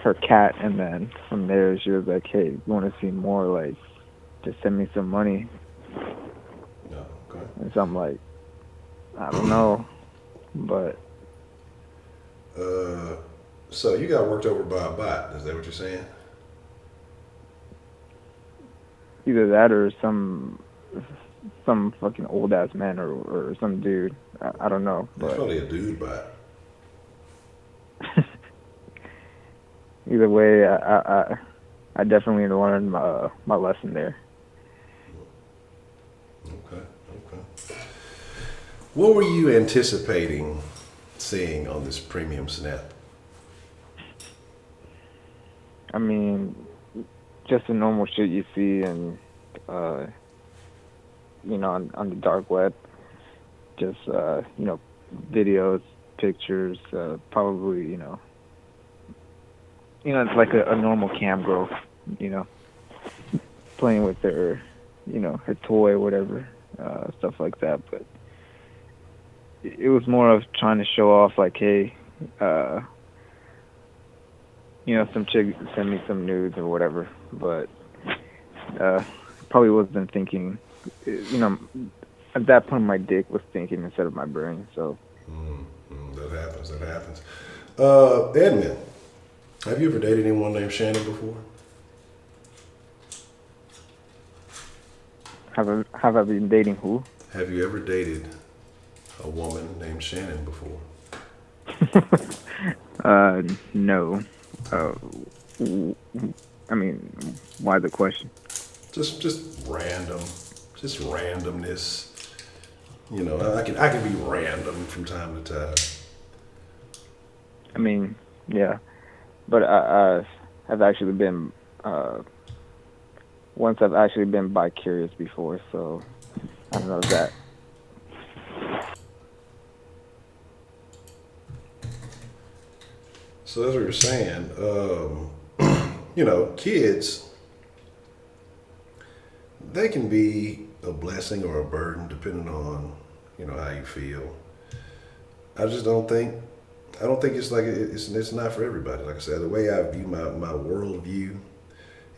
her cat, and then from there, she was like, "Hey, you want to see more? Like, just send me some money." No, okay. And so I'm like, I don't know, but So you got worked over by a bot. Is that what you're saying? either that or some fucking old ass man or some dude. I don't know, It's but probably a dude bot. either way, I definitely learned my lesson there. Okay, okay. What were you anticipating seeing on this premium snap? I mean, just the normal shit you see and on the dark web. Just videos, pictures, probably it's like a normal cam girl, playing with her, her toy, whatever, stuff like that. But it was more of trying to show off, like, hey, some chick send me some nudes or whatever. But probably wasn't thinking, at that point my dick was thinking instead of my brain. So That happens. That happens. Edmund, have you ever dated anyone named Shannon before? have I been dating who? Have you ever dated a woman named Shannon before? No. I mean, why the question? Just random, just randomness. I can be random from time to time. I mean, yeah, but I've actually been once I've actually been bi-curious before, so I don't know that. So that's what you're saying. Kids, they can be a blessing or a burden depending on, how you feel. I just don't think, it's like, it's not for everybody. Like I said, the way I view my worldview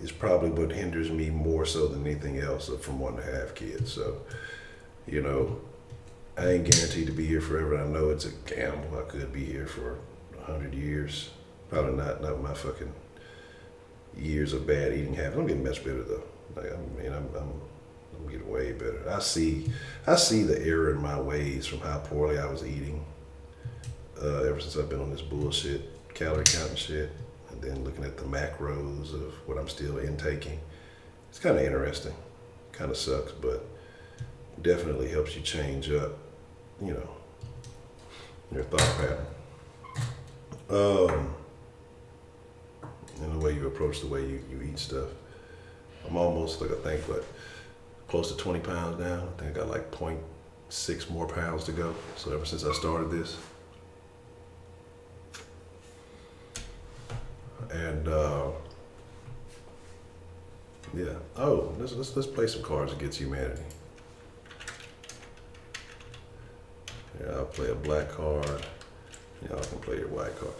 is probably what hinders me more so than anything else from wanting to have kids. So, I ain't guaranteed to be here forever. I know it's a gamble. I could be here for 100 years. Probably not with my fucking years of bad eating habits. I'm getting much better though. I'm getting way better. I see the error in my ways from how poorly I was eating ever since I've been on this bullshit calorie counting shit, and then looking at the macros of what I'm still intaking. It's kind of interesting. Kind of sucks, but definitely helps you change up, your thought pattern. And the way you approach the way you eat stuff. I'm almost I think close to 20 pounds down. I think I got like 0.6 more pounds to go. So ever since I started this. And yeah. Oh, let's play some Cards Against Humanity. Yeah, I'll play a black card. Y'all can play your white card.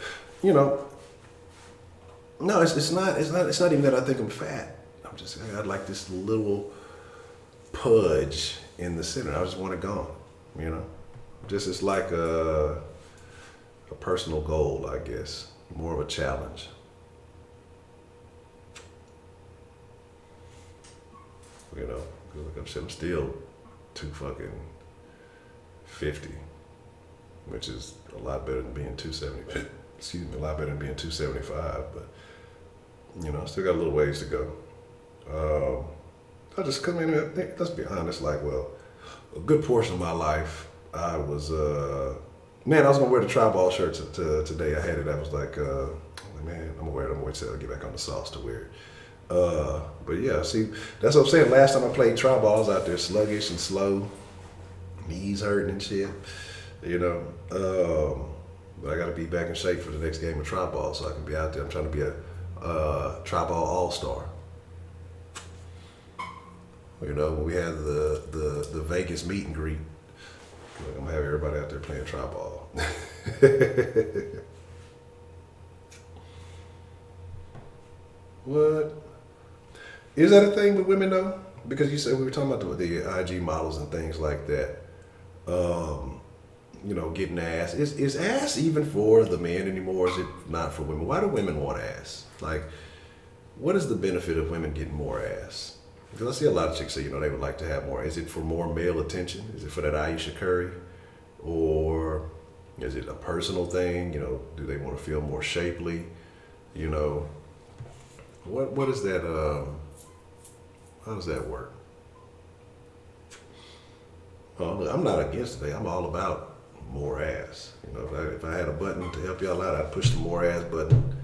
No, it's not even that I think I'm fat. I got like this little pudge in the center. I just want it gone. Just it's like a personal goal, I guess. More of a challenge. Like I said, I'm still 250, which is a lot better than being 270. Excuse me, a lot better than being 275, but I still got a little ways to go. Let's be honest, a good portion of my life, I was gonna wear the tri-ball shirt today. I had it. I was like, man, I'm gonna wear it. I'm gonna wait till I get back on the sauce to wear it. But yeah, see, that's what I'm saying. Last time I played tri-ball, I was out there sluggish and slow, knees hurting and shit, But I got to be back in shape for the next game of trot ball so I can be out there. I'm trying to be a trot ball all-star. You know, when we had the Vegas meet and greet, I'm going to have everybody out there playing trot ball. What? Is that a thing with women though? Because you said we were talking about the IG models and things like that. You know, getting ass. Is ass even for the men anymore? Or is it not for women? Why do women want ass? Like, what is the benefit of women getting more ass? Because I see a lot of chicks say, you know, they would like to have more. Is it for more male attention? Is it for that Aisha Curry? Or is it a personal thing? You know, do they want to feel more shapely? You know, what is that? How does that work? Well, I'm not against it. I'm all about more ass. You know, if I had a button to help y'all out, I'd push the more ass button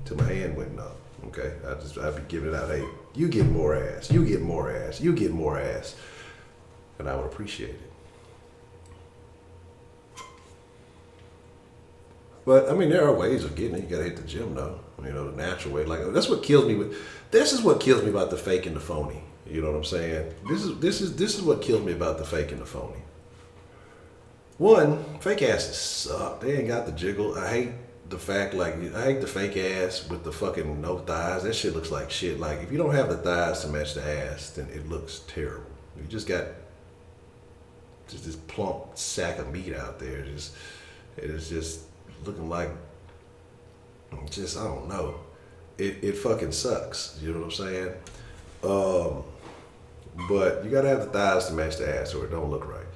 till my hand went numb. Okay, I'd be giving it out. Hey, you get more ass. You get more ass. You get more ass, and I would appreciate it. But I mean, there are ways of getting it. You gotta hit the gym, though. You know, the natural way. Like that's what kills me. This is what kills me about the fake and the phony. You know what I'm saying? This is what kills me about the fake and the phony. One, fake asses suck. They ain't got the jiggle. I hate the fact, like, I hate the fake ass with the fucking no thighs. That shit looks like shit. Like, if you don't have the thighs to match the ass, then it looks terrible. You just got just this plump sack of meat out there. It is just looking like, just, I don't know. It fucking sucks. You know what I'm saying? But you gotta have the thighs to match the ass or it don't look right.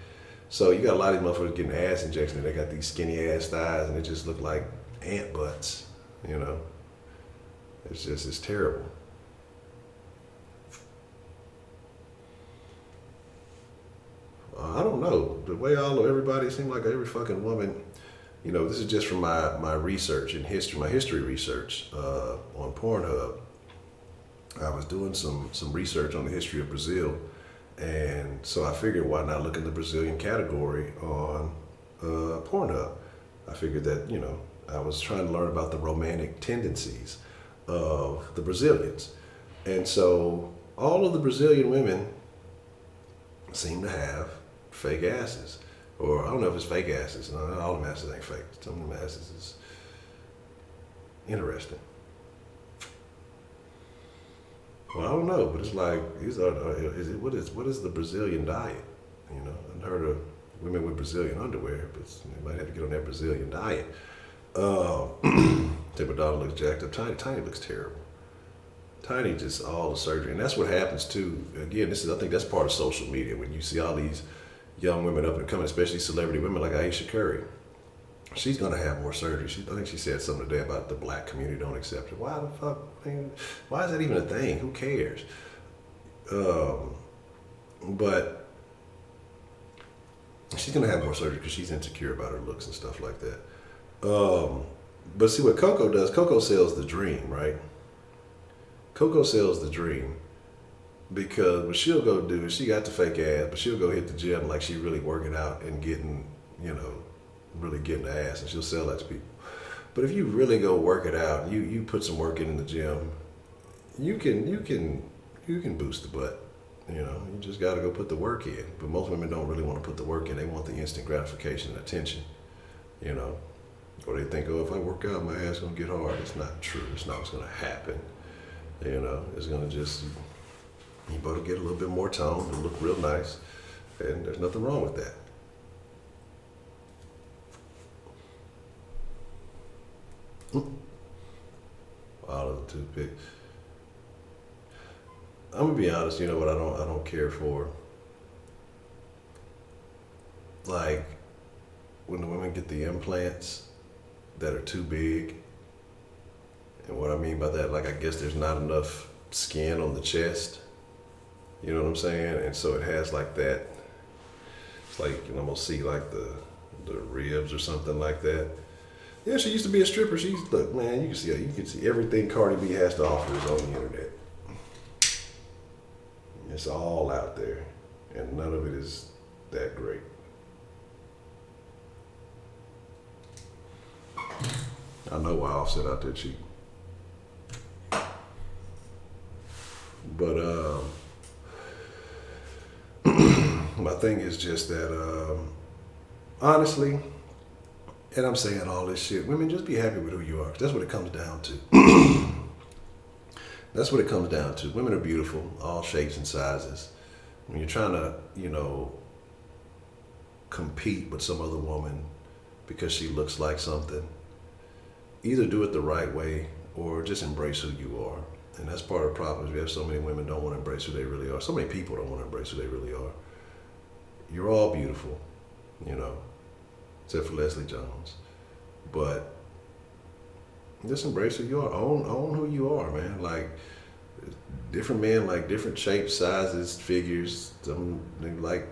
So you got a lot of these motherfuckers getting ass injections and they got these skinny ass thighs and it just look like ant butts, you know? It's terrible. I don't know. The way everybody seems like every fucking woman, you know, this is just from my research in history, my history research on Pornhub. I was doing some research on the history of Brazil, and so I figured why not look in the Brazilian category on Pornhub. I figured that, you know, I was trying to learn about the romantic tendencies of the Brazilians. And so all of the Brazilian women seem to have fake asses. Or I don't know if it's fake asses. No, not all of them asses ain't fake. Some of them asses is interesting. Well, I don't know, but it's like what is the Brazilian diet? You know, I've heard of women with Brazilian underwear, but they might have to get on that Brazilian diet. Say my daughter looks jacked up. Tiny looks terrible. Tiny just all the surgery, and that's what happens too. Again, I think that's part of social media when you see all these young women up and coming, especially celebrity women like Aisha Curry. She's gonna have more surgery. I think she said something today about the black community don't accept it. Why the fuck? Man, why is that even a thing? Who cares? But she's gonna have more surgery because she's insecure about her looks and stuff like that. But see what Coco does. Coco sells the dream, right? Coco sells the dream because what she'll go do is she got the fake ass, but she'll go hit the gym like she really working out and getting, you know, really getting the ass, and she'll sell that to people. But if you really go work it out, you put some work in the gym, you can boost the butt. You know, you just got to go put the work in. But most women don't really want to put the work in. They want the instant gratification and attention. You know, or they think, oh, if I work out, my ass gonna get hard. It's not true. It's not what's gonna happen. You know, it's gonna just, you better get a little bit more tone and look real nice, and there's nothing wrong with that. Out of the toothpick. I'm gonna be honest. You know what? I don't care for. Like when the women get the implants that are too big. And what I mean by that, like I guess there's not enough skin on the chest. You know what I'm saying? And so it has like that. It's like you can almost see like the ribs or something like that. Yeah, she used to be a stripper. Look, man, you can see everything Cardi B has to offer is on the internet. It's all out there, and none of it is that great. I know why Offset out there cheating. But my thing is just that honestly, and I'm saying all this shit, women, just be happy with who you are. That's what it comes down to. That's what it comes down to. Women are beautiful, all shapes and sizes. When you're trying to, compete with some other woman because she looks like something, either do it the right way or just embrace who you are. And that's part of the problem is we have so many women don't want to embrace who they really are. So many people don't want to embrace who they really are. You're all beautiful, except for Leslie Jones. But just embrace who you are. Own who you are, man. Like, different men like different shapes, sizes, figures. Some they like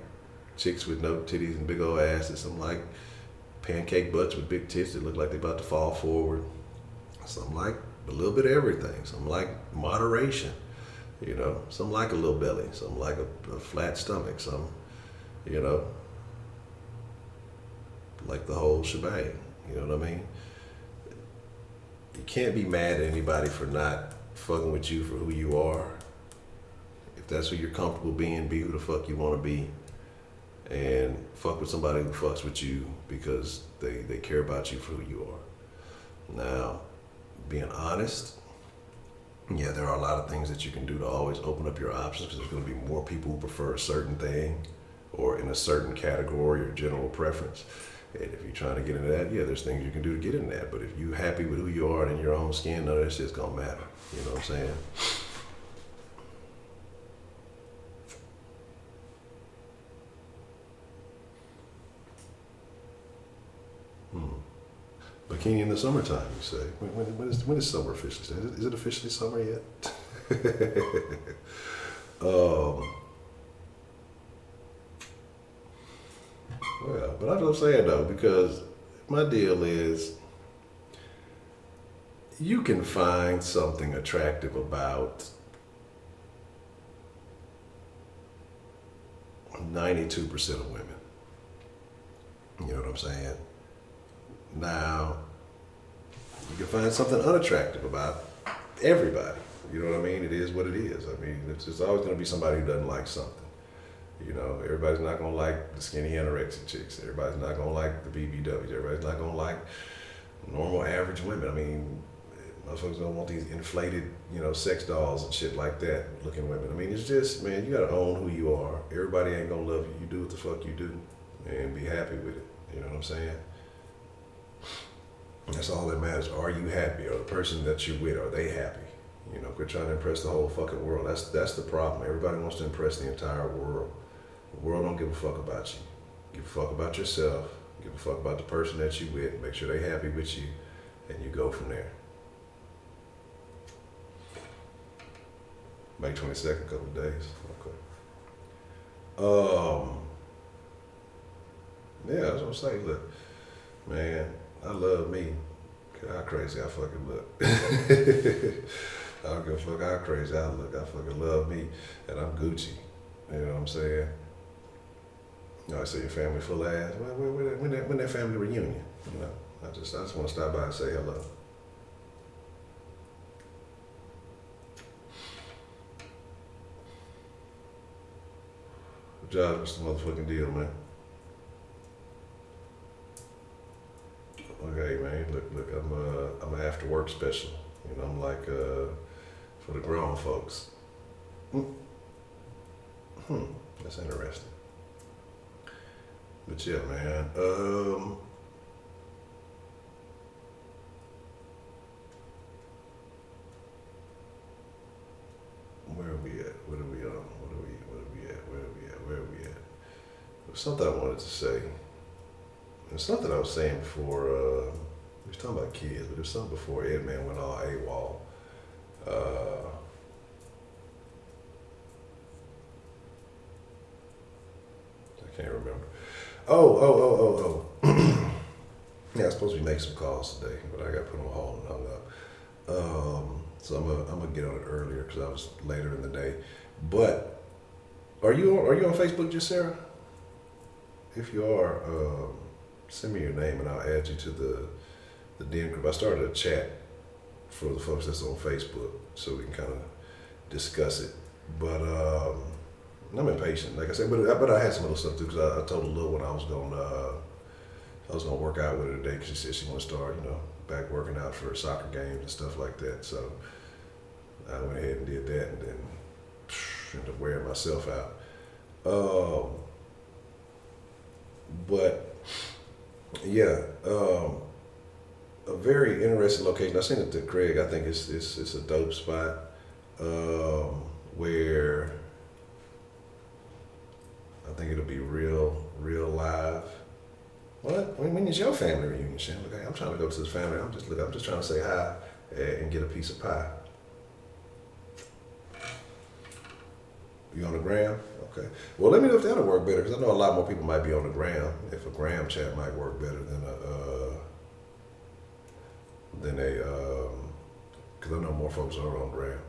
chicks with no titties and big old asses. Some like pancake butts with big tits that look like they're about to fall forward. Some like a little bit of everything. Some like moderation. Some like a little belly. Some like a flat stomach. Some, like the whole shebang. You know what I mean? You can't be mad at anybody for not fucking with you for who you are. If that's who you're comfortable being, be who the fuck you want to be. And fuck with somebody who fucks with you because they care about you for who you are. Now, being honest, yeah, there are a lot of things that you can do to always open up your options because there's going to be more people who prefer a certain thing or in a certain category or general preference. And if you're trying to get into that, yeah, there's things you can do to get in that. But if you're happy with who you are and in your own skin, none of that shit's going to matter. You know what I'm saying? Bikini in the summertime, you say. When is summer officially? Is it officially summer yet? Well, but that's what I'm saying though, because my deal is you can find something attractive about 92% of women. You know what I'm saying? Now, you can find something unattractive about everybody. You know what I mean? It is what it is. I mean, it's always going to be somebody who doesn't like something. Everybody's not going to like the skinny anorexic chicks. Everybody's not going to like the BBWs. Everybody's not going to like normal average women. I mean, motherfuckers don't want these inflated, sex dolls and shit like that looking women. I mean, it's just, man, you got to own who you are. Everybody ain't going to love you. You do what the fuck you do and be happy with it. You know what I'm saying? That's all that matters. Are you happy? Or the person that you're with, are they happy? Quit trying to impress the whole fucking world. That's the problem. Everybody wants to impress the entire world. The world don't give a fuck about you. Give a fuck about yourself. Give a fuck about the person that you with. Make sure they happy with you, and you go from there. May 22nd, couple of days. Okay. Yeah, that's what I'm saying. Look, man, I love me. How crazy I fucking look. I don't give a fuck how crazy I look. I fucking love me, and I'm Gucci. You know what I'm saying? I say your family full of ass. When that family reunion? I just want to stop by and say hello. Josh, what's the motherfucking deal, man? Okay, man. Look. I'm an after work special. I'm like for the grown folks. That's interesting. But yeah, man. Where are we at? What are we on? What are we at? Where are we at? There's something I wanted to say. There's something I was saying before. We was talking about kids, but there's something before Ed Man went all AWOL. I can't remember. Oh. Yeah, I was supposed to be making some calls today, but I got put on hold and hung up. So I'm gonna get on it earlier because I was later in the day. But are you on Facebook, Jacera? If you are, send me your name and I'll add you to the Den group. I started a chat for the folks that's on Facebook so we can kind of discuss it. But I'm impatient, like I said. But I had some other stuff too because I told Lil when I was gonna work out with her today because she said she want to start, back working out for soccer games and stuff like that. So I went ahead and did that, and then ended up wearing myself out. But yeah, a very interesting location. I seen it to Craig. I think it's a dope spot where I think it'll be real live. What? When is your family reunion, Shan? Look, I'm trying to go to this family. I'm just trying to say hi and get a piece of pie. You on the gram? Okay. Well, let me know if that'll work better because I know a lot more people might be on the gram. If a gram chat might work better than because I know more folks are on gram.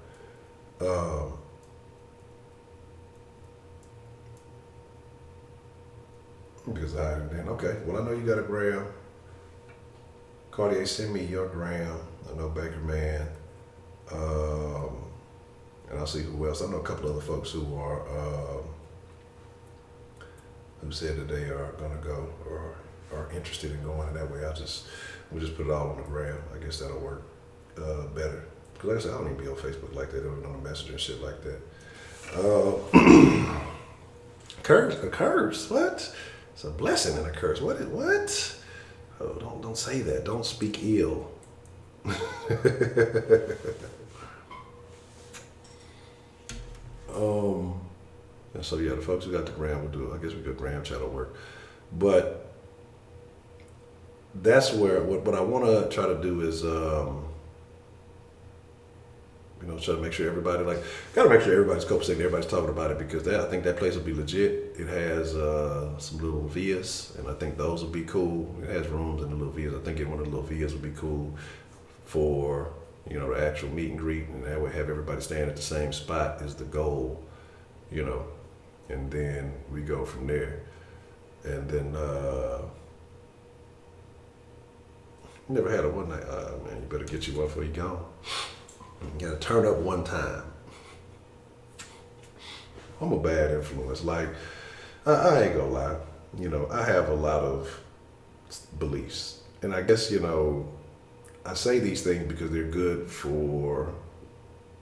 Because okay. Well, I know you got a gram. Cartier, send me your gram. I know Baker Man. And I'll see who else. I know a couple other folks who are who said that they are gonna go or are interested in going, and that way we'll just put it all on the gram. I guess that'll work better. Cause like I said, I don't even be on Facebook like that, or on the Messenger and shit like that. A curse? What? It's a blessing and a curse. What? Oh, don't say that. Don't speak ill. And so yeah, the folks who got the gram will do it. I guess we got gram chat will work. But that's where what I want to try to do is try to make sure everybody gotta make sure everybody's copacetic, everybody's talking about it because I think that place will be legit. It has some little villas, and I think those will be cool. It has rooms in the little villas. I think one of the little villas would be cool for the actual meet and greet, and that way have everybody staying at the same spot is the goal, and then we go from there. And then you never had a one night. Man, you better get you one before you go. You gotta turn up one time. I'm a bad influence. Like, I ain't gonna lie. I have a lot of beliefs. And I guess, I say these things because they're good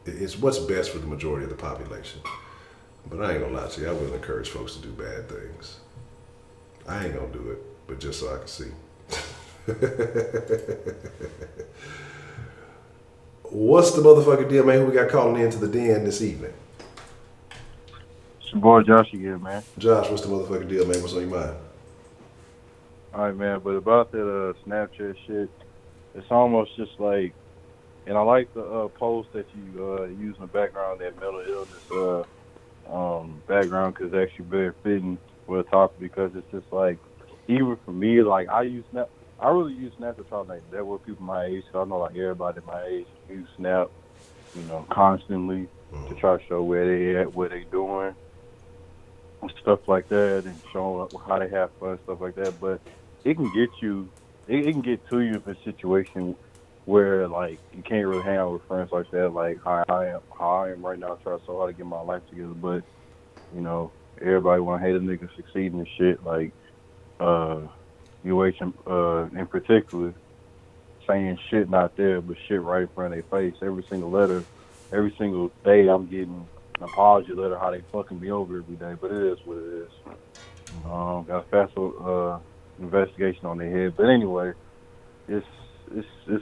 it's what's best for the majority of the population. But I ain't gonna lie to you, I wouldn't encourage folks to do bad things. I ain't gonna do it, but just so I can see. What's the motherfucking deal, man? Who we got calling into the den this evening? It's your boy Josh again, man. Josh, what's the motherfucking deal, man? What's on your mind? All right, man. But about that Snapchat shit, it's almost just like, and I like the post that you use in the background, that mental illness background, because it's actually very fitting with the topic, because it's just like, even for me, like I really use Snap to try to network people my age. So I know like everybody my age use Snap, constantly to try to show where they at, what they doing, and stuff like that, and showing how they have fun, stuff like that. But it can get you, it can get to you in a situation where like you can't really hang out with friends like that, like how I am right now, trying so hard to get my life together. But everybody want to hate a nigga succeeding and shit, like UH in particular, saying shit not there, but shit right in front of their face. Every single letter, every single day, I'm getting an apology letter how they fucking me over every day. But it is what it is. Got a fast investigation on their head. But anyway, it's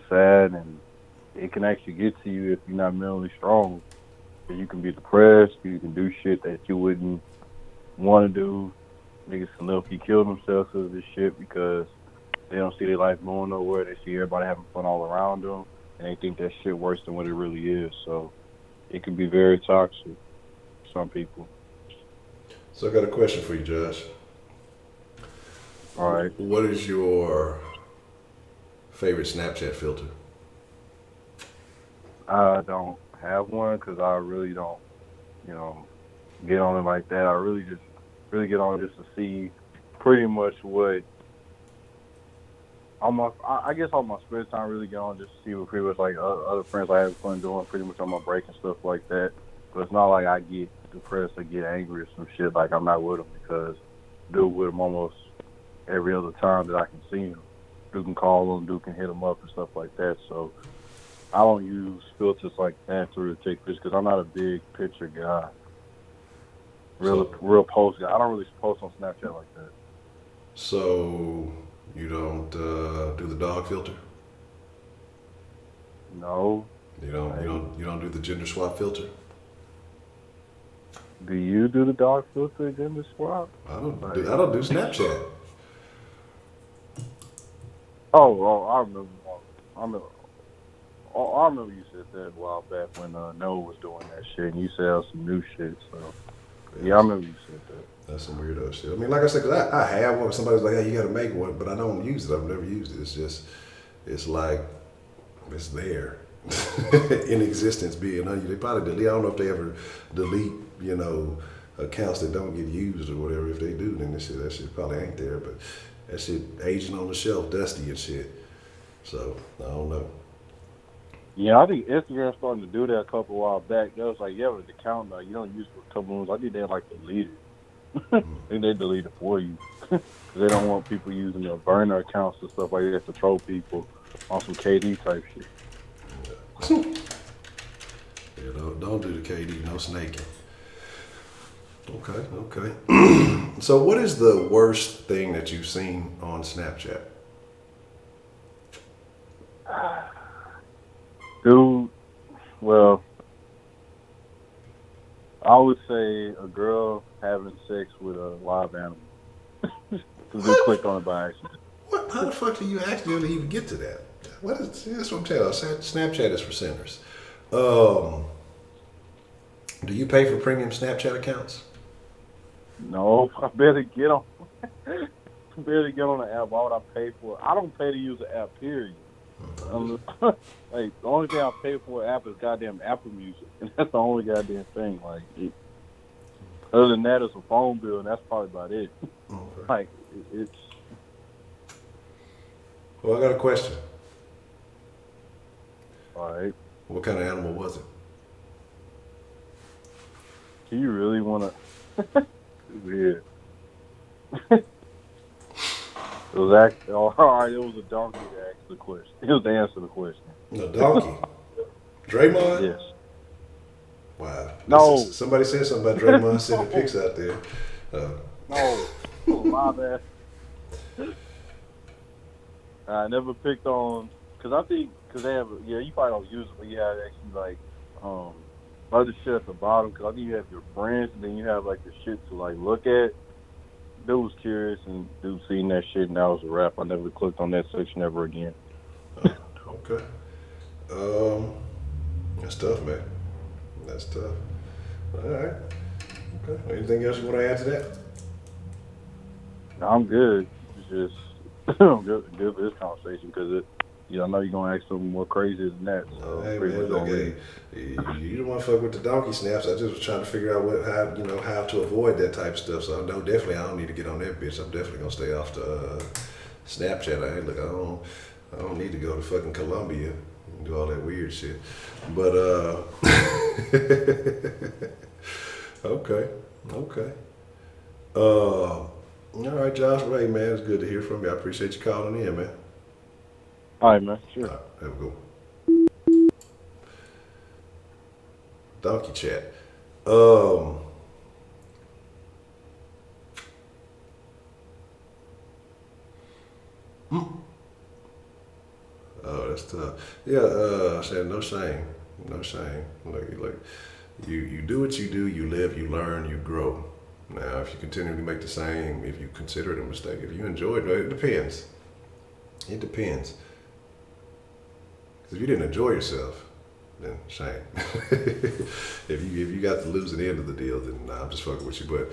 sad, and it can actually get to you if you're not mentally strong. You can be depressed. You can do shit that you wouldn't want to do. Niggas can low-key kill themselves because of this shit because they don't see their life going nowhere. They see everybody having fun all around them, and they think that shit worse than what it really is. So it can be very toxic for some people. So I got a question for you, Josh. All right. What is your favorite Snapchat filter? I don't have one because I really don't, get on it like that. I really get on it just to see pretty much what I guess all my spare time really get on just to see what pretty much like other friends I have fun doing pretty much on my break and stuff like that. But it's not like I get depressed or get angry or some shit like I'm not with them because dude with them almost every other time that I can see him. Dude can call him, dude can hit him up and stuff like that. So I don't use filters like that to really take pictures because I'm not a big picture guy. Real post guy. I don't really post on Snapchat like that. So you don't do the dog filter? No. You don't do the gender swap filter? Do you do the dog filter in the swap? I don't do Snapchat. Oh, I remember. I remember you said that a while back when Noah was doing that shit, and you said some new shit. So yeah, I remember you said that. That's some weirdo shit. I mean, like I said, 'cause I have one. Somebody's like, "Hey, you got to make one," but I don't use it. I've never used it. It's just, it's like, it's there in existence, being on you. They probably delete. I don't know if they ever delete, accounts that don't get used or whatever. If they do, then that shit probably ain't there. But that shit aging on the shelf, dusty and shit. So I don't know. Yeah, I think Instagram's starting to do that a couple while back. That was like, yeah, with the count now, you don't use it for a couple months. I think they like delete it. I think they delete it for you. Because they don't want people using their burner accounts and stuff like that to troll people on some KD type shit. Yeah, don't do the KD, no snaking. Okay. So what is the worst thing that you've seen on Snapchat? Dude, well, I would say a girl having sex with a live animal. Because they clicked on it by accident. What? How the fuck do you actually even get to that? What is? That's what I'm telling you. Snapchat is for sinners. Do you pay for premium Snapchat accounts? No, I better get on. I better get on the app. Why would I pay for it? I don't pay to use the app, period. Like, the only thing I pay for an app is goddamn Apple Music, and that's the only goddamn thing. Like, other than that, it's a phone bill, and that's probably about it. Okay. Like, it's. Well, I got a question. All right. What kind of animal was it? Do you really want to? Weird. It was actually all right. It was a donkey that asked the question. It was to answer the question. A donkey. Draymond? Yes. Wow. No. Somebody said something about Draymond sending pics out there. No. My bad. I never picked on because they have you probably don't use it, but you have actually like other shit at the bottom because I think you have your friends and then you have like the shit to like look at. Dude was curious and dude seen that shit and that was a wrap. I never clicked on that section ever again. Okay. That's tough, man. That's tough. All right. Okay. Anything else you want to add to that? I'm good. It's just good for this conversation because I know you're gonna ask something more crazy than that. So Hey man, look, you don't want to fuck with the donkey snaps. I just was trying to figure out how to avoid that type of stuff. So I don't need to get on that bitch. I'm definitely gonna stay off the Snapchat. I don't need to go to fucking Colombia and do all that weird shit. But okay. All right, Josh. Ray, man, it's good to hear from you. I appreciate you calling in, man. All right, man. Sure. All right, have a good one. Donkey chat. Oh, that's tough. Yeah, I said no shame. Like you do what you do, you live, you learn, you grow. Now, if you continue to make the same, if you consider it a mistake, if you enjoy it, it depends. It depends. Because if you didn't enjoy yourself, then shame. if you got the losing end of the deal, then nah, I'm just fucking with you. But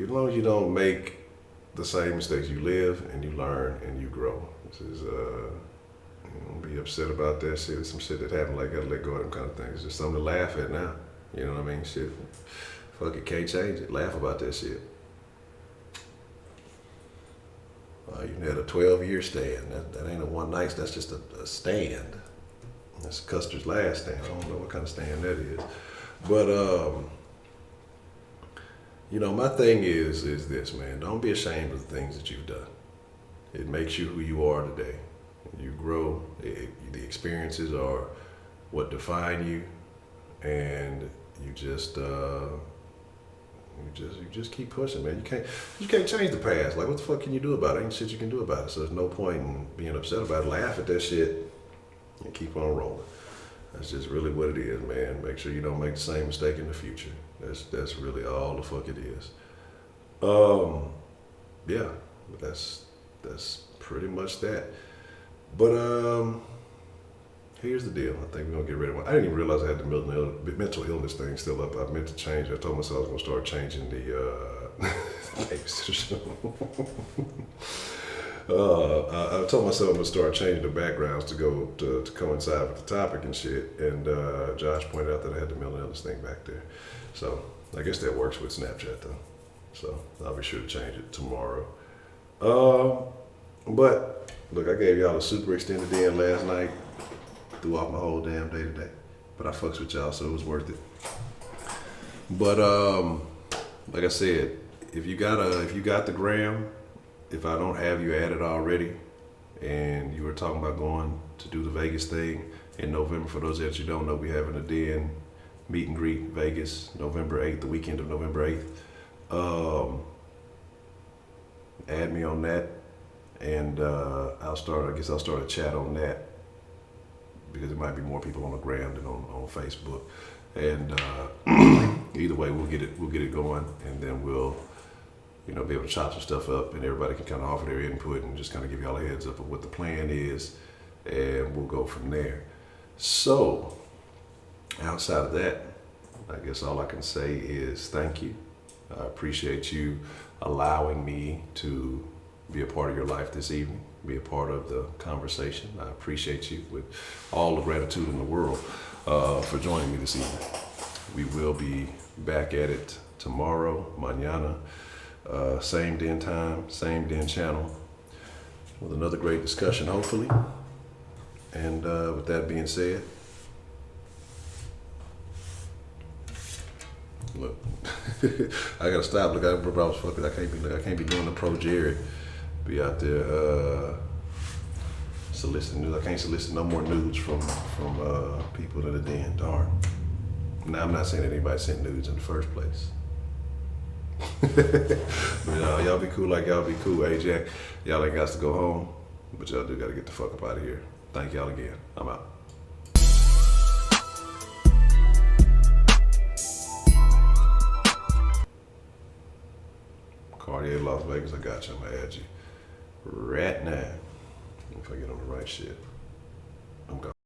as long as you don't make the same mistakes, you live and you learn and you grow. This is don't be upset about that shit. It's some shit that happened. Like, gotta let go of them kind of things. It's just something to laugh at now. You know what I mean? Shit. Fuck it, can't change it. Laugh about that shit. You had a 12-year stand. That ain't a one night. That's just a stand. That's Custer's last stand. I don't know what kind of stand that is, but you know, my thing is this, man. Don't be ashamed of the things that you've done. It makes you who you are today. You grow. The experiences are what define you, and you just keep pushing, man. You can't change the past. Like, what the fuck can you do about it? Ain't shit you can do about it. So there's no point in being upset about it. Laugh at that shit and keep on rolling. That's just really what it is, man. Make sure you don't make the same mistake in the future. That's really all the fuck it is. Yeah, that's pretty much that. But here's the deal. I think we're gonna get rid of one. I didn't even realize I had the mental illness thing still up. I meant to change it. I told myself I was gonna start changing the babysitter show. I told myself I'm gonna start changing the backgrounds to go to coincide with the topic and shit. And Josh pointed out that I had the mental illness thing back there. So I guess that works with Snapchat though. So I'll be sure to change it tomorrow. But look, I gave y'all a super extended den last night. Threw off my whole damn day today. But I fucks with y'all, so it was worth it. But like I said, if you got the gram, if I don't have you added already, and you were talking about going to do the Vegas thing in November, for those that you don't know, we having a den meet and greet Vegas, November 8th, the weekend of November 8th. Add me on that, and I'll start a chat on that, because there might be more people on the gram than on Facebook. And either way, we'll get it going, and then we'll be able to chop some stuff up, and everybody can kind of offer their input and just kind of give y'all a heads up of what the plan is, and we'll go from there. So outside of that, I guess all I can say is thank you. I appreciate you allowing me to be a part of your life this evening, be a part of the conversation. I appreciate you with all the gratitude in the world for joining me this evening. We will be back at it tomorrow, mañana, same den time, same den channel, with another great discussion, hopefully. And with that being said, look, I gotta stop. Look, I can't be doing the pro Jared. Be out there soliciting news. I can't solicit no more nudes from people in the den. Darn. Now, I'm not saying that anybody sent nudes in the first place. But y'all be cool like y'all be cool. Hey, Jack, y'all ain't got to go home, but y'all do got to get the fuck up out of here. Thank y'all again. I'm out. Cartier, Las Vegas, I got you. I'm gonna add you right now. If I get on the right shit, I'm gone.